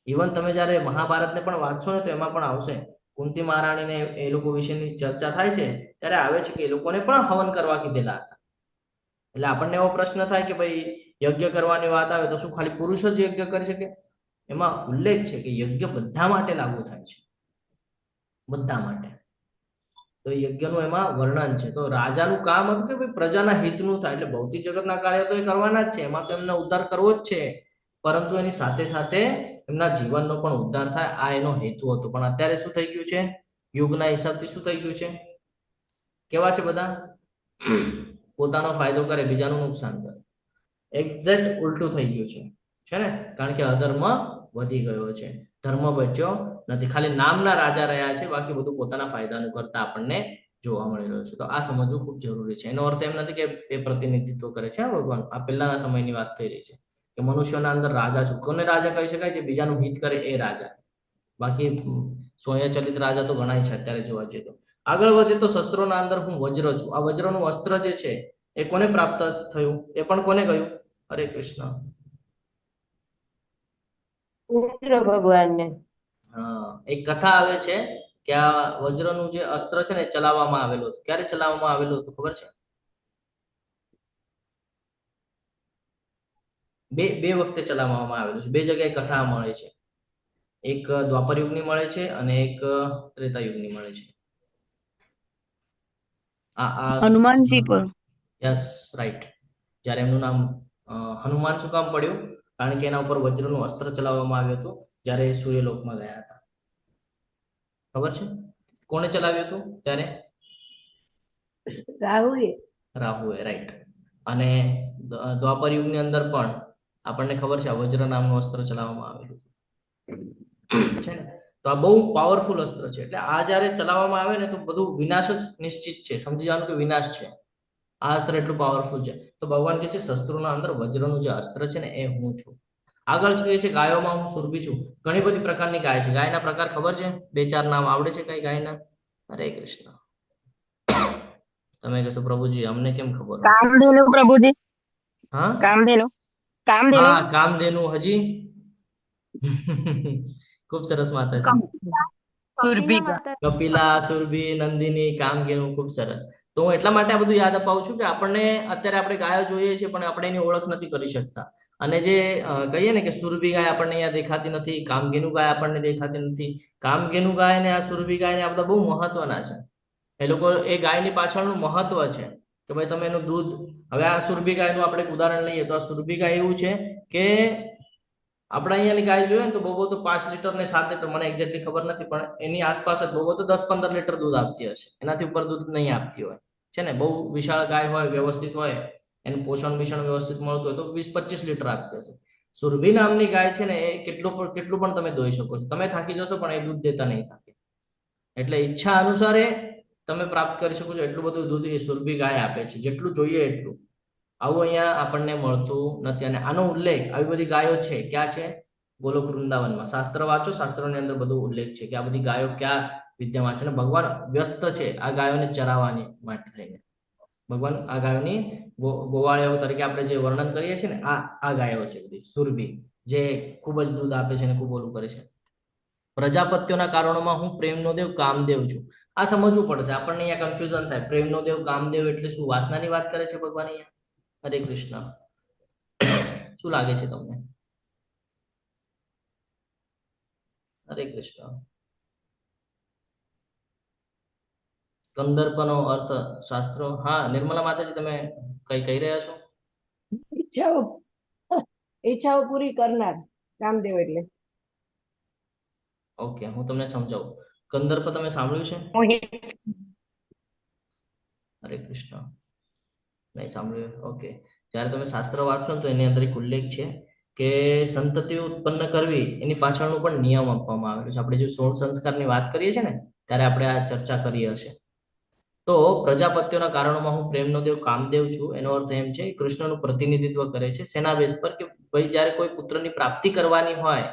ઇવન તમે જ્યારે મહાભારતને પણ વાંચશો ને, તો એમાં પણ આવશે. કુંતી મહારાણીને એ લોકો વિશેની ચર્ચા થાય છે ત્યારે આવે છે કે એ લોકોને પણ હવન કરવા કીધેલા હતા. એટલે આપણને એવો પ્રશ્ન થાય કે ભાઈ યજ્ઞ કરવાની વાત આવે તો શું ખાલી પુરુષ જ યજ્ઞ કરી શકે? એમાં ઉલ્લેખ છે કે યજ્ઞ બધા માટે લાગુ થાય છે, બધા માટે. તો યજ્ઞનું એમાં વર્ણન છે. તો રાજાનું કામ હતું કે ભાઈ પ્રજાના હિતનું થાય. એટલે ભૌતિક જગતના કાર્ય તો એ કરવાના જ છે, એમાં તો એમને ઉદ્ધાર કરવો જ છે, પરંતુ એની સાથે સાથે એમના જીવનનો પણ ઉદ્ધાર થાય, આ એનો હેતુ હતો. પણ અત્યારે શું થઈ ગયું છે? યુગના હિસાબથી શું થઈ ગયું છે? કેવા છે બધા? પોતાનો ફાયદો કરે, બીજાનું નુકસાન કરે. એક્ઝેક્ટ ઉલટું થઈ ગયું છે ને? કારણ કે અધર્મ વધી ગયો છે, ધર્મ બચ્યો નથી. ખાલી નામના રાજા રહ્યા છે, બાકી બધું પોતાના ફાયદાનું કરતા આપણને જોવા મળી રહ્યું છે. તો આ સમજવું ખૂબ જરૂરી છે. એનો અર્થ એમ નથી કે એ પ્રતિનિધિત્વ કરે છે ભગવાન. આ પહેલાના સમયની વાત થઈ રહી છે કે મનુષ્યના અંદર રાજા છું. કોને રાજા કહી શકાય? જે બીજાનું હિત કરે એ રાજા. બાકી સ્વયંચલિત રાજા તો ગણાય છે અત્યારે જોવા જઈએ તો. આગળ વધે તો શસ્ત્રોના અંદર હું વજ્ર છું. આ વજ્રનું અસ્ત્ર જે છે એ કોને પ્રાપ્ત થયું? એ પણ કોને કહ્યું? હરે કૃષ્ણ. ઇન્દ્ર ભગવાનને. હા, એક કથા આવે છે કે આ વજ્રનું જે અસ્ત્ર છે ને ચલાવવામાં આવેલું હતું. ક્યારે ચલાવવામાં આવેલું હતું ખબર છે? બે વખતે ચલાવવામાં આવેલું છે. બે જગ્યાએ કથા મળે છે. એક દ્વાપર યુગની મળે છે અને એક ત્રેતા યુગની મળે છે. હનુમાનજી પર. Yes, right. જ્યારે એમનું નામ હનુમાન શું કામ પડ્યું? કારણ કે એના ઉપર વજ્રનું અસ્ત્ર ચલાવવામાં આવ્યું હતું જ્યારે એ સૂર્યલોકમાં ગયા હતા. ખબર છે કોણે ચલાવ્યું હતું ત્યારે? રાહુએ. રાહુએ, રાઈટ. અને દ્વાપર યુગની અંદર પણ આપણને ખબર છે આ વજ્ર નામનું અસ્ત્ર ચલાવવામાં આવેલું છે ને. તો આ બહુ પાવરફુલ અસ્ત્ર છે. એટલે આ જ્યારે ચલાવવામાં આવે ને તો બધું વિનાશ જ નિશ્ચિત છે. સમજી જવાનું કે વિનાશ છે. આ અસ્ત્ર એટલું પાવરફુલ છે. તો ભગવાન કહે છે શસ્ત્રોના અંદર વજ્રનું જે અસ્ત્ર છે ને એ હું છું. આગળ કહે છે ગાયોમાં હું સુરભી છું. ઘણી બધી પ્રકારની ગાય છે. ગાયના પ્રકાર ખબર છે? 2-4 નામ આવડે છે કઈ ગાયના? હરે કૃષ્ણ. તમે કહેશો પ્રભુજી અમને કેમ ખબર? કામધેનુ પ્રભુજી, હા કામધેનુ, કામધેનુ, હા કામધેનુ. હજી ખૂબ સરસ માતાજી. કપિલા માતા કપિલા, સુરભી, નંદિની, કામધેનુ. ખૂબ સરસ. તો હું એટલા માટે આ બધું યાદ અપાવું છું કે આપણને અત્યારે આપણે ગાયો જોઈએ છીએ પણ આપણે એની ઓળખ નથી કરી શકતા. અને જે કહીએ ને કે સુરભી ગાય આપણને અહીંયા દેખાતી નથી, કામધેનુ ગાય આપણને દેખાતી નથી. કામધેનુ ગાય ને આ સુરભી ગાય ને આ બધા બહુ મહત્વના છે. એ લોકો એ ગાયની પાછળનું મહત્વ છે કે ભાઈ તમે એનું દૂધ. હવે આ સુરભી ગાયનું આપણે ઉદાહરણ લઈએ તો આ સુરભી ગાય એવું છે કે આપણા અહીંયાની ગાય જોઈએ ને તો બહુ તો 5 લીટર ને 7 લીટર, મને એક્ઝેક્ટલી ખબર નથી, પણ એની આસપાસ જ બહુ તો 10-15 લીટર દૂધ આપતી હશે. એનાથી ઉપર દૂધ નહીં આપતી હોય છે ને. બહુ વિશાળ ગાય હોય, વ્યવસ્થિત હોય, એનું પોષણ વ્યવસ્થિત મળતું હોય તો 20-25 લીટર આપતી હશે. સુરભી નામની ગાય છે ને એ કેટલું પણ તમે દોઈ શકો છો. તમે થાકી જશો પણ એ દૂધ દેતા નહીં થાકે. એટલે ઈચ્છા અનુસારે તમે પ્રાપ્ત કરી શકો છો. એટલું બધું દૂધ એ સુરભી ગાય આપે છે, જેટલું જોઈએ એટલું. આવું અહીંયા આપણને મળતું નથી. અને આનો ઉલ્લેખ આવી બધી ગાયો છે ક્યાં છે? ગોલોક વૃંદાવનમાં. શાસ્ત્ર વાંચો, શાસ્ત્રોની અંદર બધો ઉલ્લેખ છે કે આ બધી ગાયો ક્યાં વિદ્યમાન છે. અને ભગવાન વ્યસ્ત છે આ ગાયોને ચરાવવાની માટે થઈને. ભગવાન આ ગાયોની ગોવાળીઓ તરીકે આપણે જે વર્ણન કરીએ છીએ ને આ ગાયો છે બધી સુરભી, જે ખૂબ જ દૂધ આપે છે અને ખૂબ ઓલું કરે છે. પ્રજાપત્યોના કારણોમાં હું પ્રેમનો દેવ કામદેવ છું. આ સમજવું પડશે. આપણને અહીંયા કન્ફ્યુઝન થાય. પ્રેમનો દેવ કામદેવ એટલે શું? વાસનાની વાત કરે છે ભગવાન અહીંયા? હરે કૃષ્ણ. શું લાગે છે તમને? હરે કૃષ્ણ. કંદર્પનો અર્થ શાસ્ત્રો. હા નિર્મલા માતાજી તમે કઈ કહી રહ્યા છો? ઈચ્છાઓ પૂરી કરનાર કામદેવ એટલે. ઓકે, હું તમને સમજાવું. કંદર્પ તમે સાંભળ્યું છે? હરે કૃષ્ણ. નહીં સાંભળ્યું? ઓકે. જ્યારે તમે શાસ્ત્ર વાંચો ને તો એની અંદર એક ઉલ્લેખ છે કે સંતતિઓ ઉત્પન્ન કરવી એની પાછળનું પણ નિયમ આપવામાં આવેલો છે. આપણે જે 16 સંસ્કારની વાત કરીએ છીએ ને ત્યારે આપણે આ ચર્ચા કરી હશે. તો પ્રજાપત્યોના કારણોમાં હું પ્રેમનો દેવ કામદેવ છું એનો અર્થ એમ છે કૃષ્ણનું પ્રતિનિધિત્વ કરે છે સેના બેઝ પર કે ભાઈ જ્યારે કોઈ પુત્રની પ્રાપ્તિ કરવાની હોય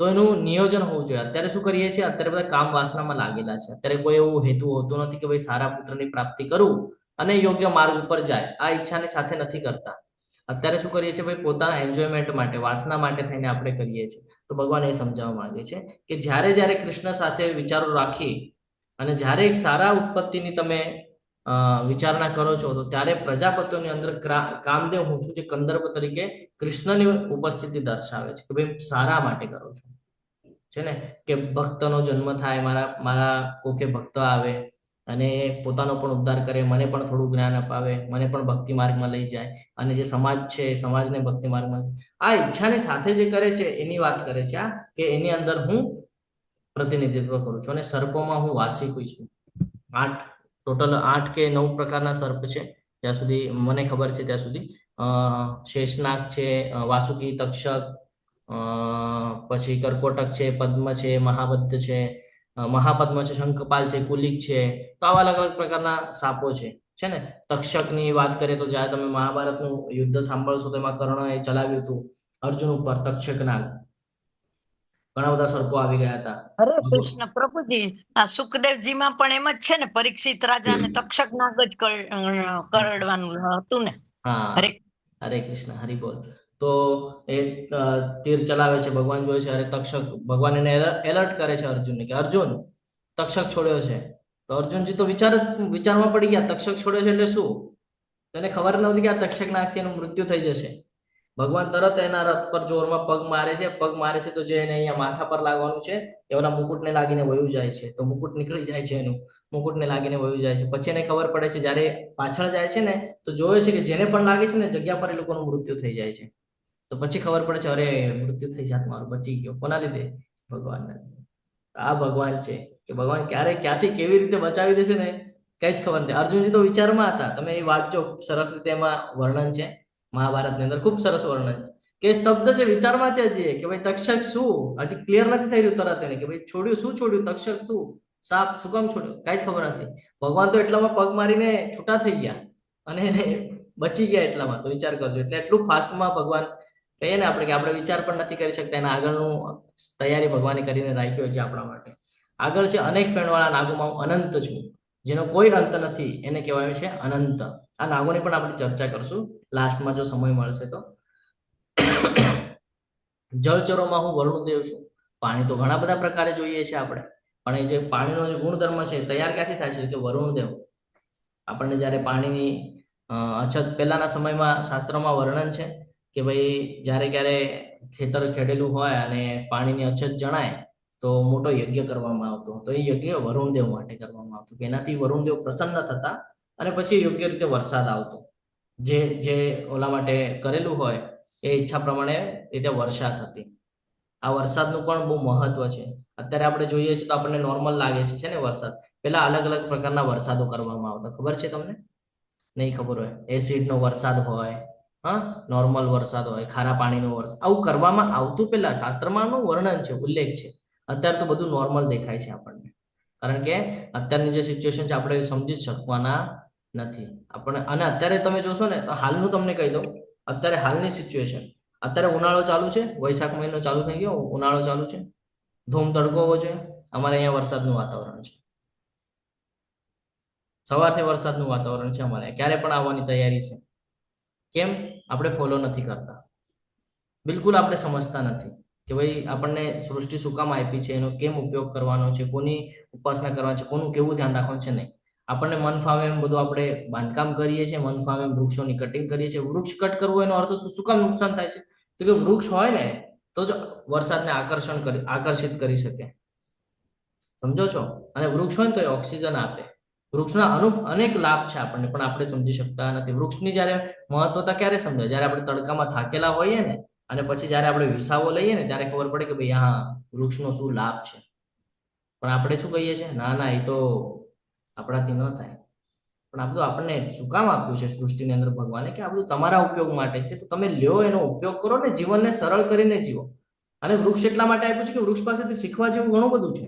તો એનું નિયોજન હોવું જોઈએ. અત્યારે શું કરીએ છીએ? અત્યારે બધા કામ વાસનામાં લાગેલા છે. અત્યારે કોઈ એવું હેતુ હોતો નથી કે ભાઈ સારા પુત્રની પ્રાપ્તિ કરું અને યોગ્ય માર્ગ ઉપર જાય. આ ઈચ્છાની સાથે નથી કરતા. અત્યારે શું કરીએ છીએ? ભાઈ પોતાના એન્જોયમેન્ટ માટે, વાસના માટે થઈને આપણે કરીએ છીએ. તો ભગવાન એ સમજાવવા માંગે છે કે જ્યારે કૃષ્ણ સાથે વિચારો રાખી અને જ્યારે એક સારા ઉત્પત્તિની તમે વિચારણા કરો છો તો ત્યારે પ્રજાપતિઓની અંદર કામદેવ હું છું જે કંદર્પ તરીકે કૃષ્ણની ઉપસ્થિતિ દર્શાવે છે કે ભાઈ સારા માટે કરો છો. છે ને કે ભક્તનો જન્મ થાય, મારા કોકે ભક્ત આવે અને પોતાનો પણ ઉદ્ધાર કરે, મને પણ થોડું જ્ઞાન અપાવે, મને પણ ભક્તિ માર્ગમાં લઈ જાય અને જે સમાજ છે સમાજને ભક્તિ માર્ગમાં, આ ઈચ્છાની સાથે જે કરે છે એની વાત કરે છે આ કે એની અંદર હું પ્રતિનિધિત્વ કરું છું. અને સર્પોમાં હું વાર્ષિક છું. 8 કે 9 પ્રકારના સર્પ છે જ્યાં સુધી મને ખબર છે ત્યાં સુધી. શેષનાગ છે, વાસુકી, તક્ષક, પછી કર્કોટક છે, પદ્મ છે, મહાબદ્ધ છે, મહાપદ્મ છે, શંખપાલ છે, કુલિક છે. તો આવા અલગ અલગ પ્રકારના સાપો છે ને. તક્ષકની વાત કરીએ તો જ્યારે તમે મહાભારતનું યુદ્ધ સાંભળશો તો એમાં કર્ણએ ચલાવ્યું હતું અર્જુન ઉપર તક્ષક નાગ. ઘણા બધા સર્પો આવી ગયા હતા. હરે કૃષ્ણ પ્રભુજી, આ સુખદેવજી માં પણ એમ જ છે ને, પરીક્ષિત રાજા ને તક્ષક નાગ જ કરડવાનું હતું ને. હા હરે કૃષ્ણ, હરિ બોલ. તો એ તીર ચલાવે છે, ભગવાન જોયે છે, અરે તક્ષક, ભગવાન એને એલર્ટ કરે છે અર્જુનને કે અર્જુન તક્ષક છોડ્યો છે. તો અર્જુનજી તો વિચારમાં પડી ગયા, તક્ષક છોડ્યો છે એટલે શું? તેને ખબર નહોતી કે આ તક્ષક નાગથી એનું મૃત્યુ થઈ જશે. ભગવાન તરત એના રથ પર જોરમાં પગ મારે છે તો જે એને અહીંયા માથા પર લાગવાનું છે એના મુકુટને લાગીને વયું જાય છે. તો મુકુટ નીકળી જાય છે, એનું મુકુટને લાગીને વયું જાય છે. પછી એને ખબર પડે છે જ્યારે પાછળ જાય છે ને તો જોવે છે કે જેને પણ લાગે છે ને જગ્યા પર એ લોકોનું મૃત્યુ થઈ જાય છે. તો પછી ખબર પડે છે અરે મૃત્યુ થઈ જાત, મારું બચી ગયો. કોના લીધે? ભગવાનના. આ ભગવાન છે કે ભગવાન ક્યાંથી કેવી રીતે બચાવી દેશે ને કઈ જ ખબર નથી. અર્જુનજી તો વિચારમાં હતા. તમે એ વાંચજો, સરસ રીતે એમાં વર્ણન છે મહાભારતની અંદર, ખૂબ સરસ વર્ણન છે કે સ્તબ્ધ છે, વિચારમાં છે હજી કે ભાઈ તક્ષક શું, હજી ક્લિયર નથી થઈ રહ્યું તરત એને કે ભાઈ છોડ્યું શું, છોડ્યું તક્ષક શું, સાપ શું કામ છોડ્યું, કઈ જ ખબર નથી. ભગવાન તો એટલામાં પગ મારીને છૂટા થઈ ગયા અને એને બચી ગયા એટલામાં. તો વિચાર કરજો, એટલે એટલું ફાસ્ટમાં ભગવાન કહીએ ને આપણે કે આપણે વિચાર પણ નથી કરી શકતા, એના આગળનું તૈયારી ભગવાને કરીને રાખી હોય છે આપણા માટે. આગળ છે અનેક ફેણવાળા નાગોમાં હું અનંત છું, જેનો કોઈ અંત નથી, એને કહેવાય છે અનંત. આ નાગોની પણ આપણે ચર્ચા કરશું લાસ્ટમાં જો સમય મળશે તો. જળચરોમાં હું વરુણદેવ છું. પાણી તો ઘણા બધા પ્રકારે જોઈએ છે આપણે, પણ એ જે પાણીનો જે ગુણધર્મ છે તૈયાર ક્યાંથી થાય છે કે વરુણદેવ. આપણને જ્યારે પાણીની અછત પહેલાના સમયમાં શાસ્ત્રોમાં વર્ણન છે કે ભાઈ જ્યારે ક્યારે ખેતર ખેડેલું હોય અને પાણીની અછત જણાય તો મોટો યજ્ઞ કરવામાં આવતો. તો એ યજ્ઞ વરુણદેવ માટે કરવામાં આવતો કે એનાથી વરુણદેવ પ્રસન્ન થતા અને પછી યોગ્ય રીતે વરસાદ આવતો. જે જે ઓલા માટે કરેલું હોય એ ઈચ્છા પ્રમાણે રીતે વર્ષા થતી. આ વરસાદનું પણ બહુ મહત્વ છે. અત્યારે આપણે જોઈએ છીએ તો આપણને નોર્મલ લાગે છે ને વરસાદ. પેલા અલગ અલગ પ્રકારના વરસાદો કરવામાં આવતા, ખબર છે તમને? નહીં ખબર હોય, એસિડનો વરસાદ હોય, હા, નોર્મલ વરસાદ હોય, ખારા પાણીનો વરસાદ, આવું કરવામાં આવતું પેલા શાસ્ત્રમાં વર્ણન છે, ઉલ્લેખ છે. અત્યારે તો બધું નોર્મલ દેખાય છે આપણને, કારણ કે અત્યારની જે સિચ્યુએશન છે આપણે સમજી શકવાના નથી આપણે. અને અત્યારે તમે જોશો ને, હાલનું તમને કહી દઉં, અત્યારે હાલની સિચ્યુએશન, અત્યારે ઉનાળો ચાલુ છે, વૈશાખ મહિનો ચાલુ થઈ ગયો, ઉનાળો ચાલુ છે, ધૂમ તડકો હોવો જોઈએ. અમારે અહીંયા વરસાદનું વાતાવરણ છે, સવારથી વરસાદનું વાતાવરણ છે અમારે, ક્યારે પણ આવવાની તૈયારી છે. કેમ? આપણે ફોલો નથી કરતા, બિલકુલ આપણે સમજતા નથી કે ભાઈ આપણને સૃષ્ટિ શું કામ આપી છે, એનો કેમ ઉપયોગ કરવાનો છે, કોની ઉપાસના કરવાની છે, કોનું કેવું ધ્યાન રાખવાનું છે. નહીં, આપણને મન ફાવે એમ બધું આપણે બાંધકામ કરીએ છીએ, મન ફાવે એમ વૃક્ષોની કટિંગ કરીએ છીએ. વૃક્ષ કટ કરવું એનો અર્થ શું કામ નુકસાન થાય છે? તો કે વૃક્ષ હોય ને તો જ વરસાદને આકર્ષિત કરી શકે, સમજો છો? અને વૃક્ષ હોય ને તો એ ઓક્સિજન આપે. વૃક્ષના અનેક લાભ છે આપણને, પણ આપણે સમજી શકતા નથી. વૃક્ષની જ્યારે મહત્વતા ક્યારે સમજાય? જ્યારે આપણે તડકામાં થાકેલા હોઈએ ને અને પછી જ્યારે આપણે વિસાવો લઈએ ને ત્યારે ખબર પડે કે ભાઈ હા, વૃક્ષનો શું લાભ છે. પણ આપણે શું કહીએ છીએ? ના ના, એ તો આપણાથી ન થાય. પણ આ બધું આપણને શું કામ આપ્યું છે સૃષ્ટિની અંદર ભગવાને? કે આ બધું તમારા ઉપયોગ માટે છે. તો તમે લ્યો, એનો ઉપયોગ કરો ને જીવનને સરળ કરીને જીવો. અને વૃક્ષ એટલા માટે આપ્યું છે કે વૃક્ષ પાસેથી શીખવા જેવું ઘણું બધું છે.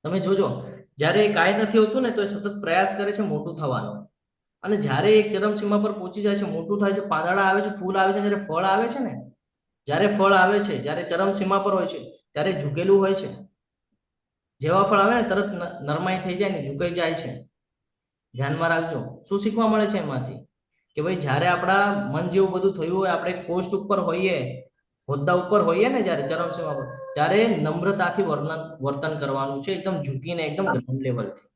તમે જોજો, જ્યારે કાંઈ નથી હોતું ને તો એ સતત પ્રયાસ કરે છે મોટું થવાનો, અને જ્યારે એક ચરમસીમા પર પહોંચી જાય છે, મોટું થાય છે, પાંદડા આવે છે, ફૂલ આવે છે, જ્યારે ફળ આવે છે ને, જ્યારે ફળ આવે છે, જ્યારે ચરમસીમા પર હોય છે ત્યારે ઝૂકેલું હોય છે. જેવા ફળ આવે ને તરત નરમાઈ થઈ જાય ને ઝુકાઈ જાય છે. ધ્યાનમાં રાખજો, શું શીખવા મળે છે એમાંથી? કે ભાઈ જ્યારે આપણા મન જેવું બધું થયું હોય, આપણે પોસ્ટ ઉપર હોઈએ, હોદ્દા ઉપર હોઈએ ને, જ્યારે ચરમસીમા પર, ત્યારે નમ્રતાથી વર્તન કરવાનું છે, એકદમ ઝૂકીને, એકદમ ગ્રાઉન્ડ લેવલથી.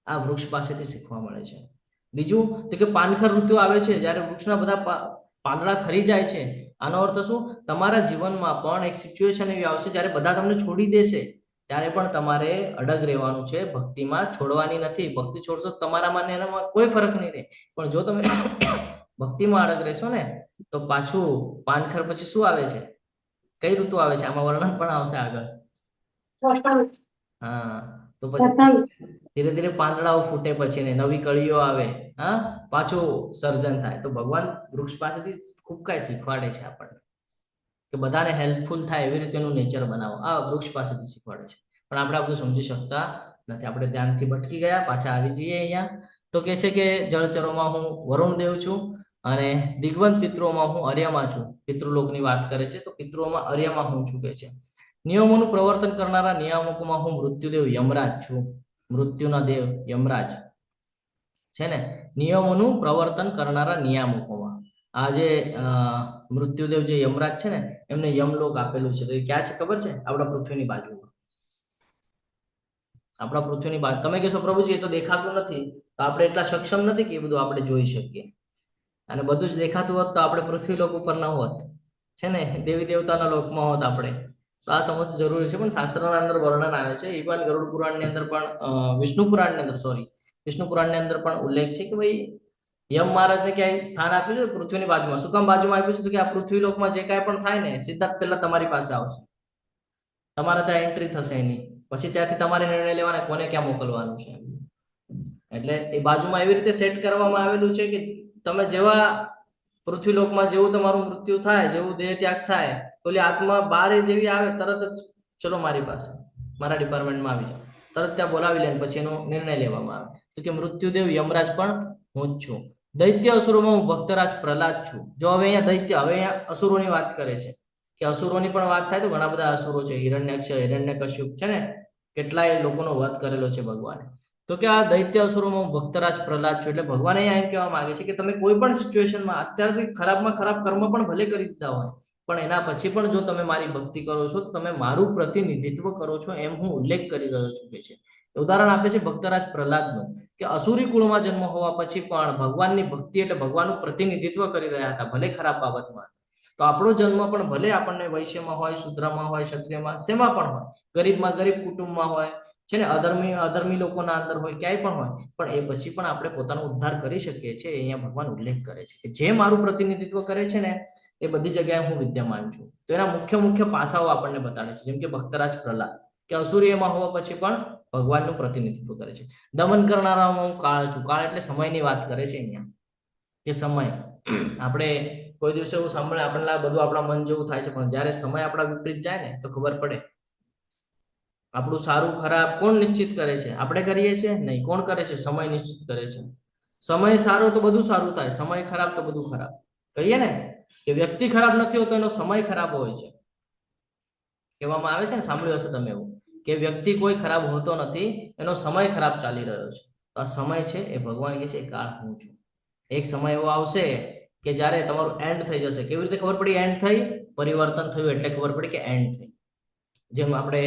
આ વૃક્ષ પાસેથી શીખવા મળે છે. બીજું તો કે પાનખર ઋતુ આવે છે, જ્યારે વૃક્ષના બધા પાંદડા ખરી જાય છે. આનો અર્થ શું? તમારા જીવનમાં પણ એક સિચ્યુએશન એવી આવશે જ્યારે બધા તમને છોડી દેશે, ત્યારે પણ તમારે અડગ રહેવાનું છે, ભક્તિમાં છોડવાની નથી. ભક્તિ છોડશો તમારામાં ને એનામાં કોઈ ફરક નહીં રહે. પણ જો તમે ભક્તિમાં અડગ રહેશો ને તો પાછું પાનખર પછી શું આવે છે? કઈ ઋતુ આવે છે? આમાં વર્ણન પણ આવશે આગળ. હા, તો પછી ધીરે ધીરે પાંદડાઓ ફૂટે, પછી ને નવી કળીઓ આવે, હા, પાછું સર્જન થાય. તો ભગવાન વૃક્ષ પાસેથી ખૂબ કાંઈ શીખવાડે છે આપણને કે બધાને હેલ્પફુલ થાય એવી રીતે એનું નેચર બનાવો. આ વૃક્ષ પાસેથી શીખવાડે છે. પણ આપણે આ બધું સમજી શકતા નથી, આપણે ધ્યાનથી ભટકી ગયા. પાછા આવી જઈએ અહીંયા. તો કે છે કે જળચરોમાં હું વરુણદેવ છું અને દિગ્વંત પિતૃઓમાં હું અર્યમા છું. પિતૃલોકની વાત કરે છે, તો પિતૃઓમાં અર્યમા હું છું કે છે. નિયમોનું પ્રવર્તન કરનારા નિયામકોમાં હું મૃત્યુદેવ યમરાજ છું. મૃત્યુના દેવ યમરાજ છે ને. નિયમોનું પ્રવર્તન કરનારા નિયામકોમાં આ જે મૃત્યુદેવ જે યમરાજ છે ને, એમને યમલોક આપેલું છે. તો એ ક્યાં છે ખબર છે? આપણા પૃથ્વીની બાજુમાં. આપણા પૃથ્વીની બાજુ. તમે કહેશો પ્રભુજી એ તો દેખાતું નથી. તો આપણે એટલા સક્ષમ નથી કે એ બધું આપણે જોઈ શકીએ. અને બધું જ દેખાતું હોત તો આપણે પૃથ્વી લોક ઉપર ન હોત, છે ને, દેવી દેવતાના લોકમાં હોત આપણે. તો આ સમજ જરૂરી છે. પણ શાસ્ત્રના અંદર વર્ણન આવે છે, ઇવન ગરુડ પુરાણની અંદર પણ, વિષ્ણુ પુરાણની અંદર પણ ઉલ્લેખ છે કે ભાઈ યમ મહારાજને ક્યાંય સ્થાન આપ્યું છે પૃથ્વીની બાજુમાં. શું કામ બાજુમાં આપ્યું છે? તો કે આ પૃથ્વી લોકમાં જે કાંઈ પણ થાય ને સીધા પહેલા તમારી પાસે આવશે, તમારે ત્યાં એન્ટ્રી થશે એની, પછી ત્યાંથી તમારે નિર્ણય લેવાના કોને ક્યાં મોકલવાનું છે. એટલે એ બાજુમાં એવી રીતે સેટ કરવામાં આવેલું છે કે તમે જેવા પૃથ્વીલોકમાં જેવું તમારું મૃત્યુ થાય, જેવું દેહ ત્યાગ થાય, તો ઓલી આત્મા બારે જેવી આવે તરત જ ચલો મારી પાસે, મારા ડિપાર્ટમેન્ટમાં આવી જાઓ, તરત ત્યાં બોલાવી લે, પછી એનો નિર્ણય લેવામાં આવે. તો કે મૃત્યુદેવ યમરાજ પણ હું જ છું. દૈત્ય અસુરોમાં હું ભક્તરાજ પ્રહલાદ છું. જો હવે અહીંયા દૈત્ય, હવે અહીંયા અસુરોની વાત કરે છે કે અસુરોની પણ વાત થાય તો ઘણા બધા અસુરો છે. હિરણ્યાક્ષ, હિરણ્યકશ્યપ છે ને, કેટલાય લોકોનો વધ કરેલો છે ભગવાને. તો કે આ દૈત્ય અસુરોમાં હું ભક્તરાજ પ્રહલાદ છું. એટલે ભગવાન અહીંયા એમ કહેવા માંગે છે કે તમે કોઈ પણ સિચ્યુએશનમાં અત્યારથી ખરાબમાં ખરાબ કર્મ પણ ભલે કરી દીધા હોય, પણ એના પછી પણ જો તમે મારી ભક્તિ કરો છો તો તમે મારું પ્રતિનિધિત્વ કરો છો, એમ હું ઉલ્લેખ કરી રહ્યો છું કે છે. ઉદાહરણ આપે છે ભક્તરાજ પ્રહલાદનું કે અસુરી કુળમાં જન્મ હોવા પછી પણ ભગવાનની ભક્તિ એટલે ભગવાનનું પ્રતિનિધિત્વ કરી રહ્યા હતા, ભલે ખરાબ બાબતમાં. તો આપણો જન્મ પણ ભલે આપણને વૈશ્યમાં હોય, શુદ્રમાં હોય, ક્ષત્રિયમાં, શેમાં પણ હોય, ગરીબમાં ગરીબ કુટુંબમાં હોય છે ને, અધર્મી લોકોના અંદર હોય, ક્યાંય પણ હોય, પણ એ પછી પણ આપણે પોતાનો ઉદ્ધાર કરી શકીએ છીએ. અહીંયા ભગવાન ઉલ્લેખ કરે છે કે જે મારું પ્રતિનિધિત્વ કરે છે ને એ બધી જગ્યાએ હું વિદ્યમાન છું. તો એના મુખ્ય પાસાઓ આપણને બતાડે છે, જેમ કે ભક્તરાજ પ્રહલાદ કે અસુરીયમાં હોવા પછી પણ ભગવાનનું પ્રતિનિધિત્વ કરે છે. દમન કરનારામાં હું કાળ છું. કાળ એટલે સમયની વાત કરે છે અહીંયા, કે સમય આપણે કોઈ દિવસે એવું સાંભળે આપણને બધું આપણા મન જેવું થાય છે, પણ જ્યારે સમય આપણા વિપરીત જાય ને તો ખબર પડે. આપણું સારું ખરાબ કોણ નિશ્ચિત કરે છે? આપણે કરીએ છીએ? નહીં. કોણ કરે છે? સમય નિશ્ચિત કરે છે. સમય સારો તો બધું સારું થાય, સમય ખરાબ તો બધું ખરાબ. કહીએ ને કે વ્યક્તિ ખરાબ નથી હોતો, એનો સમય ખરાબ હોય છે. કહેવામાં આવે છે ને, સાંભળ્યું હશે તમે એવું, કે વ્યક્તિ કોઈ ખરાબ હોતો નથી, એનો સમય ખરાબ ચાલી રહ્યો છે. તો આ સમય છે એ ભગવાન કહે છે કાળ હું છું. એક સમય એવો આવશે કે જ્યારે તમારું એન્ડ થઈ જશે. કેવી રીતે ખબર પડી એન્ડ થઈ? પરિવર્તન થયું એટલે ખબર પડી કે એન્ડ થઈ. જેમ આપણે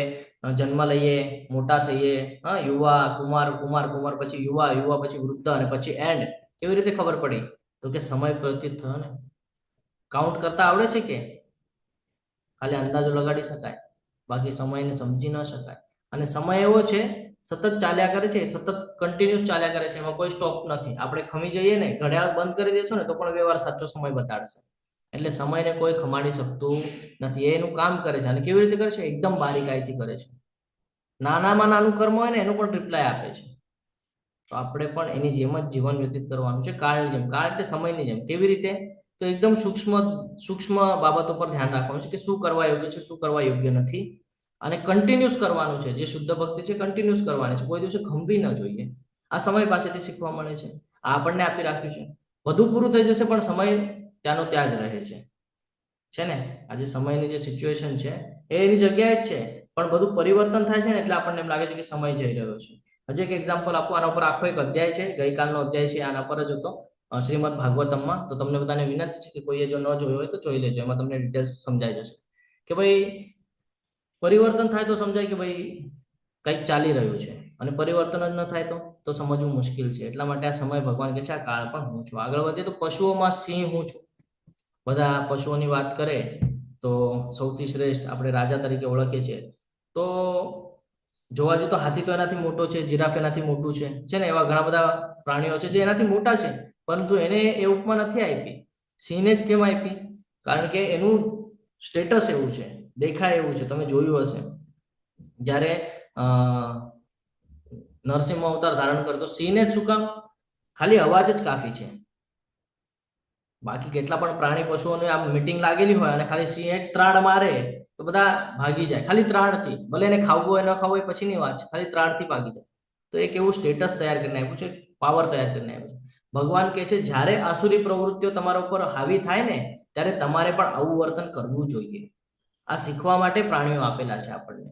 જન્મ લઈએ, મોટા થઈએ, યુવા, કુમાર પછી યુવા પછી વૃદ્ધ અને પછી એન્ડ. કેવી રીતે ખબર પડી? તો કે સમય વ્યતીત થયો ને. કાઉન્ટ કરતા આવડે છે કે ખાલી અંદાજો લગાડી શકાય, બાકી સમયને સમજી ન શકાય. અને સમય એવો છે સતત ચાલ્યા કરે છે, સતત કન્ટિન્યુઅસ ચાલ્યા કરે છે, એમાં કોઈ સ્ટોપ નથી. આપણે ખમી જઈએ ને, ઘડિયાળ બંધ કરી દેશો ને તો પણ વ્યવહાર સાચો સમય બતાડશે. એટલે સમયને કોઈ ખમાડી શકતું નથી, એનું કામ કરે છે. અને કેવી રીતે કરે છે? એકદમ બારીકાઈથી કરે છે. નાનામાં નાનું કર્મ હોય ને એનો પણ રિપ્લાય આપે છે. તો આપણે પણ એની જેમ જ જીવન વ્યતીત કરવાનું છે, કાળની જેમ. કાળ એટલે સમયની જેમ. કેવી રીતે? તો એકદમ સૂક્ષ્મ બાબતો પર ધ્યાન રાખવાનું છે કે શું કરવા યોગ્ય છે, શું કરવા યોગ્ય નથી. અને કન્ટિન્યુઅસ કરવાનું છે. જે શુદ્ધ ભક્તિ છે કન્ટિન્યુઅસ કરવાની છે, કોઈ દિવસે ખંભી ન જોઈએ. આ સમય પાસેથી શીખવા મળે છે. આ આપણને આપી રાખ્યું છે. બધું પૂરું થઈ જશે પણ સમય ત્યાંનો ત્યાં જ રહે છે ને. આજે સમયની જે સિચ્યુએશન છે એ એની જગ્યાએ જ છે, પણ બધું પરિવર્તન થાય છે ને એટલે આપણને એમ લાગે છે કે સમય જઈ રહ્યો છે. હજી એક એક્ઝામ્પલ આપું, આના ઉપર આખો એક અધ્યાય છે, ગઈકાલનો અધ્યાય છે આના પર જ હતો, શ્રીમદ ભાગવતમમાં. તો તમને બધાને વિનંતી છે કે કોઈએ જો ન જોયો હોય તો જોઈ લેજો, એમાં તમને ડિટેલ્સ સમજાઈ જશે કે ભાઈ પરિવર્તન થાય તો સમજાય કે ભાઈ કંઈક ચાલી રહ્યું છે, અને પરિવર્તન જ ન થાય તો સમજવું મુશ્કેલ છે. એટલા માટે આ સમય ભગવાન કહે છે આ કાળ પણ હું છું. આગળ વધીએ તો પશુઓમાં સિંહ હું છું. બધા પશુઓની વાત કરે તો સૌથી શ્રેષ્ઠ આપણે રાજા તરીકે ઓળખીએ છીએ. તો જોવા જઈએ તો હાથી તો એનાથી મોટો છે, જીરાફ એનાથી મોટું છે ને, એવા ઘણા બધા પ્રાણીઓ છે જે એનાથી મોટા છે, પરંતુ એને એ ઉપમા નથી આપી. સિંહને જ કેમ આપી? કારણ કે એનું સ્ટેટસ એવું છે, દેખાય એવું છે. તમે જોયું હશે જ્યારે નરસિંહ અવતાર ધારણ કરતો, સિંહને જ શું કામ? ખાલી અવાજ જ કાફી છે. બાકી કેટલા પણ પ્રાણી પશુઓને આમ મીટિંગ લાગેલી હોય અને ખાલી સિંહ એક ત્રાડ મારે તો બધા ભાગી જાય, ખાલી ત્રાડથી. ભલે એને ખાવું હોય ન ખાવું હોય પછીની વાત છે, ખાલી ત્રાડથી ભાગી જાય. તો એક એવું સ્ટેટસ તૈયાર કરીને આપ્યું છે, પાવર તૈયાર કરીને આપ્યું છે. ભગવાન કહે છે જ્યારે આસુરી પ્રવૃત્તિઓ તમારા ઉપર હાવી થાય ને ત્યારે તમારે પણ આવું વર્તન કરવું જોઈએ. આ શીખવા માટે પ્રાણીઓ આપેલા છે આપણને,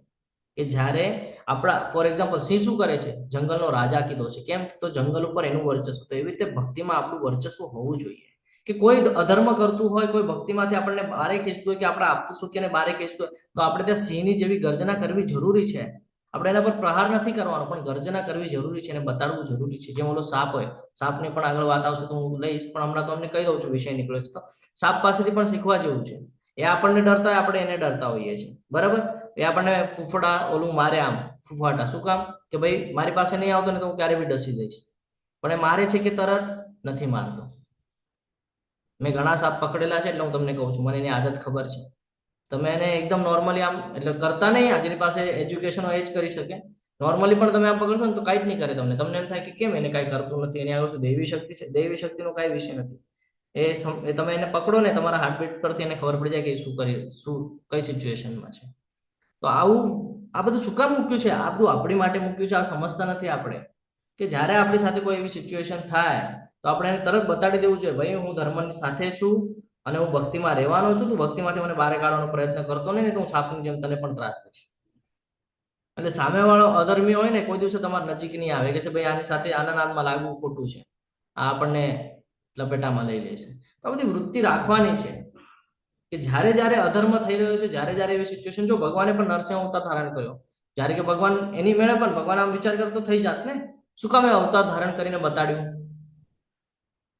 કે જ્યારે આપણા ફોર એક્ઝામ્પલ સિંહ શું કરે છે? જંગલનો રાજા કીધો છે. કેમ? તો જંગલ ઉપર એનું વર્ચસ્વ. તો એવી રીતે ભક્તિમાં આપણું વર્ચસ્વ હોવું જોઈએ. કે કોઈ અધર્મ કરતું હોય, કોઈ ભક્તિમાંથી આપણને બારે ખેંચતું હોય, કે આપણા આપતસુખ્યને બારે ખેંચતું હોય, તો આપણે ત્યાં સિંહની જેવી ગર્જના કરવી જરૂરી છે. આપણે એના પર પ્રહાર નથી કરવાનો, પણ ગર્જના કરવી જરૂરી છે અને બતાડવું જરૂરી છે. જેમ ઓલો સાપ હોય, સાપની પણ આગળ વાત આવશે તો હું લઈશ, પણ હમણાં તો અમને કહી દઉં છું, વિષય નીકળ્યો છે તો સાપ પાસેથી પણ શીખવા જેવું છે. એ આપણને ડરતા હોય, આપણે એને ડરતા હોઈએ છીએ, બરાબર? એ આપણને ફૂફડા ઓલું મારે, આમ ફૂફાટા. શું કામ? કે ભાઈ મારી પાસે નહીં આવતો ને તો હું ક્યારે બી ડસી જઈશ. પણ એ મારે છે કે તરત નથી મારતો. મેં ઘણા સાપ પકડેલા છે એટલે હું તમને કહું છું, મને એની આદત ખબર છે. તમે એને એકદમ નોર્મલી આમ એટલે કરતા નહીં, જેની પાસે એજ્યુકેશન હોય એ જ કરી શકે. નોર્મલી પણ તમે આમ પકડશો ને તો કાંઈ જ નહીં કરે તમને. તમને એમ થાય કે કેમ એને કાંઈ કરતું નથી, એની આગળ શું દૈવી શક્તિ છે? દૈવી શક્તિનો કાંઈ વિષય નથી. એ તમે એને પકડો ને તમારા હાર્ટબીટ પરથી એને ખબર પડી જાય કે શું કઈ સિચ્યુએશનમાં છે. તો આ બધું શું કામ મૂક્યું છે? આ બધું આપણી માટે મૂક્યું છે. આ સમજતા નથી આપણે કે જ્યારે આપણી સાથે કોઈ એવી સિચ્યુએશન થાય તો આપણે એને તરત બતાડી દેવું જોઈએ, ભાઈ હું ધર્મની સાથે છું અને હું ભક્તિમાં રહેવાનો છું, તું ભક્તિમાંથી મને બહાર કાઢવાનો પ્રયત્ન કરતો નહીં તો હું સાપની જેમ તને પણ ત્રાસ દઈશ. એટલે સામેવાળો અધર્મી હોય ને કોઈ દિવસે તમારી નજીક નહીં આવે કે ભાઈ આની સાથે આનંદમાં લાગવું ખોટું છે, આ આપણને લપેટામાં લઈ લે છે. તો આ બધી વૃત્તિ રાખવાની છે કે જ્યારે જ્યારે અધર્મ થઈ રહ્યો છે, જ્યારે જ્યારે એવી સિચ્યુએશન, જો ભગવાને પણ નરસિંહ અવતાર ધારણ કર્યો, જ્યારે કે ભગવાન એની મેળે પણ ભગવાન આમ વિચાર કરતો થઈ જાત ને, શું કામ અવતાર ધારણ કરીને બતાડ્યું?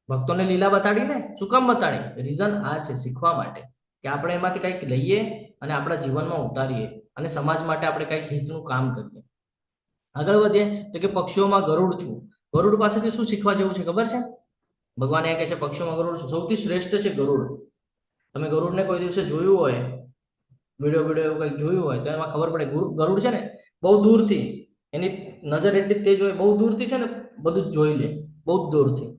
ભક્તોને લીલા બતાડી ને, શું કામ બતાડી? રીઝન આ છે, શીખવા માટે કે આપણે એમાંથી કંઈક લઈએ અને આપણા જીવનમાં ઉતારીએ અને સમાજ માટે આપણે કંઈક હિતનું કામ કરીએ. આગળ વધીએ તો કે પક્ષીઓમાં ગરુડ છું. ગરુડ પાસેથી શું શીખવા જેવું છે ખબર છે? ભગવાન એ કહે છે પક્ષીઓમાં ગરુડ છું. સૌથી શ્રેષ્ઠ છે ગરુડ. તમે ગરુડને કોઈ દિવસે જોયું હોય, વિડીયો એવું કંઈક જોયું હોય તો એમાં ખબર પડે ગરુડ છે ને બહુ દૂરથી, એની નજર એટલી તેજ હોય, બહુ દૂરથી છે ને બધું જ જોઈ લે, બહુ જ દૂરથી.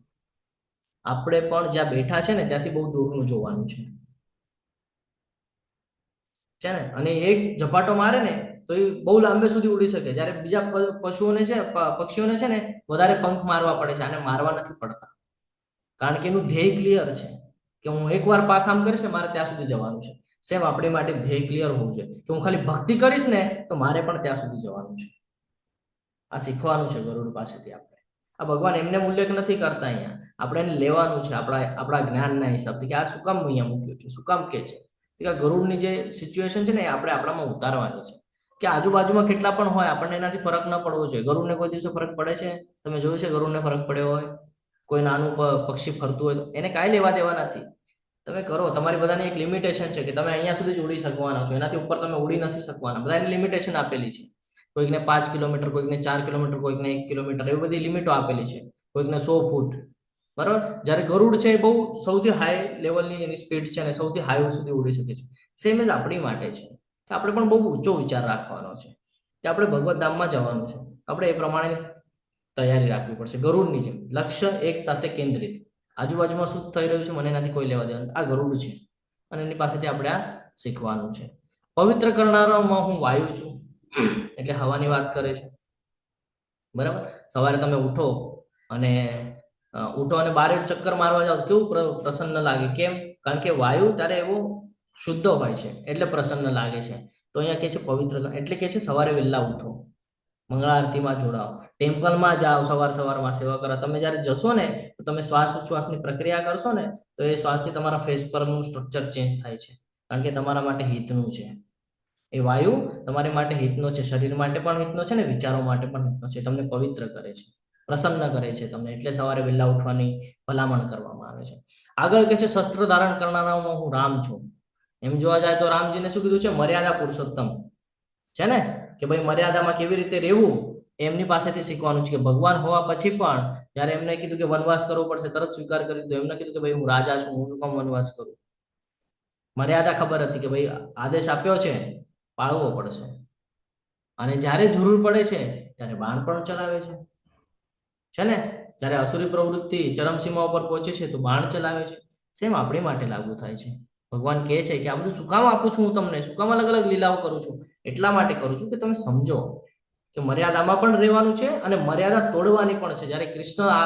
આપણે પણ જ્યાં બેઠા છે ને ત્યાંથી બહુ દૂરનું જોવાનું છે ને. અને એક ઝપાટો મારે ને તો એ બહુ લાંબે સુધી ઉડી શકે, જ્યારે બીજા પક્ષીઓને છે ને વધારે પંખ મારવા પડે છે, આને મારવા નથી પડતા, કારણ કે એનું ધ્યેય ક્લિયર છે કે હું એકવાર પાખ આમ કરીશ ને મારે ત્યાં સુધી જવાનું છે. સેમ આપણી માટે ધ્યેય ક્લિયર હોવું જોઈએ કે હું ખાલી ભક્તિ કરીશ ને તો મારે પણ ત્યાં સુધી જવાનું છે. આ શીખવાનું છે ગરુડ પાસેથી આપણે. આ ભગવાન એમને ઉલ્લેખ નથી કરતા અહીંયા, આપણે એને લેવાનું છે આપણા જ્ઞાનના હિસાબથી કે આ શું કામ અહીંયા મૂક્યું છે, શું કામ કે છે કે ગરુડની જે સિચ્યુએશન છે ને એ આપણે આપણામાં ઉતારવાની છે કે આજુબાજુમાં કેટલા પણ હોય આપણને એનાથી ફરક ન પડવો જોઈએ. ગરુડને કોઈ દિવસે ફરક પડે છે? તમે જોયું છે ગરુડને ફરક પડ્યો હોય? કોઈ નાનું પક્ષી ફરતું હોય એને કાંઈ લેવા દેવા નથી. તમે કરો, તમારી બધાની એક લિમિટેશન છે કે તમે અહીંયા સુધી જ ઉડી શકવાના છો, એનાથી ઉપર તમે ઉડી નથી શકવાના. બધાની લિમિટેશન આપેલી છે. કોઈકને 5 કિલોમીટર, કોઈકને 4 કિલોમીટર, કોઈકને 1 કિલોમીટર, એવી બધી લિમિટો આપેલી છે. કોઈકને 100 ફૂટ, બરાબર. જ્યારે ગરુડ છે એ બહુ સૌથી હાઈ લેવલની એની સ્પીડ છે અને સૌથી હાઈ સુધી ઉડી શકે છે. સેમ જ આપણી માટે છે કે આપણે પણ બહુ ઊંચો વિચાર રાખવાનો છે કે આપણે ભગવત ધામમાં જવાનું છે. આપણે એ પ્રમાણે તૈયારી રાખવી પડશે. ગરુડની જેમ લક્ષ્ય એક સાથે કેન્દ્રિત, આજુબાજુમાં શું થઈ રહ્યું છે મને એનાથી કોઈ લેવા દેવાનું. આ ગરુડ છે અને એની પાસેથી આપણે આ શીખવાનું છે. પવિત્ર કરનારામાં હું વાયુ છું, એટલે હવાની વાત કરે છે, બરાબર. સવારે તમે ઉઠો અને બારે ચક્કર મારવા જાઓ કેવું પ્રસન્ન લાગે. કેમ? કારણ કે વાયુ ત્યારે એવો શુદ્ધ હોય છે એટલે પ્રસન્ન લાગે છે. તો અહીંયા કે છે પવિત્ર, એટલે કે છે સવારે વહેલા ઉઠો, મંગળા આરતીમાં જોડાઓ, ટેમ્પલમાં જાઓ, સવારમાં સેવા કરો. તમે જ્યારે જશો ને તો તમે શ્વાસ ઉચ્છ્વાસની પ્રક્રિયા કરશો ને તો એ શ્વાસથી તમારા ફેસ પરનું સ્ટ્રક્ચર ચેન્જ થાય છે, કારણ કે તમારા માટે હિતનું છે. એ વાયુ તમારી માટે હિતનો છે, શરીર માટે પણ હિતનો છે ને વિચારો માટે પણ હિતનો છે. તમને પવિત્ર કરે છે, પ્રસન્ન કરે છે તમને, એટલે સવારે વહેલા ઉઠવાની ભલામણ કરવામાં આવે છે. આગળ કે છે શસ્ત્ર ધારણ કરનારામાં હું રામ છું. એમ જોવા જાય તો રામજીને શું કીધું છે? મર્યાદા પુરુષોત્તમ છે ને, કે ભાઈ મર્યાદામાં કેવી રીતે રહેવું એમની પાસેથી શીખવાનું છે. કે ભગવાન હોવા પછી પણ જયારે એમને કીધું કે વનવાસ કરવો પડશે તરત સ્વીકાર કરી દીધો. એમને કીધું કે ભાઈ હું રાજા છું, હું શું કામ વનવાસ કરું? મર્યાદા ખબર હતી કે ભાઈ આદેશ આપ્યો છે, પાળવો પડશે. અને જ્યારે જરૂર પડે છે ત્યારે બાણ પણ ચલાવે છે ને. જ્યારે અસુરી પ્રવૃત્તિ ચરમસીમા ઉપર પહોંચે છે તો બાણ ચલાવે છે. સેમ આપણી માટે લાગુ થાય છે. ભગવાન કહે છે કે આ બધું શું કામ આપું છું હું તમને, શું કામ અલગ અલગ લીલાઓ કરું છું? એટલા માટે કરું છું કે તમે સમજો કે મર્યાદામાં પણ રહેવાનું છે અને મર્યાદા તોડવાની પણ છે. જ્યારે કૃષ્ણ આ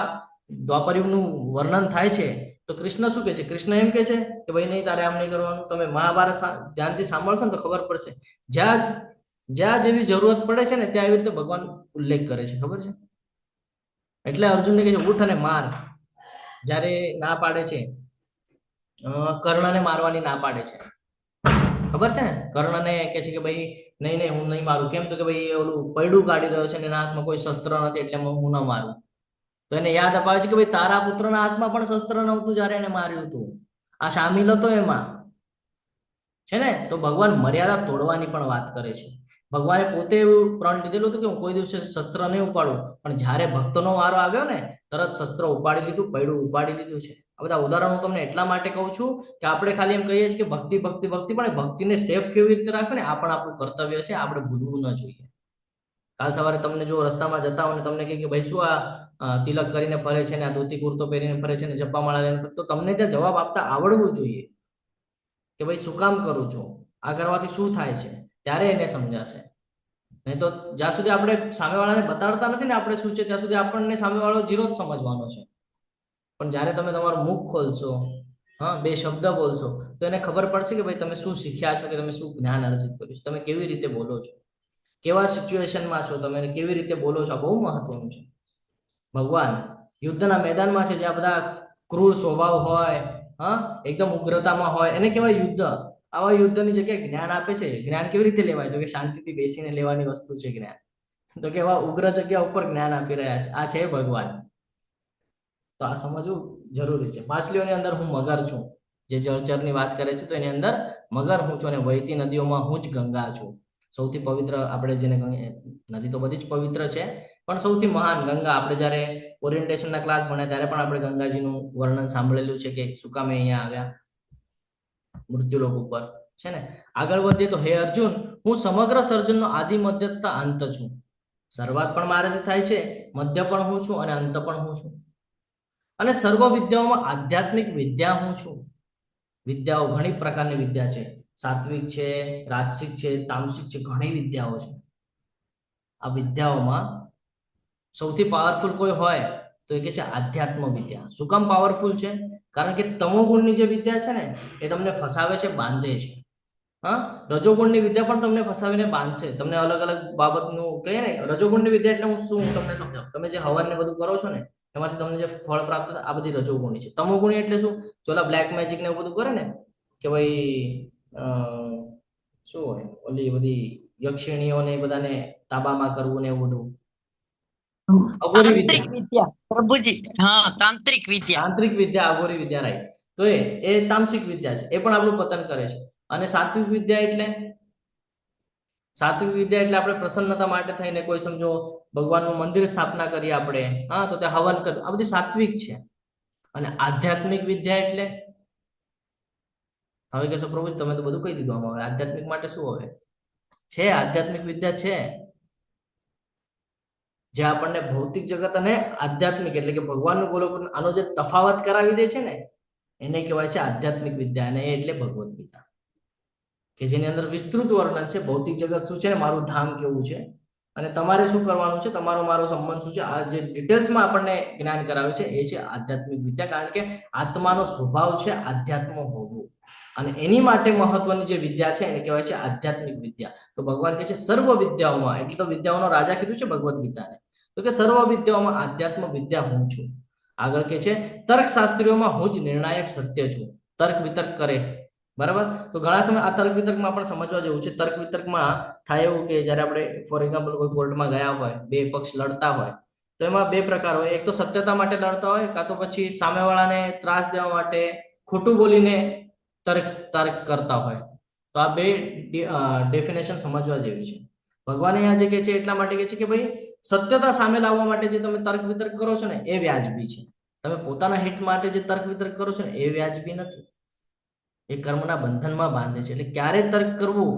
દ્વાપરયુગનું વર્ણન થાય છે તો કૃષ્ણ શું કહે છે? કૃષ્ણ એમ કહે છે કે ભાઈ નહીં, તારે આમ નહીં કરવાનું. તમે મહાભારત ધ્યાનથી સાંભળશો ને તો ખબર પડશે, જ્યાં જેવી જરૂરત પડે છે ને ત્યાં એવી રીતે ભગવાન ઉલ્લેખ કરે છે, ખબર છે? એટલે અર્જુનને કહે છે ઉઠ અને માર. જ્યારે ના પાડે છે, કર્ણને મારવાની ના પાડે છે, ખબર છે ને? કર્ણને કહે છે કે ભાઈ નહીં હું નહીં મારું. કેમ? તો કે ભાઈ ઓલું પૈડું કાઢી રહ્યો છે અને એના હાથમાં કોઈ શસ્ત્ર નથી એટલે હું ન મારું. તો એને યાદ અપાવે છે કે ભાઈ તારા પુત્રના હાથમાં પણ શસ્ત્ર નહોતું જ્યારે એને માર્યું હતું, આ સામેલ હતો એમાં, છે ને? તો ભગવાન મર્યાદા તોડવાની પણ વાત કરે છે. ભગવાને પોતે એવું પ્રણ લીધેલું હતું કે હું કોઈ દિવસે શસ્ત્ર નહીં ઉપાડું, પણ જ્યારે ભક્તનો વારો આવ્યો ને તરત શસ્ત્ર ઉપાડી લીધું, પૈડું ઉપાડી લીધું છે. આ બધા ઉદાહરણો તમને એટલા માટે કહું છું કે આપણે ખાલી એમ કહીએ છીએ કે ભક્તિ પણ ભક્તિને સેફ કેવી રીતે રાખવી ને આ પણ આપણું કર્તવ્ય છે, આપણે ભૂલવું ન જોઈએ. કાલ સવારે તમને જો રસ્તામાં જતા હોય ને તમને કહે કે ભાઈ શું આ તિલક કરીને ફરે છે ને આ ધોતી કુર્તો પહેરીને ફરે છે ને જપ્પામાળા લઈને ફરે, તો તમને ત્યાં જવાબ આપતા આવડવું જોઈએ કે ભાઈ શું કામ કરું છું, આ કરવાથી શું થાય છે, ત્યારે એને સમજાશે. નહીં તો જ્યાં સુધી આપણે સામેવાળાને બતાડતા નથી ને આપણે શું છે, ત્યાં સુધી આપણને સામેવાળો જીરો જ સમજવાનો છે. પણ જ્યારે તમે તમારું મુખ ખોલશો, હા, બે શબ્દ બોલશો, તો એને ખબર પડશે કે ભાઈ તમે શું શીખ્યા છો, કે તમે શું જ્ઞાન અર્જિત કર્યું છે, તમે કેવી રીતે બોલો છો, કેવા સિચ્યુએશનમાં છો, તમે કેવી રીતે બોલો છો, આ બહુ મહત્વનું છે. ભગવાન યુદ્ધના મેદાનમાં છે, જ્યાં બધા ક્રૂર સ્વભાવ હોય, હા, એકદમ ઉગ્રતામાં હોય, એને કહેવાય યુદ્ધ. આવા યુદ્ધની જગ્યાએ જ્ઞાન આપે છે. જ્ઞાન કેવી રીતે લેવાય? તો કે શાંતિથી બેસીને લેવાની વસ્તુ છે જ્ઞાન. તો કે એવા ઉગ્ર જગ્યા ઉપર જ્ઞાન આપી રહ્યા છે. આ છે ભગવાન. તો આ સમજવું જરૂરી છે. માછલીઓની અંદર હું મગર છું, જે જળચરની વાત કરે છે, તો એની અંદર મગર હું છું, અને વહેતી નદીઓમાં હું જ ગંગા છું. સૌથી પવિત્ર આપણે જેને નદી તો બધી જ પવિત્ર છે, પણ સૌથી મહાન ગંગા. આપણે જ્યારે ઓરિએન્ટેશનના ક્લાસ ભણ્યા ત્યારે પણ આપણે ગંગાજીનું વર્ણન સાંભળેલું છે કે શું કામે અહીંયા આવ્યા મૃત્યુલોક ઉપર, છે ને. આગળ વધીએ તો હે અર્જુન, હું સમગ્ર સર્જનનો આદિ, મધ્ય તથા અંત છું. શરૂઆત પણ મારાથી થાય છે, મધ્ય પણ હું છું, અને અંત પણ હું છું. અને સર્વ વિદ્યાઓમાં આધ્યાત્મિક વિદ્યા હું છું. વિદ્યાઓ ઘણી પ્રકારની વિદ્યા છે. સાત્વિક છે, રાજસિક છે, તામસિક છે, ઘણી વિદ્યાઓ છે. આ વિદ્યાઓમાં સૌથી પાવરફુલ કોઈ હોય તો એ કે છે આધ્યાત્મ વિદ્યા. શું કામ પાવરફુલ છે? કારણ કે તમોગુણની જે વિદ્યા છે ને, એ તમને ફસાવે છે, બાંધે છે. હા, રજોગુણની વિદ્યા પણ તમને ફસાવીને બાંધશે. તમને અલગ અલગ બાબતનું કહીએ ને, રજોગુણની વિદ્યા એટલે હું તમને સમજાવું. તમે જે હવન ને બધું કરો છો ને, એમાંથી તમને જે ફળ પ્રાપ્ત થાય, આ બધી રજોગુણી છે. તમોગુણી એટલે શું? ચોલા બ્લેક મેજિક ને એવું બધું કરે ને, કે ભાઈ શું હોય, ઓલી બધી યક્ષિણીઓને બધાને તાબામાં કરવું ને એવું બધું. અઘોરી તાંત્રિક વિદ્યા, વિદ્યા પ્રભુજી, હા, તાંત્રિક વિદ્યા. તાંત્રિક વિદ્યા, અઘોરી વિદ્યા, રાઈટ. તો એ તામસિક વિદ્યા છે. એ પણ આપણું પતન કરે છે. અને સાત્વિક વિદ્યા એટલે આપણે પ્રસન્નતા માટે થઈને કોઈ સમજો ભગવાનનું મંદિર સ્થાપના કરીએ આપણે, હા, તો ત્યાં હવન કર, આ બધી સાત્વિક છે. અને આધ્યાત્મિક વિદ્યા એટલે હવે કહેશો પ્રભુ તમે તો બધું કહી દીધું. આમાં હવે આધ્યાત્મિક માટે શું હવે છે? આધ્યાત્મિક વિદ્યા છે જે આપણને ભૌતિક જગત અને આધ્યાત્મિક એટલે કે ભગવાનનું ગોલોક આનો જે તફાવત કરાવી દે છે ને, એને કહેવાય છે આધ્યાત્મિક વિદ્યા. અને એટલે ભગવદ્ ગીતા, કે જેની અંદર વિસ્તૃત વર્ણન છે ભૌતિક જગત શું છે ને મારું ધામ કેવું છે, અને તમારે શું કરવાનું છે, તમારો મારો સંબંધ શું છે, આ જે ડિટેલ્સમાં આપણને જ્ઞાન કરાવે છે એ છે આધ્યાત્મિક વિદ્યા. કારણ કે આત્માનો સ્વભાવ છે આધ્યાત્મ હોવું, અને એની માટે મહત્વની જે વિદ્યા છે એને કહેવાય છે આધ્યાત્મિક વિદ્યા. તો ભગવાન કહે છે સર્વ વિદ્યાઓમાં, એટલે તો વિદ્યાઓનો રાજા કીધું છે ભગવદ્ ગીતાને, તો કે સર્વ વિદ્યાઓમાં આધ્યાત્મ વિદ્યા હું છું. આગળ કે છે તર્કશાસ્ત્રીઓમાં હું જ નિર્ણાયક સત્ય છું. તર્ક વિતર્ક કરે, બરાબર. તો ઘણા સમય આ તર્ક વિતર્કમાં પણ સમજવા જેવું છે. તર્ક વિતર્કમાં થાય એવું કે જ્યારે આપણે ફોર એક્ઝામ્પલ કોઈ કોર્ટમાં ગયા હોય, બે પક્ષ લડતા હોય, તો એમાં બે પ્રકાર હોય. એક તો સત્યતા માટે લડતા હોય, કાં તો પછી સામેવાળાને ત્રાસ દેવા માટે ખોટું બોલીને તર્ક કરતા હોય. તો આ બે ડેફિનેશન સમજવા જેવી છે. ભગવાન અહીંયા જે કહે છે એટલા માટે કહે છે કે ભાઈ સત્યતા સામે લાવવા માટે જે તમે તર્ક વિતર્ક કરો છો ને એ વ્યાજબી છે. તમે પોતાના હિત માટે જે તર્ક વિતર્ક કરો છો ને એ વ્યાજબી નથી. એ કર્મના બંધનમાં બાંધે છે. એટલે ક્યારે તર્ક કરવું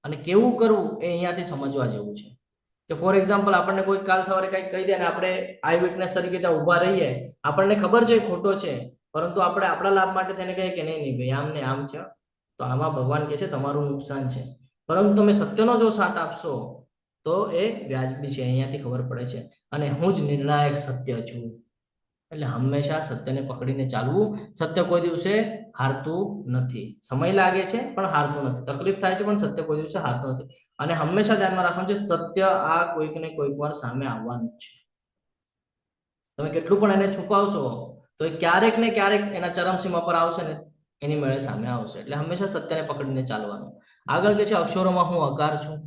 અને કેવું કરવું એ અહીંયાથી સમજવા જેવું છે. કે ફોર એક્ઝામ્પલ આપણને કોઈ કાલ સવારે કંઈક કહી દે અને આપણે આઈ વિટનેસ તરીકે ત્યાં ઊભા રહીએ, આપણને ખબર છે ખોટો છે, પરંતુ આપણે આપણા લાભ માટે તેને કહીએ કે નહીં ભાઈ આમ ને આમ છે, તો આમાં ભગવાન કહે છે તમારું નુકસાન છે. પરંતુ તમે સત્યનો જો સાથ આપશો તો એ વ્યાજબી છે. અહીંયાથી ખબર પડે છે. અને હું જ નિર્ણાયક સત્ય છું. એટલે હંમેશા સત્યને પકડીને ચાલવું. સત્ય કોઈ દિવસે હારતું નથી. સમય લાગે છે પણ હારતું નથી. તકલીફ થાય છે પણ સત્ય કોઈ દિવસે હારતું નથી. અને હંમેશા ધ્યાનમાં રાખવાનું છે સત્ય આ કોઈક ને કોઈક વાર સામે આવવાનું છે. તમે કેટલું પણ એને છુપાવશો તો એ ક્યારેક ને ક્યારેક એના ચરમસીમા પર આવશે ને એની મેળે સામે આવશે. એટલે હંમેશા સત્યને પકડીને ચાલવાનું. આગળ કે છે અક્ષરોમાં હું અકાર છું,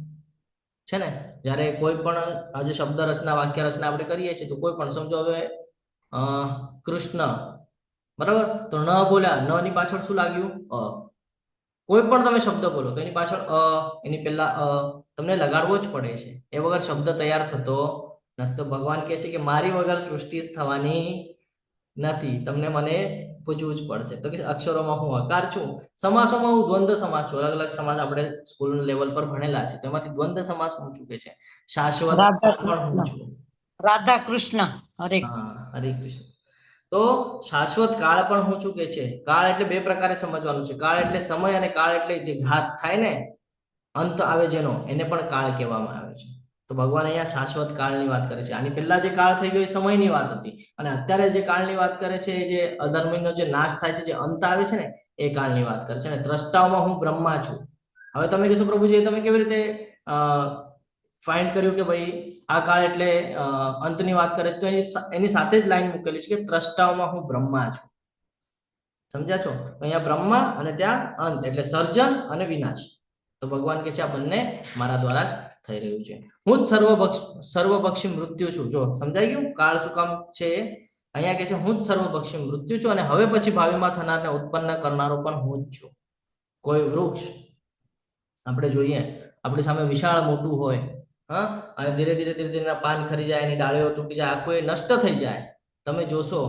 છે ને. જ્યારે કોઈ પણ આજે શબ્દ રચના વાક્ય રચના આપણે કરીએ છીએ તો કોઈ પણ સમજો હવે કૃષ્ણ, બરાબર, તો ન બોલ્યા, ન ની પાછળ શું લાગ્યું? અ. કોઈ પણ તમે શબ્દ બોલો તો એની પાછળ એની પહેલા તમને લગાડવો જ પડે છે. એ વગર શબ્દ તૈયાર થતો નથી. તો ભગવાન કહે છે કે મારી વગર સૃષ્ટિ થવાની નથી. તમને મને પૂછવું જ પડશે. તો કે અક્ષરોમાં હું હકાર છું, સમાસોમાં હું દ્વંદ્વ સમાસ છું. અલગ અલગ સમાસ આપણે સ્કૂલ લેવલ પર ભણેલા છે, તેમાંથી દ્વંદ્વ સમાસ હું છું કે છે. શાશ્વત રાધા પણ હું કૃષ્ણ છું. રાધા કૃષ્ણ હરે હા, હરે કૃષ્ણ. તો શાશ્વત કાળ પણ હું છું કે છે. કાળ એટલે બે પ્રકારે સમજવાનું છે. કાળ એટલે સમય, અને કાળ એટલે જે ઘાત થાય ને, અંત આવે જેનો, એને પણ કાળ કહેવામાં આવે છે. તો ભગવાન અહીંયા શાશ્વત કાળની વાત કરે છે. આની પહેલા જે કાળ થઈ ગયો એ સમયની વાત હતી, અને અત્યારે જે કાળની વાત કરે છે એ જે અધર્મીનો જે નાશ થાય છે, જે અંત આવે છે ને, એ કાળની વાત કરે છે. અને દ્રષ્ટાઓમાં હું બ્રહ્મા છું. હવે તમે કહેશો પ્રભુજી તમે કેવી રીતે ફાઇન્ડ કર્યું કે ભાઈ આ કાળ એટલે અંતની વાત કરે છે? તો એની સાથે જ લાઈન મૂકેલી છે કે દ્રષ્ટાઓમાં હું બ્રહ્મા છું. સમજ્યા છો? તો અહીંયા બ્રહ્મા અને ત્યાં અંત એટલે સર્જન અને વિનાશ. તો ભગવાન કે છે આ બંને મારા દ્વારા જ થઈ રહ્યું છે. હું જ સર્વભક્ષી મૃત્યુ છું. જો સમજાઈ ગયું કાળ શું કામ છે? અહીંયા કે છે હું જ સર્વભક્ષી મૃત્યુ છું, અને હવે પછી ભાવિમાં થનારને ઉત્પન્ન કરનારો પણ હું જ છું. કોઈ વૃક્ષ આપણે જોઈએ આપણી સામે વિશાળ મોટું હોય, હા, અને ધીરે ધીરે ધીરે ધીરે પાન ખરી જાય, એની ડાળીઓ તૂટી જાય, આખું એ નષ્ટ થઈ જાય. તમે જોશો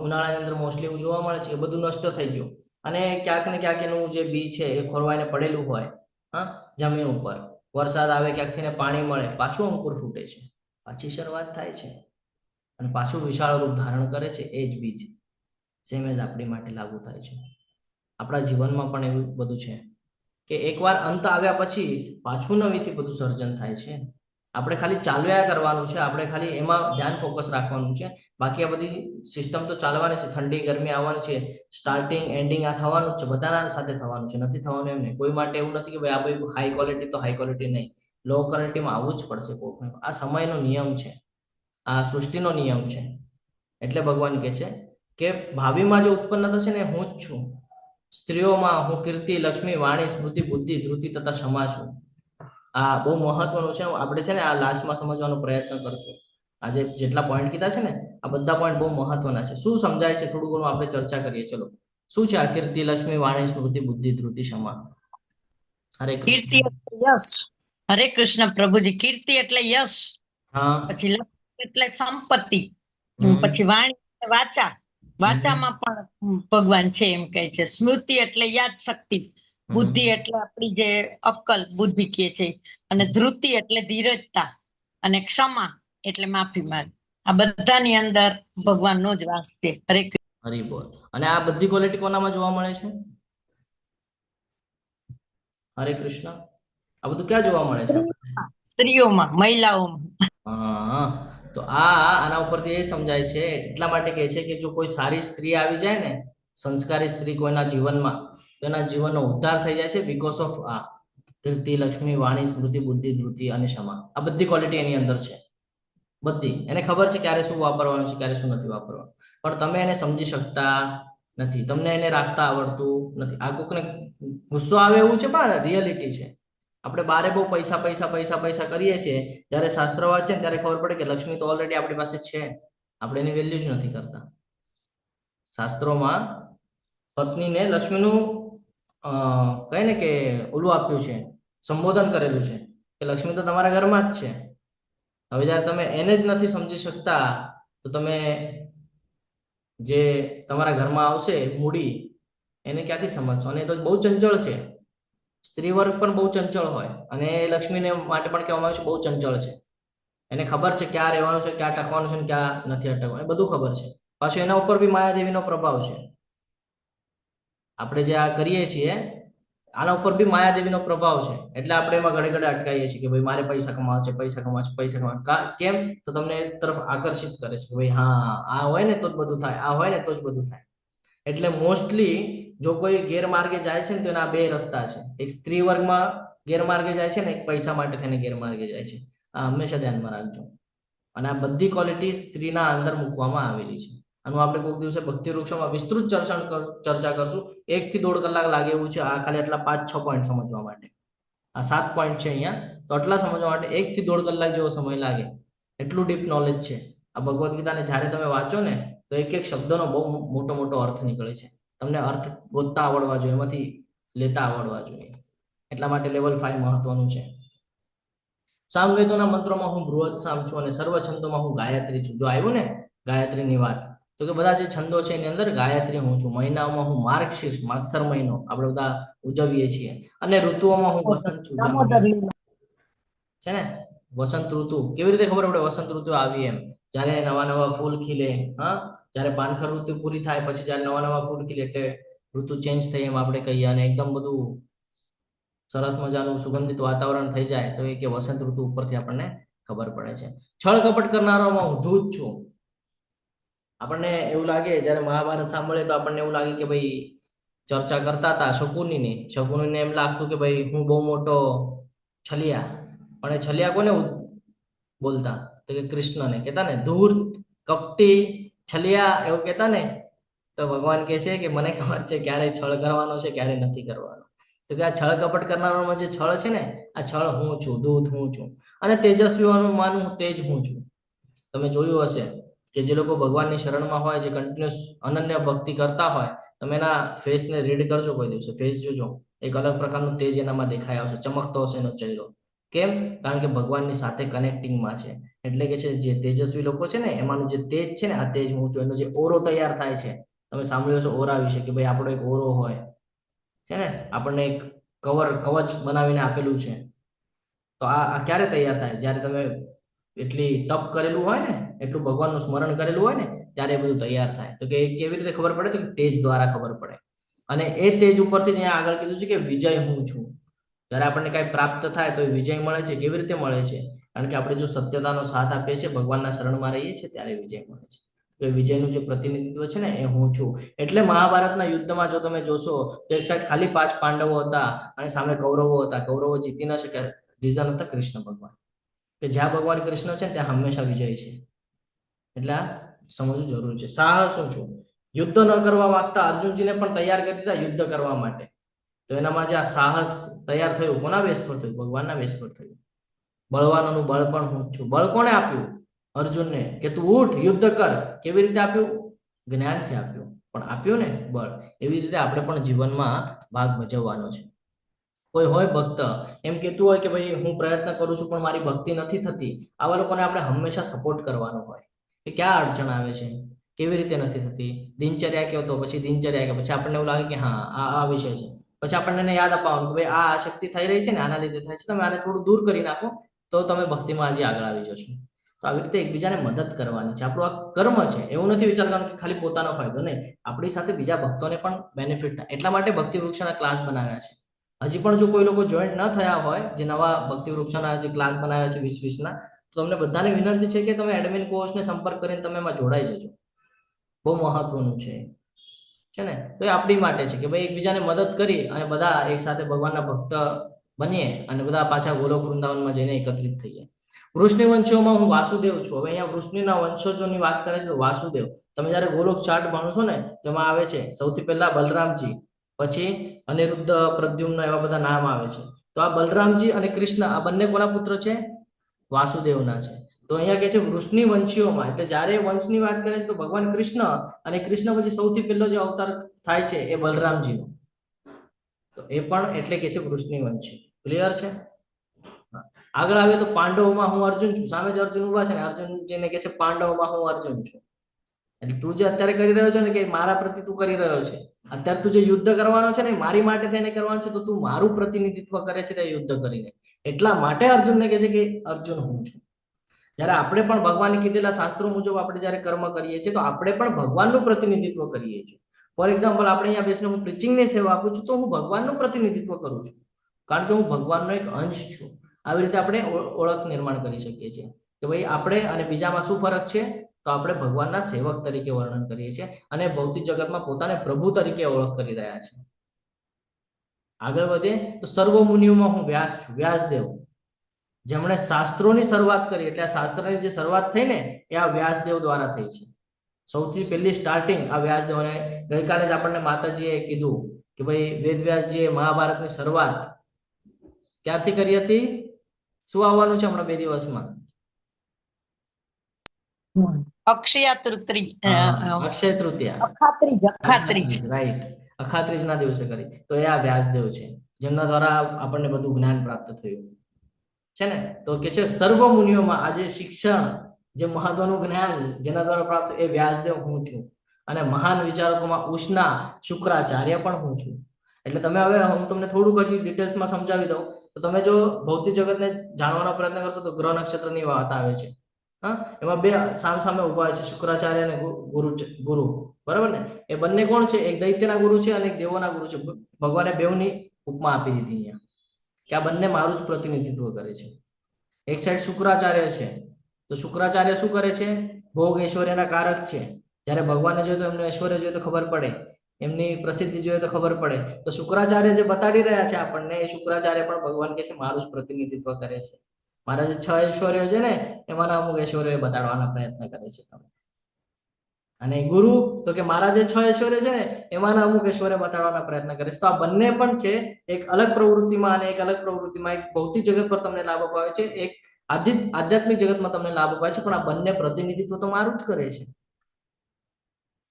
ઉનાળાની અંદર મોસ્ટલી એવું જોવા મળે છે કે બધું નષ્ટ થઈ ગયું, અને ક્યાંક ને ક્યાંક એનું જે બી છે એ ખોરવાઈને પડેલું હોય, હા, જમીન ઉપર. વરસાદ આવે, ક્યાંકથી ને પાણી મળે, પાછું અંકુર ફૂટે છે, પાછી શરૂઆત થાય છે, અને પાછું વિશાળ રૂપ ધારણ કરે છે. એ જ બીજ સેમ જ આપણી માટે લાગુ થાય છે. આપણા જીવનમાં પણ એવું બધું છે કે એકવાર અંત આવ્યા પછી પાછું નવીથી બધું સર્જન થાય છે. આપણે ખાલી ચાલ્યા કરવાનું છે, આપણે ખાલી એમાં ધ્યાન ફોકસ રાખવાનું છે. બાકી આ બધી સિસ્ટમ તો ચાલવાની છે. ઠંડી ગરમી આવવાની છે, સ્ટાર્ટિંગ એન્ડિંગ આ થવાનું જ છે, બધાના સાથે થવાનું છે. નથી થવાનું એમ નહીં. કોઈ માટે એવું નથી કે ભાઈ આ ભાઈ હાઈ ક્વોલિટી તો હાઈ ક્વોલિટી નહીં, લો ક્વોલિટીમાં આવવું જ પડશે કોઈક. આ સમયનો નિયમ છે, આ સૃષ્ટિનો નિયમ છે. એટલે ભગવાન કહે છે કે ભાવિમાં જે ઉત્પન્ન થશે ને હું જ છું. સ્ત્રીઓમાં હું કીર્તિ, લક્ષ્મી, વાણી, સ્મૃતિ, બુદ્ધિ, ધૃતિ તથા ક્ષમા છું. આ બહુ મહત્વનું છે. આપણે છે ને આ લાસ્ટમાં સમજવાનો પ્રયત્ન કરશું. આજે જેટલા પોઈન્ટ કીધા છે ને આ બધા પોઈન્ટ બહુ મહત્વના છે. શું સમજાય છે થોડું ઘણું આપણે ચર્ચા કરીએ. ચલો, શું છે આ કીર્તિ, લક્ષ્મી, વાણી, સ્મૃતિ, બુદ્ધિ, ધૃતિ, ક્ષમા? હરે કીર્તિ કૃષ્ણ. એટલે યશ. હરે કૃષ્ણ પ્રભુજી. કીર્તિ એટલે યશ, હા, પછી લક્ષ્મી એટલે સંપત્તિ, હમ, પછી વાણી એટલે વાચા, વાચામાં પણ ભગવાન છે એમ કહે છે. સ્મૃતિ એટલે યાદ શક્તિ, બુદ્ધિ એટલે આપણી જે અક્કલ બુદ્ધિ કહે છે, અને ધૃતિ એટલે ધીરજતા, અને ક્ષમા એટલે માફી માંગ. આ બધાની અંદર ભગવાનનો જ વાસ છે. હરે કૃષ્ણ. હરી બોલ. અને આ બધી ક્વોલિટી કોનામાં જોવા મળે છે? હરે કૃષ્ણ. આ બધું ક્યાં જોવા મળે છે? સ્ત્રીઓમાં, મહિલાઓમાં. હા, તો આના ઉપરથી એ સમજાય છે. એટલા માટે કહે છે કે જો કોઈ સારી સ્ત્રી આવી જાય ને, સંસ્કારી સ્ત્રી કોઈના જીવનમાં, તો એના જીવનનો ઉદ્ધાર થઈ જાય છે બીકોઝ ઓફ આ કીર્તિ, લક્ષ્મી, વાણી, સ્મૃતિ, બુદ્ધિ, ધૃતિ અને ક્ષમા. આ બધી ક્વોલિટી એની અંદર છે. બધી. એને ખબર છે ક્યારે શું વાપરવાનું છે, ક્યારે શું નથી વાપરવાનું, પણ તમે એને સમજી શકતા નથી. તમને એને રાખતા આવડતું નથી. આ કોકને ગુસ્સો આવે એવું છે, પણ રિયાલિટી છે. આપણે બારે બહુ પૈસા પૈસા પૈસા પૈસા કરીએ છીએ, જ્યારે શાસ્ત્ર વાંચે ને ત્યારે ખબર પડે કે લક્ષ્મી તો ઓલરેડી આપણી પાસે છે, આપણે એની વેલ્યુ જ નથી કરતા. શાસ્ત્રોમાં પત્નીને લક્ષ્મીનું કહે ને કે ઓલું આપ્યું છે, સંબોધન કરેલું છે કે લક્ષ્મી તો તમારા ઘરમાં જ છે. હવે જ્યારે તમે એને જ નથી સમજી શકતા, તો તમે જે તમારા ઘરમાં આવશે મૂડી, એને ક્યાંથી સમજશો? અને એ તો બહુ ચંચળ છે. સ્ત્રી વર્ગ પણ બહુ ચંચળ હોય, અને લક્ષ્મીને માટે પણ કહેવામાં આવે છે બહુ ચંચળ છે. એને ખબર છે ક્યાં રહેવાનું છે, ક્યાં ટકવાનું છે, ક્યાં નથી અટકવાનું, એ બધું ખબર છે. પાછું એના ઉપર બી માયાદેવીનો પ્રભાવ છે. આપણે જે આ કરીએ છીએ આના ઉપર બી માયાદેવીનો પ્રભાવ છે. એટલે આપણે એમાં ઘડે ઘડે અટકાઈએ છીએ કે ભાઈ મારે પૈસા કમાવા છે, પૈસા કમાવા છે, પૈસા કમાવા. કેમ? તો તમને એક તરફ આકર્ષિત કરે છે કે ભાઈ હા આ હોય ને તો જ બધું થાય, આ હોય ને તો જ બધું થાય. એટલે મોસ્ટલી જો કોઈ ગેરમાર્ગે જાય છે ને તો એના બે રસ્તા છે. એક સ્ત્રી વર્ગમાં ગેરમાર્ગે જાય છે ને એક પૈસા માટે થઈને ગેરમાર્ગે જાય છે. આ હંમેશા ધ્યાનમાં રાખજો. અને આ બધી ક્વોલિટી સ્ત્રીના અંદર મૂકવામાં આવેલી છે. આનું આપણે કોઈક દિવસે ભક્તિ વૃક્ષોમાં વિસ્તૃત ચર્ચા કરશું. 1 થી 1.5 કલાક લાગે એવું છે આ ખાલી આટલા 5-6 પોઈન્ટ સમજવા માટે. આ 7 પોઈન્ટ છે અહીંયા, તો આટલા સમજવા માટે 1 થી 1.5 કલાક જેવો સમય લાગે. એટલું ડીપ નોલેજ છે આ ભગવદ્ ગીતાને. જ્યારે તમે વાંચો ને તો એક એક શબ્દનો બહુ મોટો મોટો અર્થ નીકળે છે. તમને અર્થ ગોતતા આવડવા જોઈએ, એમાંથી લેતા આવડવા જોઈએ. એટલા માટે લેવલ 5 મહત્વનું છે. સામવેદોના મંત્રોમાં હું બૃહદ સામ છું, અને સર્વ છંદોમાં હું ગાયત્રી છું. જો આવ્યું ને ગાયત્રીની વાત, તો કે બધા જે છંદો છે એની અંદર ગાયત્રી હું છું. મહિનાઓમાં હું માર્ગશીર્ષ માગસર મહિનો આપણે બધા ઉજવીએ છીએ. અને ઋતુઓમાં હું વસંત છું. જેમ દામોદર લીલા. છે ને વસંત ઋતુ કેવી રીતે ખબર પડે વસંત ઋતુ આવી એમ? જ્યારે નવા નવા ફૂલ ખીલે, હા, જ્યારે પાનખર ઋતુ પૂરી થાય પછી જ્યારે નવા નવા ફૂલ ખીલે એટલે ઋતુ ચેન્જ થઈ એમ આપણે કહીએ. અને એકદમ બધું સરસ મજાનું સુગંધિત વાતાવરણ થઈ જાય તો એ કે વસંત ઋતુ ઉપરથી આપણને ખબર પડે છે. છળ કપટ કરનારામાં હું ધૂત છું. આપણને એવું લાગે જ્યારે મહાભારત સાંભળે તો આપણને એવું લાગે કે ભાઈ ચર્ચા કરતા હતા શકુનીને એમ લાગતું કે ભાઈ હું બહુ મોટો છલિયા. પણ એ છલિયા કોને બોલતા? તો કે કૃષ્ણને કહેતા ને, ધૂર્ત કપટી છલિયા એવું કહેતા ને. તો ભગવાન કહે છે કે મને ખબર છે ક્યારે છળ કરવાનો છે ક્યારે નથી કરવાનો. તો કે આ છળ કપટ કરનારામાં જે છળ છે ને, આ છળ હું છું, દૂત હું છું. અને તેજસ્વીઓનું માનું તેજ હું છું. તમે જોયું હશે કે જે લોકો ભગવાનની શરણમાં હોય, જે કન્ટિન્યુઅસ અનન્ય ભક્તિ કરતા હોય, તમે એના ફેસને રીડ કરજો કોઈ દિવસે, ફેસ જોજો, એક અલગ પ્રકારનું તેજ એનામાં દેખાય આવશે, ચમકતો હશે એનો ચહેરો. કેમ? કારણ કે ભગવાનની સાથે કનેક્ટિંગમાં છે. એટલે કે છે જે તેજસ્વી લોકો છે ને એમાંનું જે તેજ છે ને, આ તેજ હું છું. એનો જે ઓરો તૈયાર થાય છે, તમે સાંભળ્યો છો ઓરા વિશે કે ભાઈ આપણો એક ઓરો હોય છે ને, આપણને એક કવચ બનાવીને આપેલું છે. તો આ ક્યારે તૈયાર થાય? જ્યારે તમે એટલી તપ કરેલું હોય ને, એટલું ભગવાનનું સ્મરણ કરેલું હોય ને, ત્યારે એ બધું તૈયાર થાય. તો કે કેવી રીતે ખબર પડે? તો કે તેજ દ્વારા ખબર પડે. અને એ તેજ ઉપરથી જ અહીંયા આગળ કીધું છે કે વિજય હું છું. જ્યારે આપણને કાંઈ પ્રાપ્ત થાય તો એ વિજય મળે છે. કેવી રીતે મળે છે? કારણ કે આપણે જો સત્યતાનો સાથ આપીએ છીએ, ભગવાનના શરણમાં રહીએ છીએ, ત્યારે વિજય મળે છે. તો એ વિજયનું જે પ્રતિનિધિત્વ છે ને એ હું છું. એટલે મહાભારતના યુદ્ધમાં જો તમે જોશો તો એક સાઈડ ખાલી 5 પાંડવો હતા અને સામે કૌરવો હતા. કૌરવો જીતી ન શક્યા. રીઝન હતા કૃષ્ણ ભગવાન. કે જ્યાં ભગવાન કૃષ્ણ છે ત્યાં હંમેશા વિજય છે. એટલે આ સમજવું જરૂરી છે. સાહસ શું છું? યુદ્ધ ન કરવા માંગતા અર્જુનજીને પણ તૈયાર કરી દીધા યુદ્ધ કરવા માટે. તો એનામાં જે આ સાહસ તૈયાર થયું, કોના બેસ પર થયું? ભગવાનના બેસ પર થયું. બળવાનોનું બળ પણ હું છું. બળ કોને આપ્યું? અર્જુનને, કે તું ઉઠ યુદ્ધ કર. કેવી રીતે આપ્યું? જ્ઞાનથી આપ્યું. પણ આપ્યું ને બળ. એવી રીતે આપણે પણ જીવનમાં ભાગ ભજવવાનો છે. કોઈ હોય ભક્ત એમ કહેતું હોય કે ભાઈ હું પ્રયત્ન કરું છું પણ મારી ભક્તિ નથી થતી, આવા લોકોને આપણે હંમેશા સપોર્ટ કરવાનો હોય કે ક્યાં અડચણ આવે છે, કેવી રીતે નથી થતી. દિનચર્યા કહો તો પછી દિનચર્યા કે પછી આપણને એવું લાગે કે હા આ વિષય છે, પછી આપણને એને યાદ અપાવવાનું કે ભાઈ આ આસક્તિ થઈ રહી છે ને, આના લીધે થાય છે, તમે આને થોડું દૂર કરી નાખો તો તમે ભક્તિમાં હજી આગળ આવી જશો. તો આવી રીતે એકબીજાને મદદ કરવાની છે. આપણું આ કર્મ છે. એવું નથી વિચારવાનું કે ખાલી પોતાનો ફાયદો નહીં, આપણી સાથે બીજા ભક્તોને પણ બેનિફિટ થાય. એટલા માટે ભક્તિ વૃક્ષના ક્લાસ બનાવ્યા છે. હજી પણ જો કોઈ લોકો જોઈન્ટ ન થયા હોય, જે નવા ભક્તિ વૃક્ષના જે ક્લાસ બનાવ્યા છે 20-20ના, તો તમને બધાને વિનંતી છે કે તમે એડમિન કોર્સને સંપર્ક કરીને તમે એમાં જોડાઈ જજો. બહુ મહત્વનું છે ને. તો એ આપણી માટે છે કે ભાઈ એકબીજાને મદદ કરી અને બધા એક સાથે ભગવાનના ભક્ત બનીએ અને બધા પાછા ગોલોક વૃંદાવનમાં જઈને એકત્રિત થઈએ. વૃષ્ણિ વંશોમાં હું વાસુદેવ છું. હવે અહીંયા વૃષ્ણિના વંશજોની વાત કરે છે તો વાસુદેવ. તમે જ્યારે ગોલોક ચાર્ટ ભણશો ને તેમાં આવે છે સૌથી પહેલા બલરામજી, પછી અનિરુદ્ધ, પ્રદ્યુમ્ન, એવા બધા નામ આવે છે. તો આ બલરામજી અને કૃષ્ણ આ બંને કોના પુત્ર છે? વાસુદેવના છે. તો અહીંયા કહે છે વૃષ્ણિ વંશીઓમાં, એટલે જ્યારે વંશની વાત કરે છે તો ભગવાન કૃષ્ણ અને કૃષ્ણ પછી સૌથી પહેલો જે અવતાર થાય છે એ બલરામજીનો. તો એ પણ એટલે કે છે વૃષ્ણિ વંશી. ક્લિયર છે? આગળ આવે તો પાંડવોમાં હું અર્જુન છું. સામે જ અર્જુન ઉભા છે ને, અર્જુનજીને કહે છે પાંડવોમાં હું અર્જુન છું. એટલે તું જે અત્યારે કરી રહ્યો છે ને કે મારા પ્રતિ તું કરી રહ્યો છે, અત્યારે તું જે યુદ્ધ કરવાનો છે ને મારી માટે થઈને કરવાનું છે, તો તું મારું પ્રતિનિધિત્વ કરે છે તે યુદ્ધ કરીને. એટલા માટે અર્જુનને કહે છે કે અર્જુન હું છું. જ્યારે આપણે પણ ભગવાને કીધેલા શાસ્ત્રો મુજબ આપણે જ્યારે કર્મ કરીએ છીએ તો આપણે પણ ભગવાનનું પ્રતિનિધિત્વ કરીએ છીએ. ફોર એક્ઝામ્પલ આપણે અહીંયા બેસીને હું પ્રીચિંગની સેવા આપું છું તો હું ભગવાનનું પ્રતિનિધિત્વ કરું છું, કારણ કે હું ભગવાનનો એક અંશ છું. આવી રીતે આપણે ઓળખ નિર્માણ કરી શકીએ છીએ કે ભાઈ આપણે અને બીજામાં શું ફરક છે. તો આપણે ભગવાનના સેવક તરીકે વર્ણન કરીએ છીએ અને ભૌતિક જગતમાં પોતાને પ્રભુ તરીકે ઓળખ કરી રહ્યા છે. આગળ વધે તો સર્વ મુનિઓમાં હું વ્યાસ છું. વ્યાસદેવ, જેમણે શાસ્ત્રોની શરૂઆત કરી, એટલે આ શાસ્ત્રની જે શરૂઆત થઈ ને એ આ વ્યાસદેવ દ્વારા થઈ છે. સૌથી પહેલી સ્ટાર્ટિંગ આ વ્યાસદેવ. અને ગઈકાલે જ આપણને માતાજીએ કીધું કે ભાઈ વેદવ્યાસજીએ મહાભારતની શરૂઆત ક્યારથી કરી હતી? શું આવવાનું છે હમણાં 2 દિવસમાં? અક્ષય તૃતીયા, અક્ષય તૃતીયા, અખાત્રીજ. રાઈટ, અખાત્રીજ ના દિવસે કરી. તો એ આ વ્યાસદેવ છે જેમના દ્વારા આપણને બધું જ્ઞાન પ્રાપ્ત થયું છે ને. તો કે છે સર્વ મુનિઓમાં આજે શિક્ષણ જે મહત્વનું જ્ઞાન જેના દ્વારા પ્રાપ્ત એ વ્યાસદેવ હું છું, અને મહાન વિચારકોમાં ઉષ્ણા શુક્રાચાર્ય પણ હું છું. એટલે તમે હવે હું તમને થોડુંક હજી ડિટેલ્સમાં સમજાવી દઉં તો તમે જો ભૌતિક જગતને જાણવાનો પ્રયત્ન કરશો તો ગ્રહ નક્ષત્રની વાત આવે છે. હા, એમાં બે સામે ઉભા છે, શુક્રાચાર્ય અને ગુરુ, બરાબર ને? એ બંને કોણ છે? એક દૈત્યના ગુરુ છે અને એક દેવોના ગુરુ છે. ભગવાને બેવની ઉપમા આપી દીધી અહીંયા કે આ બંને મારું જ પ્રતિનિધિત્વ કરે છે. એક સાઈડ શુક્રાચાર્ય છે, તો શુક્રાચાર્ય શું કરે છે? ભોગ ઐશ્વર્યના કારક છે. જ્યારે ભગવાનને જોઈએ તો એમને ઐશ્વર્ય જોઈએ તો ખબર પડે, એમની પ્રસિદ્ધિ જોઈએ તો ખબર પડે. તો શુક્રાચાર્ય જે બતાડી રહ્યા છે આપણને, એ શુક્રાચાર્ય પણ ભગવાન કે છે મારું જ પ્રતિનિધિત્વ કરે છે. મારા જે 6 ઐશ્વર્યો છે ને એમાંના અમુક ઐશ્વર્ય બતાડવાના પ્રયત્ન કરે છે તમે. અને ગુરુ તો કે મારા જે 6 ઐશ્વર્ય છે ને એમાંના અમુક ઐશ્વર્ય બતાડવાના પ્રયત્ન કરે છે. તો આ બંને પણ છે, એક અલગ પ્રવૃત્તિમાં અને એક અલગ પ્રવૃત્તિમાં. એક ભૌતિક જગત પર તમને લાભ અપાવે છે, એક આધ્યાત્મિક જગતમાં તમને લાભ અપાવે છે, પણ આ બંને પ્રતિનિધિત્વ તો મારું જ કરે છે.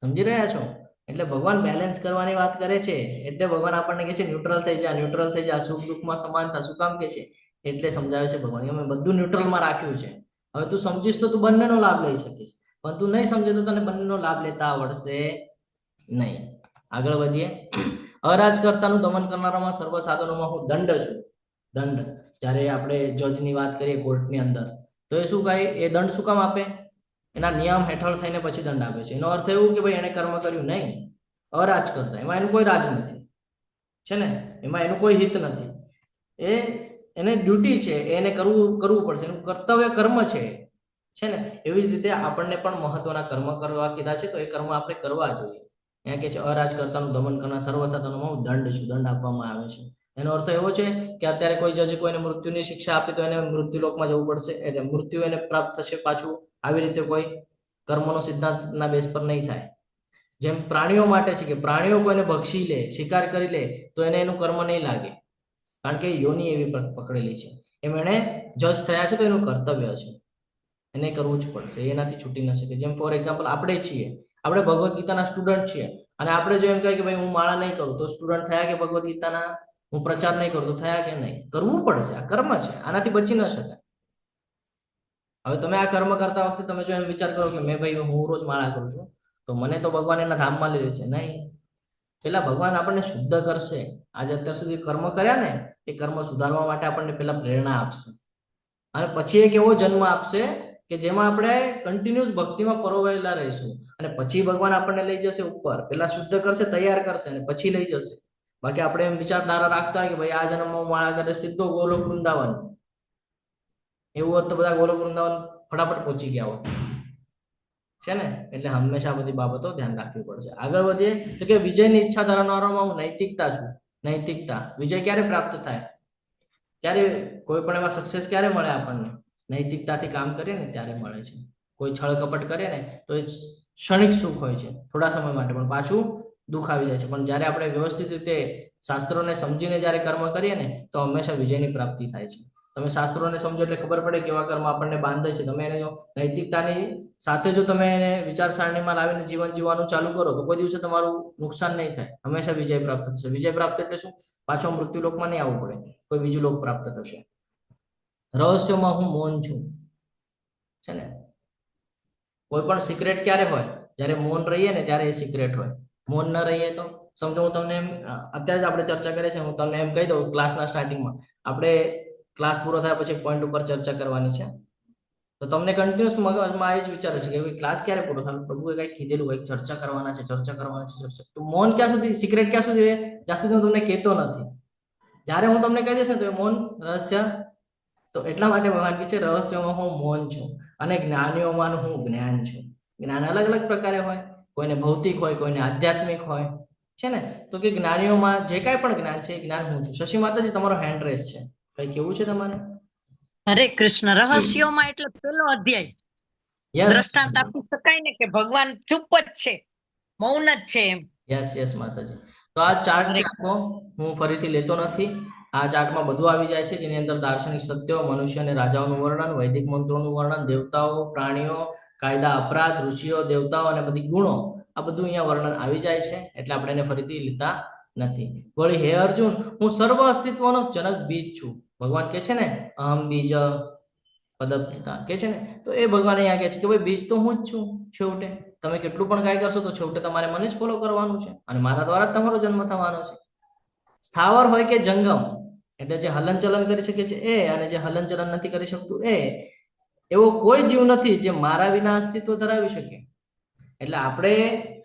સમજી રહ્યા છો? એટલે ભગવાન બેલેન્સ કરવાની વાત કરે છે. એટલે ભગવાન આપણને કહે છે ન્યુટ્રલ થઈ જા, ન્યુટ્રલ થઈ જા, સુખ દુઃખમાં સમાનતા. શું કામ કે છે? એટલે સમજાવે છે ભગવાન અમે બધું ન્યુટ્રલમાં રાખ્યું છે. હવે તું સમજીશ તો તું બંનેનો લાભ લઈ શકીશ, પણ તું નહીં સમજે તો તને બંનેનો લાભ લેતા આવડશે નહીં. આગળ વધીએ. અરાજકર્તાનું દમન કરનારામાં સર્વ સાધનોમાં હું દંડ છું. દંડ, જ્યારે આપણે જજની વાત કરીએ કોર્ટની અંદર, તો એ શું કહે? એ દંડ શું કામ આપે? એના નિયમ હેઠળ થઈને પછી દંડ આપે છે. એનો અર્થ એવું કે ભાઈ એને કર્મ કર્યું નહીં. અરાજ કરતા એમાં એનું કોઈ રાજ નથી, છે ને? એમાં એનું કોઈ હિત નથી. એને ડ્યુટી છે, એને કરવું પડશે, એનું કર્તવ્ય કર્મ છે ને? એવી જ રીતે આપણને પણ મહત્વના કર્મ કરવા કીધા છે, તો એ કર્મ આપણે કરવા જોઈએ. અહીંયા કે છે અરાજકર્તાનું દમન કરનાર સર્વ સાધનોમાં હું દંડ છું. દંડ આપવામાં આવે છે. એનો અર્થ એવો છે કે અત્યારે કોઈ જજે કોઈને મૃત્યુની શિક્ષા આપી તો એને મૃત્યુલોકમાં જવું પડશે, એટલે મૃત્યુ એને પ્રાપ્ત થશે પાછું. આવી રીતે કોઈ કર્મનો સિદ્ધાંતના બેઝ પર નહીં થાય. જેમ પ્રાણીઓ માટે છે કે પ્રાણીઓ કોઈને ભક્ષી લે, શિકાર કરી લે તો એને એનું કર્મ નહીં લાગે, કારણ કે યોની એવી પકડેલી છે. એમ એને જજ થયા છે તો એનું કર્તવ્ય છે, એને કરવું જ પડશે, એનાથી છૂટી ન શકે. જેમ ફોર એક્ઝામ્પલ આપણે છીએ, આપણે ભગવદ્ ગીતાના સ્ટુડન્ટ છીએ, અને આપણે જો એમ કહે કે ભાઈ હું માળા નહીં કરું તો સ્ટુડન્ટ થયા કે ભગવદ્ ગીતાના? હું પ્રચાર નહીં કરું તો થયા કે નહીં? કરવું પડશે, આ કર્મ છે, આનાથી બચી ન શકાય. હવે તમે આ કર્મ કરતા વખતે તમે જો એમ વિચાર કરો કે મેં ભાઈ હું રોજ માળા કરું છું તો મને તો ભગવાન એના ધામમાં લઈ છે, નહીં. પેલા ભગવાન આપણને શુદ્ધ કરશે. આજે અત્યાર સુધી કર્મ કર્યા ને એ કર્મ સુધારવા માટે આપણને પેલા પ્રેરણા આપશે, અને પછી એક એવો જન્મ આપશે કે જેમાં આપણે કન્ટિન્યુઅસ ભક્તિમાં પરોવાયેલા રહીશું, અને પછી ભગવાન આપણને લઈ જશે ઉપર. પેલા શુદ્ધ કરશે, તૈયાર કરશે, અને પછી લઈ જશે. બાકી આપણે એમ વિચારધારા રાખતા હોય કે ભાઈ આ જન્મમાં માળા કરે સીધો ગોલોક વૃંદાવન, એવું હોત તો બધા ગોલોક વૃંદાવન ફટાફટ પહોંચી ગયા હોત, છે ને? એટલે હંમેશા બધી બાબતો ધ્યાન રાખવી પડશે. આગળ વધીએ તો કે વિજયની ઈચ્છા ધરાવનારામાં હું નૈતિકતા છું. નૈતિકતા, વિજય ક્યારે પ્રાપ્ત થાય? ક્યારે કોઈ પણ એમાં સક્સેસ ક્યારે મળે આપણને? નૈતિકતાથી કામ કરીએ ને ત્યારે મળે છે. કોઈ છળ કપટ કરે ને તો એ ક્ષણિક સુખ હોય છે, થોડા સમય માટે, પણ પાછું દુઃખ આવી જાય છે. પણ જ્યારે આપણે વ્યવસ્થિત રીતે શાસ્ત્રોને સમજીને જ્યારે કર્મ કરીએ ને તો હંમેશા વિજયની પ્રાપ્તિ થાય છે. તમે શાસ્ત્રોને સમજો એટલે ખબર પડે કેવા કર્મ આપણને બાંધે છે. તમે એને જો નૈતિકતાની સાથે જો તમે એને વિચારસરણીમાં લાવીને જીવન જીવવાનું ચાલુ કરો તો કોઈ દિવસે તમારું નુકસાન નહીં થાય, હંમેશા વિજય પ્રાપ્ત થશે. વિજય પ્રાપ્ત એટલે શું? પાછો મૃત્યુલોકમાં નહીં આવવું પડે, કોઈ બીજું લોક પ્રાપ્ત થશે. રહસ્યોમાં હું મૌન છું, છે ને? કોઈ પણ સિક્રેટ ક્યારે હોય? જ્યારે મૌન રહીએ ને ત્યારે એ સિક્રેટ હોય. મૌન ન રહીએ તો સમજો, હું તમને એમ અત્યારે જ આપણે ચર્ચા કરીએ છીએ, હું તમને એમ કહી દઉં ક્લાસના સ્ટાર્ટિંગમાં આપણે ક્લાસ પૂરો થયા પછી પોઈન્ટ ઉપર ચર્ચા કરવાની છે, તો તમને કન્ટિન્યુઅસ મગજમાં એ જ વિચારે છે કે ક્લાસ ક્યારે પૂરો થાય? પ્રભુએ કંઈક કીધેલું, કંઈક ચર્ચા કરવાના છે, ચર્ચા કરવાના છે, ચર્ચા. તો મૌન ક્યાં સુધી, સિક્રેટ ક્યાં સુધી રહે? જ્યાં સુધી હું તમને કહેતો નથી. જ્યારે હું તમને કહી દઈશ ને તો એ મૌન રહસ્ય. તો એટલા માટે ભગવાન કહે છે રહસ્યોમાં હું મૌન છું, અને જ્ઞાનીઓમાં હું જ્ઞાન છું. જ્ઞાન અલગ અલગ પ્રકારે હોય, કોઈને ભૌતિક હોય, કોઈને આધ્યાત્મિક હોય, છે ને? તો કે જ્ઞાનીઓમાં જે કાંઈ પણ જ્ઞાન છે એ જ્ઞાન હું છું. શશી માતાજી, તમારો હેન્ડ રેસ છે, કઈ કેવું છે તમારે? હરે કૃષ્ણ. રહસ્યોમાં એટલે પેલો અધ્યાય દ્રષ્ટાંત આપી શકાય ને કે ભગવાન ચૂપ જ છે, મૌન જ છે એમ. યસ માતાજી. તો આ ચાર્ટ છે આખો, હું ફરીથી લેતો નથી. આ ચાર્ટમાં બધું આવી જાય છે, જેની અંદર દાર્શનિક સત્યો, મનુષ્ય અને રાજાઓનું વર્ણન, વૈદિક મંત્રોનું વર્ણન, દેવતાઓ, પ્રાણીઓ, કાયદા, અપરાધ, ઋષિઓ, દેવતાઓ અને બધી ગુણો, આ બધું અહીંયા વર્ણન આવી જાય છે. એટલે આપણે એને ફરીથી લેતા નથી. વળી હે અર્જુન, હું સર્વ અસ્તિત્વનો જનક બીજ છું. ભગવાન કે છે ને અહમ બીજ, પદપ્રતા કે છે ને, તો એ ભગવાન અહીંયા કહે છે કે ભાઈ બીજ તો હું જ છું. છેવટે તમે કેટલું પણ કાંઈ કરશો તો છેવટે તમારે મને જ ફોલો કરવાનું છે અને મારા દ્વારા જ તમારો જન્મ થવાનો છે. સ્થાવર હોય કે જંગમ, એટલે જે હલન ચલન કરી શકે છે એ અને જે હલન ચલન નથી કરી શકતું એ, એવો કોઈ જીવ નથી જે મારા વિના અસ્તિત્વ ધરાવી શકે. એટલે આપણે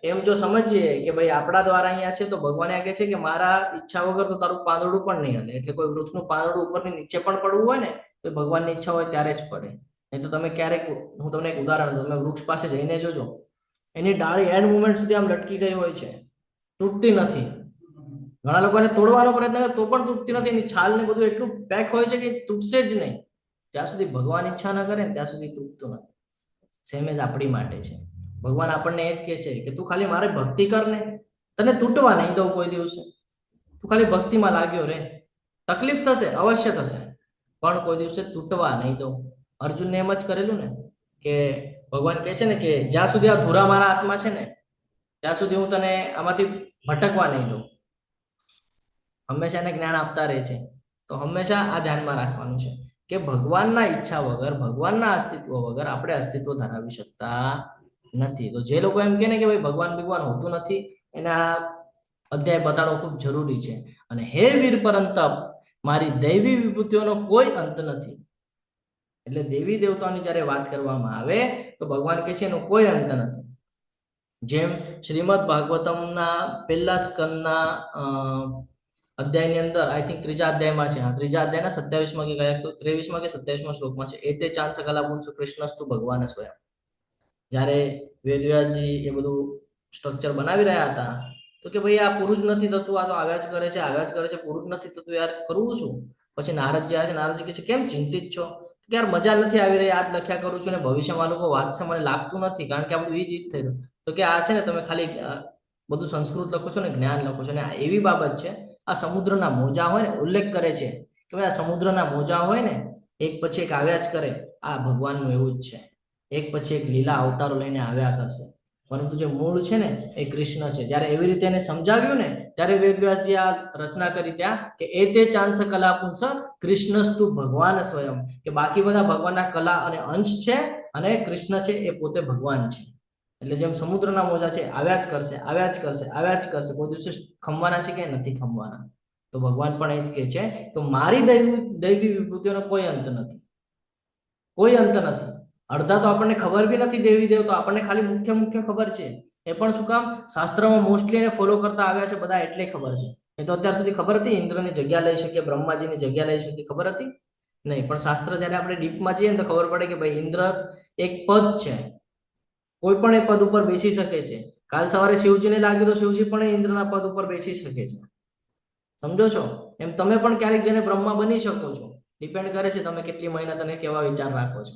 એમ જો સમજીએ કે ભાઈ આપણા દ્વારા અહીંયા છે, તો ભગવાન કહે છે કે મારા ઈચ્છા વગર તો તારું પાંદડું પણ નહીં હલે. એટલે કોઈ વૃક્ષનું પાંદડું ઉપરથી નીચે પણ પડવું હોય ને તો ભગવાનની ઈચ્છા હોય ત્યારે જ પડે. નહીં તો તમે ક્યારેક, હું તમને એક ઉદાહરણ દઉં, તમે વૃક્ષ પાસે જઈને જોજો, એની ડાળી એન્ડ મુમેન્ટ સુધી આમ લટકી ગઈ હોય છે, તૂટતી નથી. ઘણા લોકોને તોડવાનો પ્રયત્ન કરે તો પણ તૂટતી નથી. એની છાલ ને બધું એટલું પેક હોય છે કે તૂટશે જ નહીં. જ્યાં સુધી ભગવાન ઈચ્છા ન કરે ત્યાં સુધી તૂટતું નથી. સેમ જ આપણી માટે છે. ભગવાન આપણને એ જ કહે છે કે તું ખાલી મારે ભક્તિ કર ને, તને તૂટવા નહીં દઉં કોઈ દિવસે. તું ખાલી ભક્તિમાં લાગ્યો રે, તકલીફ થશે, અવશ્ય થશે, પણ કોઈ દિવસે તૂટવા નહીં દઉં. અર્જુનને એમ જ કરેલું ને કે ભગવાન કહે છે ને કે જ્યાં સુધી આ ધુરા મારા હાથમાં છે ને ત્યાં સુધી હું તને આમાંથી ભટકવા નહીં દઉં. હંમેશા એને જ્ઞાન આપતા રહે છે. તો હંમેશા આ ધ્યાનમાં રાખવાનું છે કે ભગવાનના ઈચ્છા વગર, ભગવાનના અસ્તિત્વ વગર આપણે અસ્તિત્વ ધરાવી શકતા નથી. તો જે લોકો એમ કહે ને કે ભાઈ ભગવાન હોતું નથી, એના અધ્યાય બતાડવો ખૂબ જરૂરી છે. અને હે વીર પરંતપ, મારી દૈવી વિભૂતિઓનો કોઈ અંત નથી. એટલે દેવી દેવતાઓની જ્યારે વાત કરવામાં આવે તો ભગવાન કહે છે એનો કોઈ અંત નથી. જેમ શ્રીમદ ભાગવતમના પહેલા સ્કંદના અધ્યાયની અંદર, આઈ થિંક ત્રીજા અધ્યાયમાં છે, ત્રીજા અધ્યાયના 27માં કે કયા તો 23માં કે 27માં શ્લોકમાં છે, એતે ચાંદ સકલા પુંસો કૃષ્ણસ્તુ ભગવાન સ્વયં. જ્યારે વેદવ્યાસજી એ બધું સ્ટ્રક્ચર બનાવી રહ્યા હતા તો કે ભાઈ આ પુરુષ નથી થતું, આ તો આવ્યા જ કરે છે, આવ્યા જ કરે છે, પુરુષ નથી થતું, યાર કરવું શું? પછી નારદજી આવે છે, નારદજી કહે છે કેમ ચિંતિત છો? કે યાર મજા નથી આવી રહી, આજ લખ્યા કરું છું ને ભવિષ્યમાં લોકો વાંચશે, મને લાગતું નથી, કારણ કે આ બધું એ જ થઈ રહ્યું. તો કે આ છે ને તમે ખાલી બધું સંસ્કૃત લખો છો ને, જ્ઞાન લખો છો ને, આ એવી બાબત છે, આ સમુદ્રના મોજા હોય ને, ઉલ્લેખ કરે છે કે ભાઈ આ સમુદ્રના મોજા હોય ને એક પછી એક આવ્યા જ કરે. આ ભગવાનનું એવું જ છે, એક પછી એક લીલા અવતારો લઈને આવ્યા કરશે, પરંતુ જે મૂળ છે ને એ કૃષ્ણ છે. જ્યારે એવી રીતે એને સમજાવ્યું ને ત્યારે વેદવ્યાસજી આ રચના કરી ત્યાં કે એ તે ચાંસ કલા પુંસ કૃષ્ણસ્તુ ભગવાન સ્વયં, કે બાકી બધા ભગવાનના કલા અને અંશ છે અને કૃષ્ણ છે એ પોતે ભગવાન છે. એટલે જેમ સમુદ્રના મોજા છે આવ્યા જ કરશે, આવ્યા જ કરશે, આવ્યા જ કરશે, કોઈ દિવસે ખમવાના છે કે નથી ખમવાના. તો ભગવાન પણ એ જ કહે છે કે મારી દૈવી વિભૂતિઓનો કોઈ અંત નથી, કોઈ અંત નથી. અડધા તો આપણને ખબર બી નથી દેવી દેવતા, આપણને ખાલી મુખ્ય મુખ્ય ખબર છે. એ પણ શું કામ? શાસ્ત્રમાં મોસ્ટલી એને ફોલો કરતા આવ્યા છે બધા, એટલે ખબર છે. એ તો અત્યાર સુધી ખબર હતી ઇન્દ્રની જગ્યા લઈ શકીએ, બ્રહ્માજીની જગ્યા લઈ શકીએ, ખબર હતી નહીં. પણ શાસ્ત્ર જયારે આપણે ડીપમાં જઈએ ને તો ખબર પડે કે ભાઈ ઇન્દ્ર એક પદ છે, કોઈ પણ એ પદ ઉપર બેસી શકે છે. કાલ સવારે શિવજીને લાગ્યું તો શિવજી પણ ઇન્દ્રના પદ ઉપર બેસી શકે છે. સમજો છો? એમ તમે પણ ક્યારેક જઈને બ્રહ્મા બની શકો છો. ડિપેન્ડ કરે છે તમે કેટલી મહેનત અને કેવા વિચાર રાખો છો.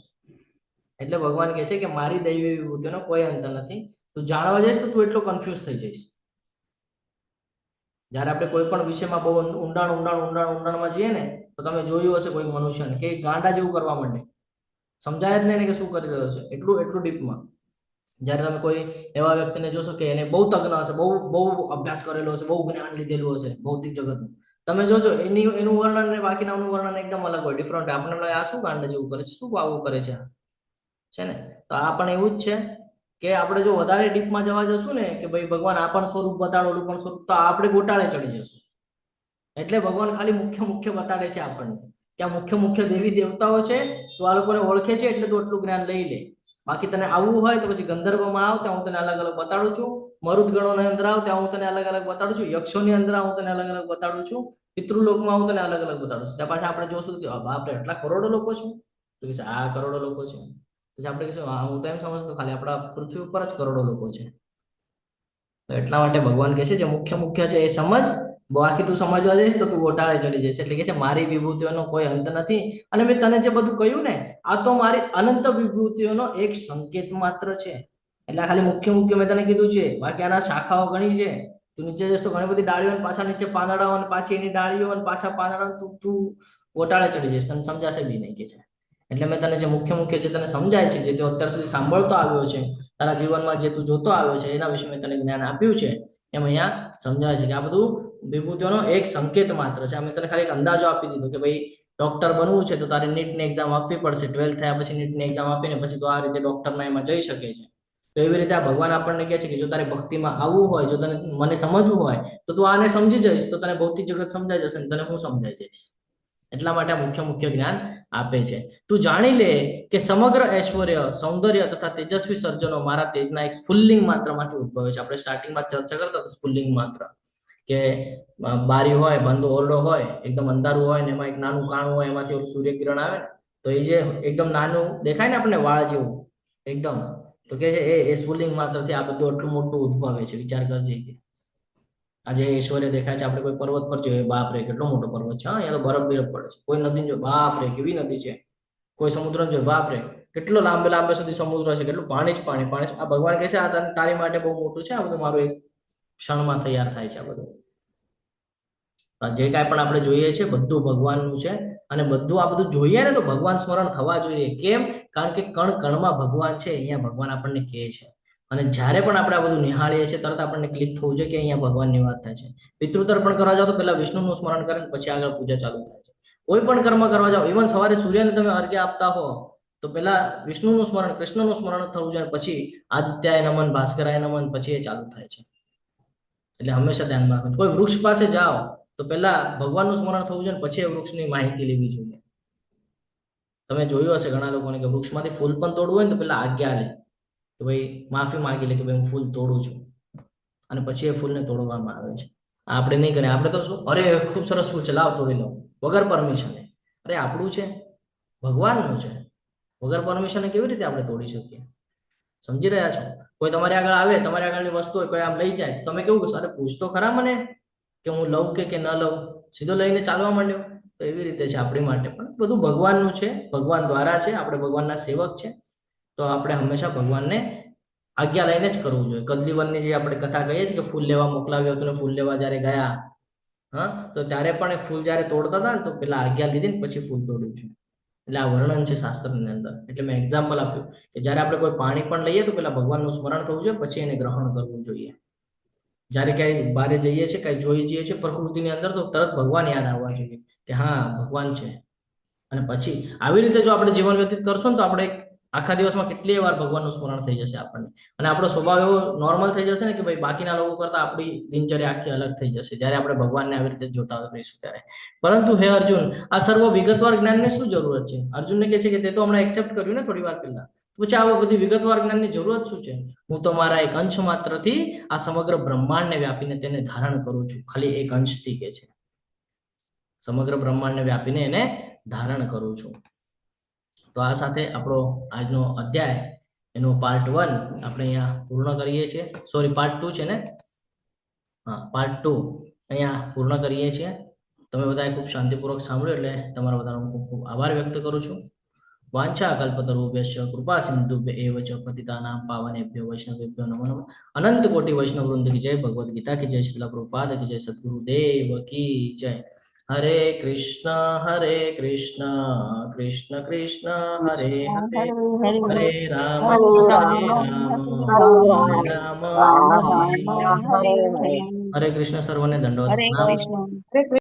એટલે ભગવાન કહે છે કે મારી દૈવી વિભૂતિનો કોઈ અંત નથી. તું જાણવા જઈશ તો તું એટલો કન્ફ્યુઝ થઈ જઈશ. જયારે આપણે કોઈ પણ વિષયમાં બહુ ઊંડાણમાં જઈએ ને તો તમે જોયું હશે કોઈ મનુષ્યને કે ગાંડા જેવું કરવા માંડે, સમજાય જ નહીં કે શું કરી રહ્યો છે, એટલું ડીપમાં. જયારે તમે કોઈ એવા વ્યક્તિને જોશો કે એને બહુ તજ્ઞ હશે, બહુ અભ્યાસ કરેલો હશે, બહુ જ્ઞાન લીધેલું હશે ભૌતિક જગતનું, તમે જોજો એનું વર્ણન ને બાકીનાનું વર્ણન એકદમ અલગ હોય, ડિફરન્ટ. આપણે આ શું ગાંડા જેવું કરે છે, શું આવું કરે છે ને? તો આ પણ એવું જ છે કે આપણે જો વધારે ડીપમાં જવા જશું ને કે ભાઈ ભગવાન આ પણ સ્વરૂપ બતાડો, ઓલું પણ સ્વરૂપ, તો આપણે ગોટાળે ચડી જશું. એટલે ભગવાન ખાલી મુખ્ય બતાડે છે આપણને કે આ મુખ્ય દેવી દેવતાઓ છે, તો આ લોકોને ઓળખે છે એટલે તું એટલું જ્ઞાન લઈ લે. બાકી તને આવવું હોય તો પછી ગંધર્વમાં આવ, ત્યાં હું તને અલગ અલગ બતાડું છું. મરુદગણોની અંદર આવ, ત્યાં હું તને અલગ અલગ બતાડું છું. યક્ષોની અંદર હું તને અલગ અલગ બતાડું છું. પિતૃલોકમાં હું તને અલગ અલગ બતાડું છું. ત્યાં પાછા આપણે જોશું કે બાપરે એટલા કરોડો લોકો છે, તો કે આ કરોડો લોકો છે. પછી આપણે કહીશું હા, હું તો એમ સમજતો ખાલી આપણા પૃથ્વી ઉપર જ કરોડો લોકો છે. તો એટલા માટે ભગવાન કહે છે જે મુખ્ય છે એ સમજ, બાકી તું સમજવા જઈશ તો તું ગોટાળે ચડી જઈશ. એટલે કે છે મારી વિભૂતિઓનો કોઈ અંત નથી. અને મેં તને જે બધું કહ્યું ને આ તો મારી અનંત વિભૂતિઓનો એક સંકેત માત્ર છે. એટલે ખાલી મુખ્ય મેં તને કીધું છે, બાકી આના શાખાઓ ઘણી છે. તું નીચે જઈશ તો ઘણી બધી ડાળીઓ, પાછા નીચે પાંદડાઓ, અને પાછી એની ડાળીઓ, અને પાછા પાંદડા, તું ગોટાળે ચડી જઈશ, તને સમજાશે બી નહીં કે છે. એટલે મેં તને જે મુખ્ય જે તને સમજાય છે, જે તું અત્યાર સુધી સાંભળતો આવ્યો છે, તારા જીવનમાં જે તું જોતો આવ્યો છે, એના વિશે મેં તને જ્ઞાન આપ્યું છે. એમ અહીંયા સમજાય છે કે આ બધું વિભૂતિઓનો એક સંકેત માત્ર છે. અમે તને ખાલી એક અંદાજો આપી દીધો કે ભાઈ ડોક્ટર બનવું છે તો તારે નીટની એક્ઝામ આપવી પડશે, 12th થયા પછી નીટની એક્ઝામ આપીને પછી તો આ રીતે ડોક્ટરના એમાં જઈ શકે છે. તો એવી રીતે આ ભગવાન આપણને કહે છે કે જો તારે ભક્તિમાં આવવું હોય, જો તને મને સમજવું હોય તો તું આને સમજી જઈશ તો તને ભૌતિક જગત સમજાઈ જશે ને તને હું સમજાઈ જઈશ. એટલા માટે મુખ્ય જ્ઞાન આપે છે. તું જાણી લે કે સમગ્ર ઐશ્વર્ય, સૌંદર્ય તથા તેજસ્વી સર્જનો મારા તેજના એક સ્ફુલ્લિંગ માત્રમાંથી ઉદ્ભવે છે. આપણે સ્ટાર્ટિંગમાં ચર્ચા કરતા હતા સ્ફુલ્લિંગ માત્ર, કે બારી હોય, બંધ ઓરડો હોય, એકદમ અંધારું હોય ને એમાં એક નાનું કાણું હોય, એમાંથી ઓલું સૂર્યકિરણ આવે ને તો એ જે એકદમ નાનું દેખાય ને આપણને વાળ જેવું એકદમ, તો કે છે એ સ્ફુલ્લિંગ માત્રથી આ બધું આટલું મોટું ઉદ્ભવે છે. વિચાર કરજે કે આજે ઐશ્વર્ય દેખાય છે, આપણે કોઈ પર્વત પર જોઈએ, બાપ રે કેટલો મોટો પર્વત છે, અહીંયા તો બરફ પડે છે. કોઈ નદી જો, બાપ રે કેવી નદી છે. કોઈ સમુદ્ર જો, બાપ રે કેટલો લાંબે સુધી સમુદ્ર છે, કેટલું પાણી જ પાણી. આ ભગવાન કહે છે આ તારી માટે બહુ મોટું છે, આ બધું મારું એક ક્ષણમાં તૈયાર થાય છે. આ બધું જે કાંઈ પણ આપણે જોઈએ છે બધું ભગવાનનું છે, અને બધું આ બધું જોઈએ ને તો ભગવાન સ્મરણ થવા જોઈએ. કેમ? કારણ કે કણ કણમાં ભગવાન છે. અહીંયા ભગવાન આપણને કહે છે, અને જ્યારે પણ આપણે આ બધું નિહાળીએ છીએ તરત આપણને ક્લિક થવું જોઈએ કે અહીંયા ભગવાનની વાત થાય છે. પિતૃતર્પણ કરવા જાઓ તો પહેલા વિષ્ણુનું સ્મરણ કરે પછી આગળ પૂજા ચાલુ થાય છે. કોઈ પણ કર્મ કરવા જાઓ, ઇવન સવારે સૂર્યને તમે અર્ઘ્ય આપતા હો તો પહેલા વિષ્ણુનું સ્મરણ, કૃષ્ણનું સ્મરણ થવું જોઈએ, પછી આદિત્યાય નમન, ભાસ્કરાય નમન, પછી એ ચાલુ થાય છે. એટલે હંમેશા ધ્યાનમાં રાખવું. કોઈ વૃક્ષ પાસે જાઓ તો પહેલા ભગવાનનું સ્મરણ થવું જોઈએ, પછી એ વૃક્ષની માહિતી લેવી જોઈએ. તમે જોયું હશે ઘણા લોકોને કે વૃક્ષમાંથી ફૂલ પણ તોડવું હોય ને તો પહેલા આજ્ઞા લે કે ભાઈ માફી માંગી લે કે ભાઈ હું ફૂલ તોડું છું, અને પછી એ ફૂલને તોડવામાં આવે છે. આપણે નહીં કરીએ. આપણે તો શું, અરે ખૂબ સરસ ફૂલ છે, લાવ તોડી લઉં વગર પરમિશને. અરે આપણું છે, ભગવાનનું છે, વગર પરમિશને કેવી રીતે આપણે તોડી શકીએ? સમજી રહ્યા છો? કોઈ તમારી આગળ આવે, તમારી આગળની વસ્તુ હોય, કોઈ આમ લઈ જાય, તમે કેવું કહેશો? અરે પૂછ તો ખરા મને કે હું લઉં કે ન લઉં, સીધો લઈને ચાલવા માંડ્યો. તો એવી રીતે છે આપણી માટે પણ બધું ભગવાનનું છે, ભગવાન દ્વારા છે, આપણે ભગવાનના સેવક છે. તો આપણે હંમેશા ભગવાનને આજ્ઞા લઈને જ કરવું જોઈએ. કદલીવનની જે આપણે કથા કહીએ છીએ કે ફૂલ લેવા મોકલાવ્યો હતો ને ફૂલ લેવા જ્યારે ગયા, હા, તો ત્યારે પણ એ ફૂલ જ્યારે તોડતા હતા ને તો પેલા આજ્ઞા લીધી ને પછી ફૂલ તોડ્યું છે. એટલે આ વર્ણન છે શાસ્ત્રની અંદર. એટલે મેં એક્ઝામ્પલ આપ્યું કે જ્યારે આપણે કોઈ પાણી પણ લઈએ તો પેલા ભગવાનનું સ્મરણ થવું જોઈએ, પછી એને ગ્રહણ કરવું જોઈએ. જ્યારે ક્યાંય બહાર જઈએ છીએ, કઈ જોઈ જઈએ છીએ પ્રકૃતિની અંદર, તો તરત ભગવાન યાદ આવવા જોઈએ કે હા ભગવાન છે. અને પછી આવી રીતે જો આપણે જીવન વ્યતીત કરશું ને તો આપણે આખા દિવસમાં કેટલી વાર ભગવાનનું સ્મરણ થઈ જશે આપણને, અને આપણો સ્વભાવ એવો નોર્મલ થઈ જશે ને કે ભાઈ બાકીના લોકો કરતા આપણી દિનચર્યા આખી અલગ થઈ જશે જ્યારે આપણે ભગવાનને આવી રીતે જોતા રહીશું ત્યારે. પરંતુ હે અર્જુન, આ સર્વ વિગતવાર જ્ઞાનની શું જરૂરત છે? અર્જુનને કહે છે કે તે તો હમણાં એક્સેપ્ટ કર્યું ને થોડી વાર પહેલા, પછી આ બધી વિગતવાર જ્ઞાનની જરૂરત શું છે? હું તો મારા એક અંશ માત્રથી આ સમગ્ર બ્રહ્માંડને વ્યાપીને તેને ધારણ કરું છું. ખાલી એક અંશથી કે છે, સમગ્ર બ્રહ્માંડને વ્યાપીને એને ધારણ કરું છું. તો આ સાથે આપણો આજનો અધ્યાય એનો પાર્ટ 1 આપણે અહીંયા પૂર્ણ કરીએ છીએ. સોરી, પાર્ટ 2 છે ને? હા, પાર્ટ 2 અહીંયા પૂર્ણ કરીએ છીએ. તમે બધાએ ખૂબ શાંતિપૂર્વક સાંભળ્યું એટલે તમારા બધાનો ખૂબ ખૂબ આભાર વ્યક્ત કરું છું. વાંછા કલ્પતરુભ્યશ્ચ કૃપા સિંધુભ્ય એવ ચ પતિતાનાં પાવનેભ્યો વૈષ્ણવેભ્યો નમો નમઃ. અનંત કોટી વૈષ્ણવ વૃંદ કી જય, ભગવદ ગીતા કી જય, શ્રીલ પ્રભુપાદ કી જય, સદગુરુ દેવ કી જય. હરે કૃષ્ણ કૃષ્ણ કૃષ્ણ હરે હરે, હરે રામ રામ હરે હરે. હરે કૃષ્ણ. સર્વને દંડવત. હરે કૃષ્ણ.